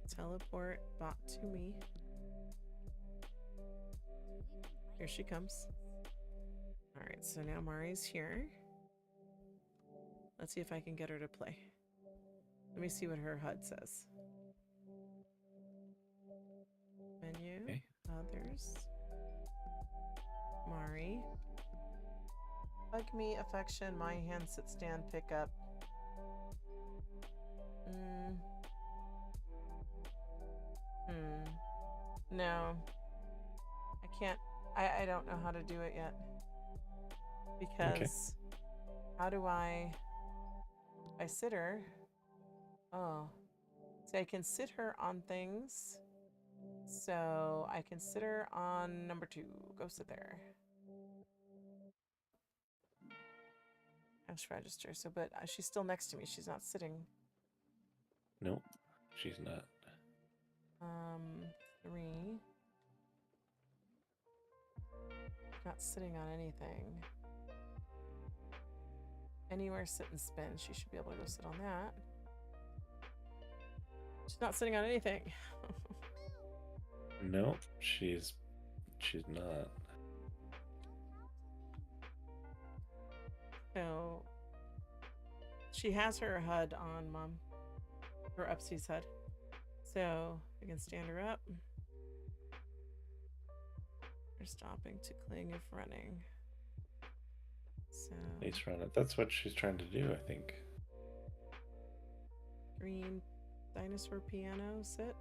Teleport bot to me. Here she comes. Alright, so now Mari's here. Let's see if I can get her to play. Let me see what her HUD says. Menu. Okay. Others. Mari. Hug me, affection, my hand, sit, stand, pick up. No. I can't. I don't know how to do it yet. Because how do I sit her? Oh. See, I can sit her on things. So I can sit her on number 2. Go sit there. Ask register. So, but she's still next to me. She's not sitting. Nope, she's not. 3. Not sitting on anything. Anywhere sit and spin. She should be able to go sit on that. She's not sitting on anything. Nope, she's not. So she has her HUD on, Mom. Her Upsies HUD. So I can stand her up. We're stopping to cling if running. So He's running. That's what she's trying to do, I think. green dinosaur piano sit.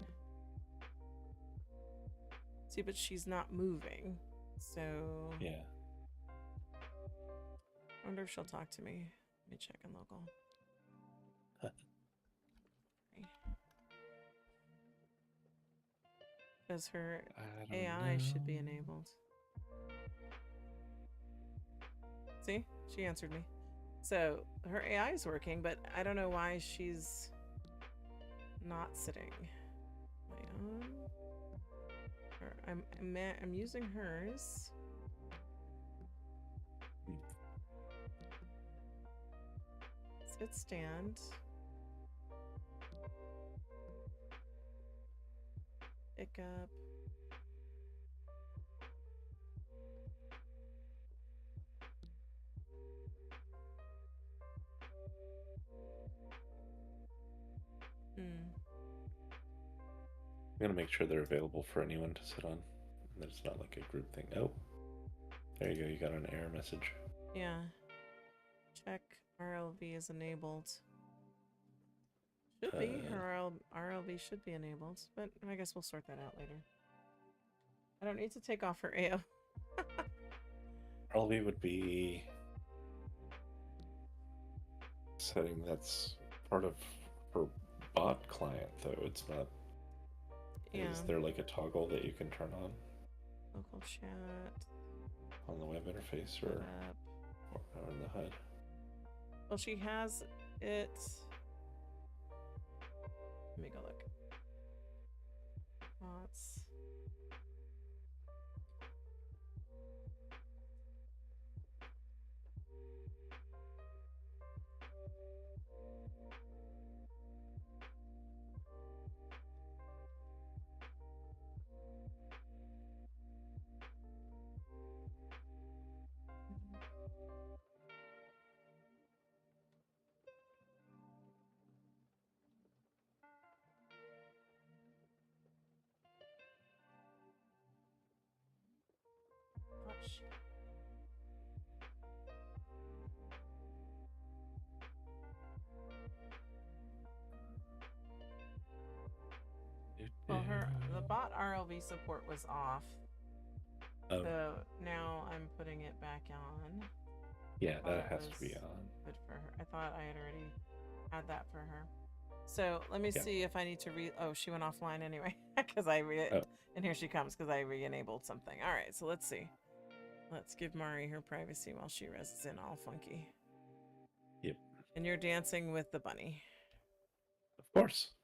See, but she's not moving. So yeah. I wonder if she'll talk to me. Let me check in local. Because her AI should be enabled. See? She answered me. So her AI is working, but I don't know why she's not sitting. I'm using hers. Sit, stand. Pick up. I'm gonna make sure they're available for anyone to sit on. And that it's not like a group thing. Oh, there you go. You got an error message. Yeah. Check RLV is enabled. Should be. Her RLV should be enabled, but I guess we'll sort that out later. I don't need to take off her AO. RLV would be setting that's part of her bot client, though. It's not. Yeah. Is there like a toggle that you can turn on? Local chat. On the web interface or in the HUD? Well, she has it. Let me go look. Bots. Gosh. Well, the bot RLV support was off. Oh. So now I'm putting it back on. Yeah, that has to be on. Good for her. I thought I had already had that for her. So let me Yeah. see if I need to oh, she went offline anyway, because and here she comes, because I re-enabled something. All right, so let's see. Let's give Mari her privacy while she rests in all funky. Yep. And you're dancing with the bunny. Of course.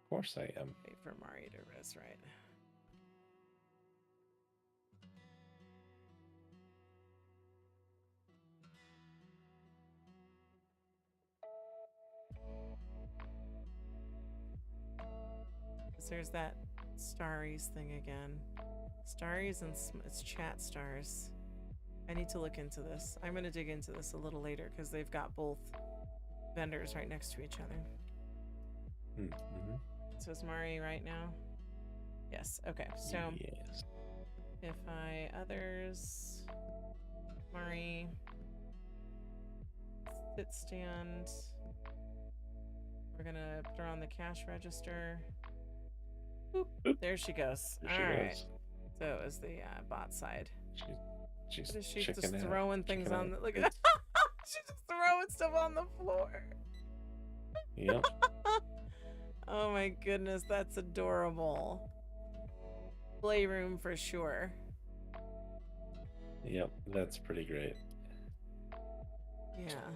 Of course I am. Wait for Mari to rest, right? There's that Starries thing again. Starries and it's chat stars. I need to look into this. I'm going to dig into this a little later because they've got both vendors right next to each other. Mm-hmm. So is Mari right now? Yes. Okay. So yes. if I others, Mari, sit stand. We're going to put her on the cash register. Boop. Boop. There she goes. There All she right. goes. So it was the bot side. She's What is she chicken just out. throwing things Chicken on the out. look at she's just throwing stuff on the floor. Yep. Oh my goodness, that's adorable. Playroom for sure. Yep, that's pretty great. Yeah.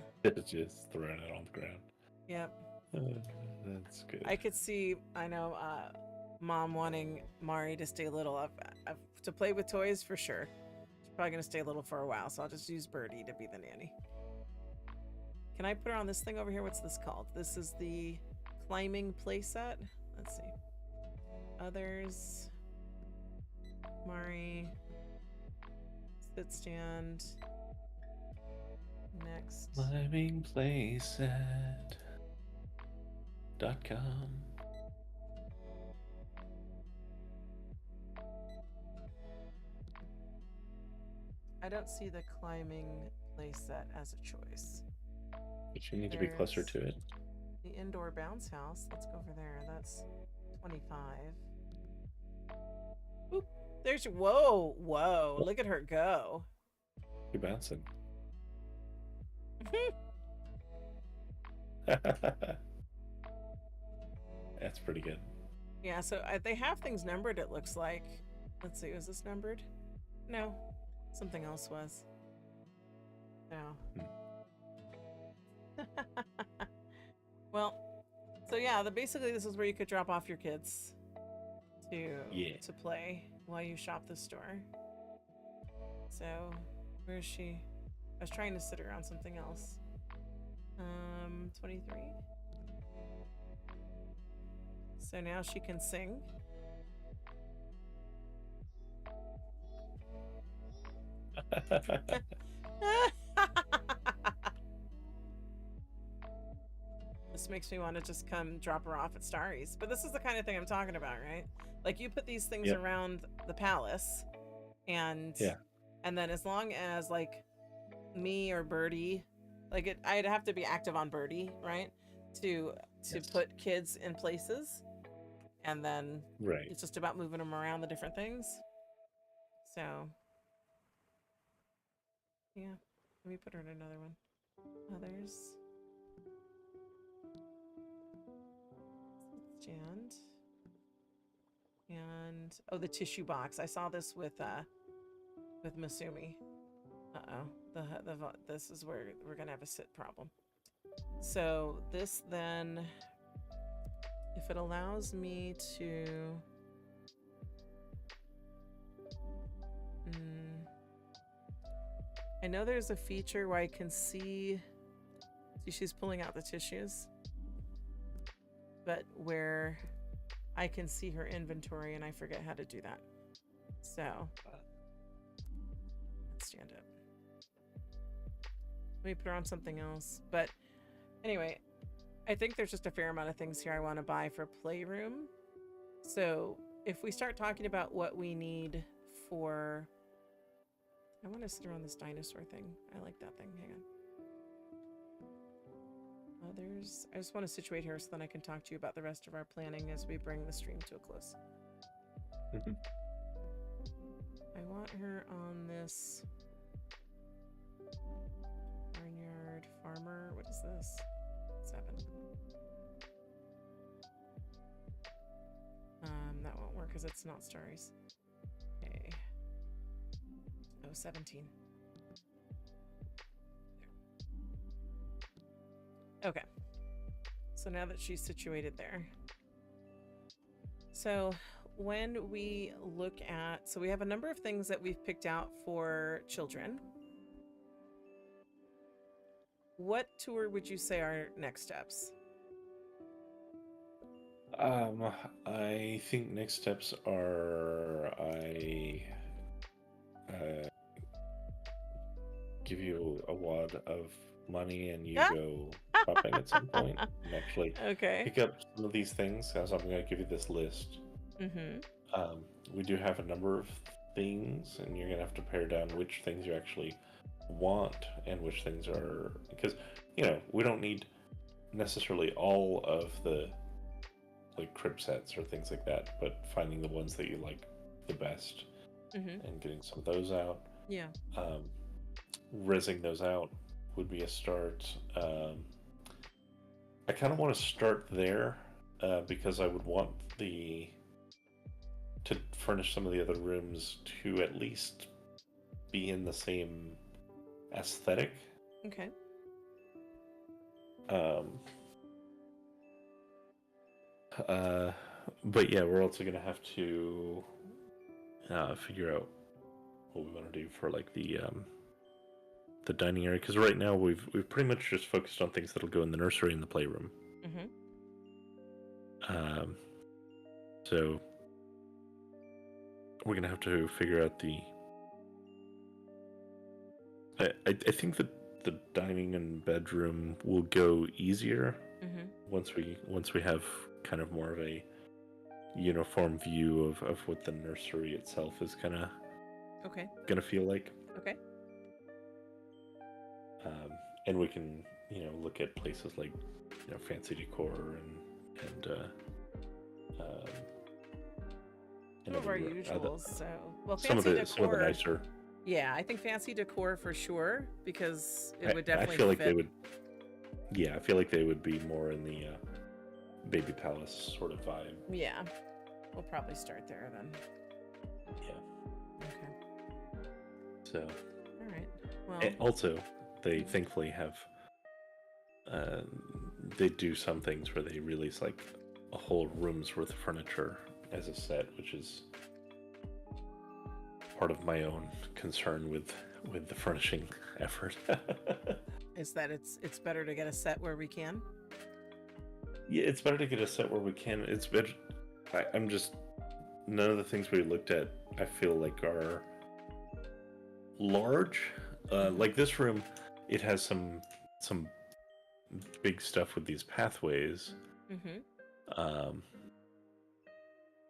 Just throwing it on the ground. Yep. That's good. I could see, I know, Mom wanting Mari to stay little. To play with toys for sure. She's probably gonna stay little for a while, so I'll just use Birdie to be the nanny. Can I put her on this thing over here? What's this called? This is the climbing playset. Let's see. Others. Mari. Sit stand. Next. Climbing playset.com. I don't see the climbing playset as a choice. But you need to be closer to it. The indoor bounce house. Let's go over there. That's 25. Oop. There's whoa, whoa. Look at her go. You're bouncing. That's pretty good. Yeah, so they have things numbered, it looks like. Let's see, was this numbered? No. Something else was. No. Well, so yeah, basically this is where you could drop off your kids to play while you shop the store. So, where is she? I was trying to sit her on something else. 23. So now she can sing. This makes me want to just come drop her off at Starries. But this is the kind of thing I'm talking about, right? Like you put these things around the palace and then as long as like me or Birdie, like I'd have to be active on Birdie, right? To put kids in places. And then it's just about moving them around the different things. So yeah, let me put her in another one. Others. Stand. And oh, the tissue box. I saw this with Masumi. This is where we're gonna have a sit problem. So this then, if it allows me to I know there's a feature where I can see she's pulling out the tissues, but where I can see her inventory and I forget how to do that. So let's stand up. Let me put her on something else. But anyway, I think there's just a fair amount of things here I want to buy for Playroom. So if we start talking about what we need for... I want to sit around this dinosaur thing. I like that thing. Hang on. Others. I just want to situate here so then I can talk to you about the rest of our planning as we bring the stream to a close. I want her on this barnyard armor. What is this? 7. That won't work because it's not Starries. Okay. Oh, 17. Okay. So now that she's situated there. So when we look at, so we have a number of things that we've picked out for children. What tour would you say are next steps? I think next steps are I give you a wad of money and you go shopping at some point and actually Okay. pick up some of these things. So I'm going to give you this list. Mm-hmm. We do have a number of things, and you're going to have to pare down which things you actually want and which things are, because we don't need necessarily all of the like crib sets or things like that, but finding the ones that you like the best and getting some of those out. Yeah. Rezzing those out would be a start. I kind of want to start there because I would want to furnish some of the other rooms to at least be in the same aesthetic. Okay. But yeah, we're also gonna have to figure out what we want to do for like the dining area, because right now we've pretty much just focused on things that'll go in the nursery and the playroom. So we're gonna have to figure out the. I think that the dining and bedroom will go easier once we have kind of more of a uniform view of what the nursery itself is gonna feel like. Okay. And we can look at places like fancy decor and some of our usuals. Some of the nicer. Yeah, I think fancy decor for sure, because it would definitely I feel like fit. they would. Yeah, I feel like they would be more in the baby palace sort of vibe. Yeah, we'll probably start there then. Yeah. Okay. So. All right. Well. And also, they thankfully have. They do some things where they release like a whole room's worth of furniture as a set, which is part of my own concern with the furnishing effort. Is that it's better to get a set where we can? Yeah, it's better to get a set where we can. It's better. I'm just, none of the things we looked at I feel like are large. Like this room, it has some big stuff with these pathways.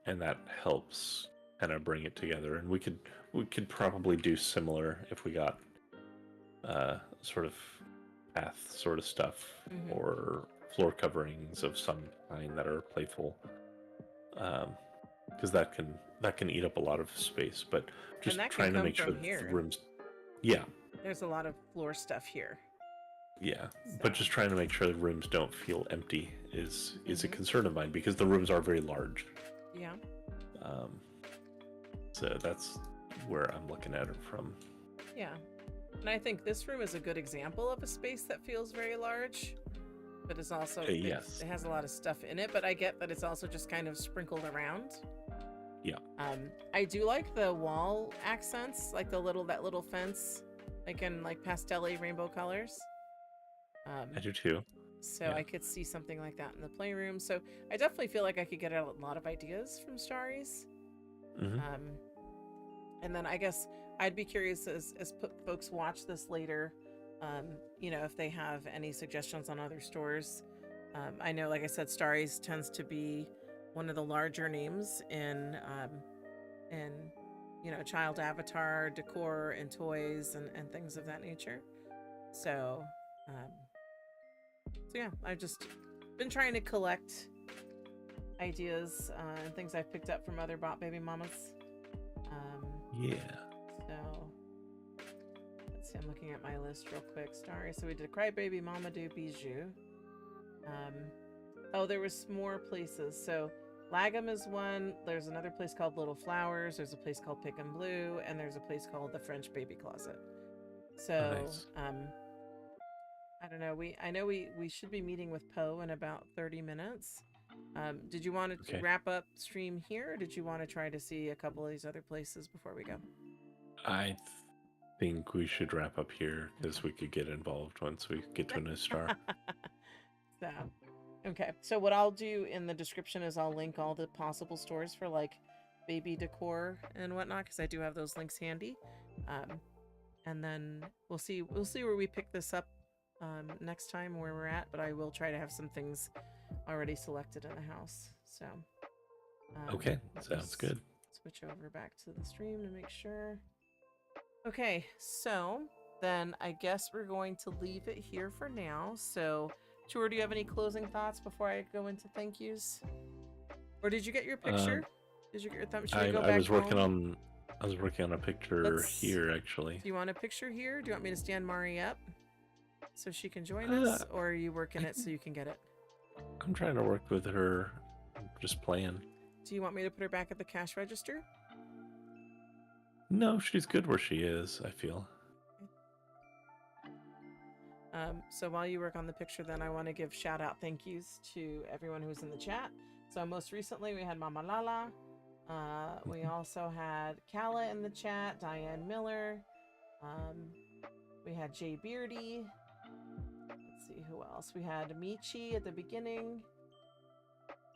And that helps kind of bring it together. And we could probably do similar if we got sort of path sort of stuff or floor coverings of some kind that are playful, because that can eat up a lot of space. But just trying to make sure that the rooms, there's a lot of floor stuff here. Yeah, but just trying to make sure the rooms don't feel empty is a concern of mine, because the rooms are very large. Yeah. So that's where I'm looking at it from. Yeah. And I think this room is a good example of a space that feels very large, but is also, yes. It has a lot of stuff in it, but I get that it's also just kind of sprinkled around. Yeah. I do like the wall accents, like that little fence, like in like pastel-y rainbow colors. I do too. So yeah. I could see something like that in the playroom. So I definitely feel like I could get a lot of ideas from Starries. And then I guess I'd be curious as folks watch this later, if they have any suggestions on other stores. I know, like I said, Starries tends to be one of the larger names in child avatar, decor, and toys and things of that nature. So yeah, I've just been trying to collect ideas and things I've picked up from other bot baby mamas. Yeah. So let's let's see, I'm looking at my list real quick. Starries. So we did Crybabie, Mamadue, Bijou. Oh, there was more places. So Lagom is one. There's another place called Little Flowers. There's a place called Pick and Blue, and there's a place called the French Baby Closet. So, nice. I don't know. I know we should be meeting with Poe in about 30 minutes. Did you want to Okay. wrap up stream here, or did you want to try to see a couple of these other places before we go? I think we should wrap up here because we could get involved once we get to a new star. So, okay. So what I'll do in the description is I'll link all the possible stores for like baby decor and whatnot, because I do have those links handy. And then we'll see where we pick this up next time where we're at, but I will try to have some things already selected in the house. So Okay, let me sounds good. Switch over back to the stream to make sure. Okay, so then I guess we're going to leave it here for now. So Tour, do you have any closing thoughts before I go into thank yous? Or did you get your picture? Did you get your thumb? Should we go back I was working home? I was working on a picture here actually. Do you want a picture here? Do you want me to stand Mari up so she can join us, or are you working it so you can get it? I'm trying to work with her, just playing. Do you want me to put her back at the cash register? No, she's good where she is, I feel. So while you work on the picture, then I want to give shout out thank yous to everyone who's in the chat. So most recently we had Mama Lala. We also had Kala in the chat, Diane Miller. We had Jay Beardy. Let's see who else. We had Michi at the beginning.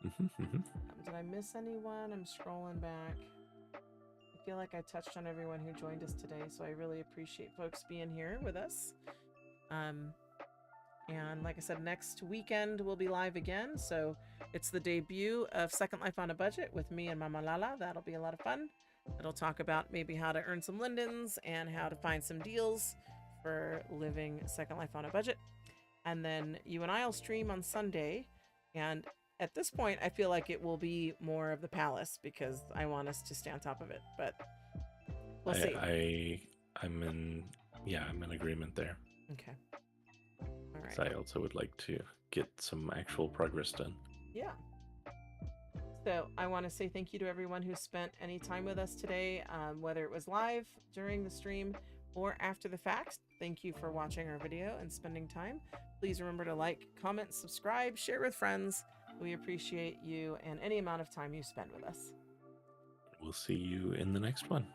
Did I miss anyone? I'm scrolling back. I feel like I touched on everyone who joined us today, so I really appreciate folks being here with us. And like I said, next weekend we'll be live again. So it's the debut of Second Life on a Budget with me and Mama Lala. That'll be a lot of fun. It'll talk about maybe how to earn some lindens and how to find some deals for living Second Life on a budget. And then you and I'll stream on Sunday. And at this point, I feel like it will be more of the palace because I want us to stay on top of it. But we'll see. I'm in agreement there. Okay. All right. So I also would like to get some actual progress done. Yeah. So I want to say thank you to everyone who spent any time with us today, whether it was live during the stream or after the fact. Thank you for watching our video and spending time. Please remember to like, comment, subscribe, share with friends. We appreciate you and any amount of time you spend with us. We'll see you in the next one.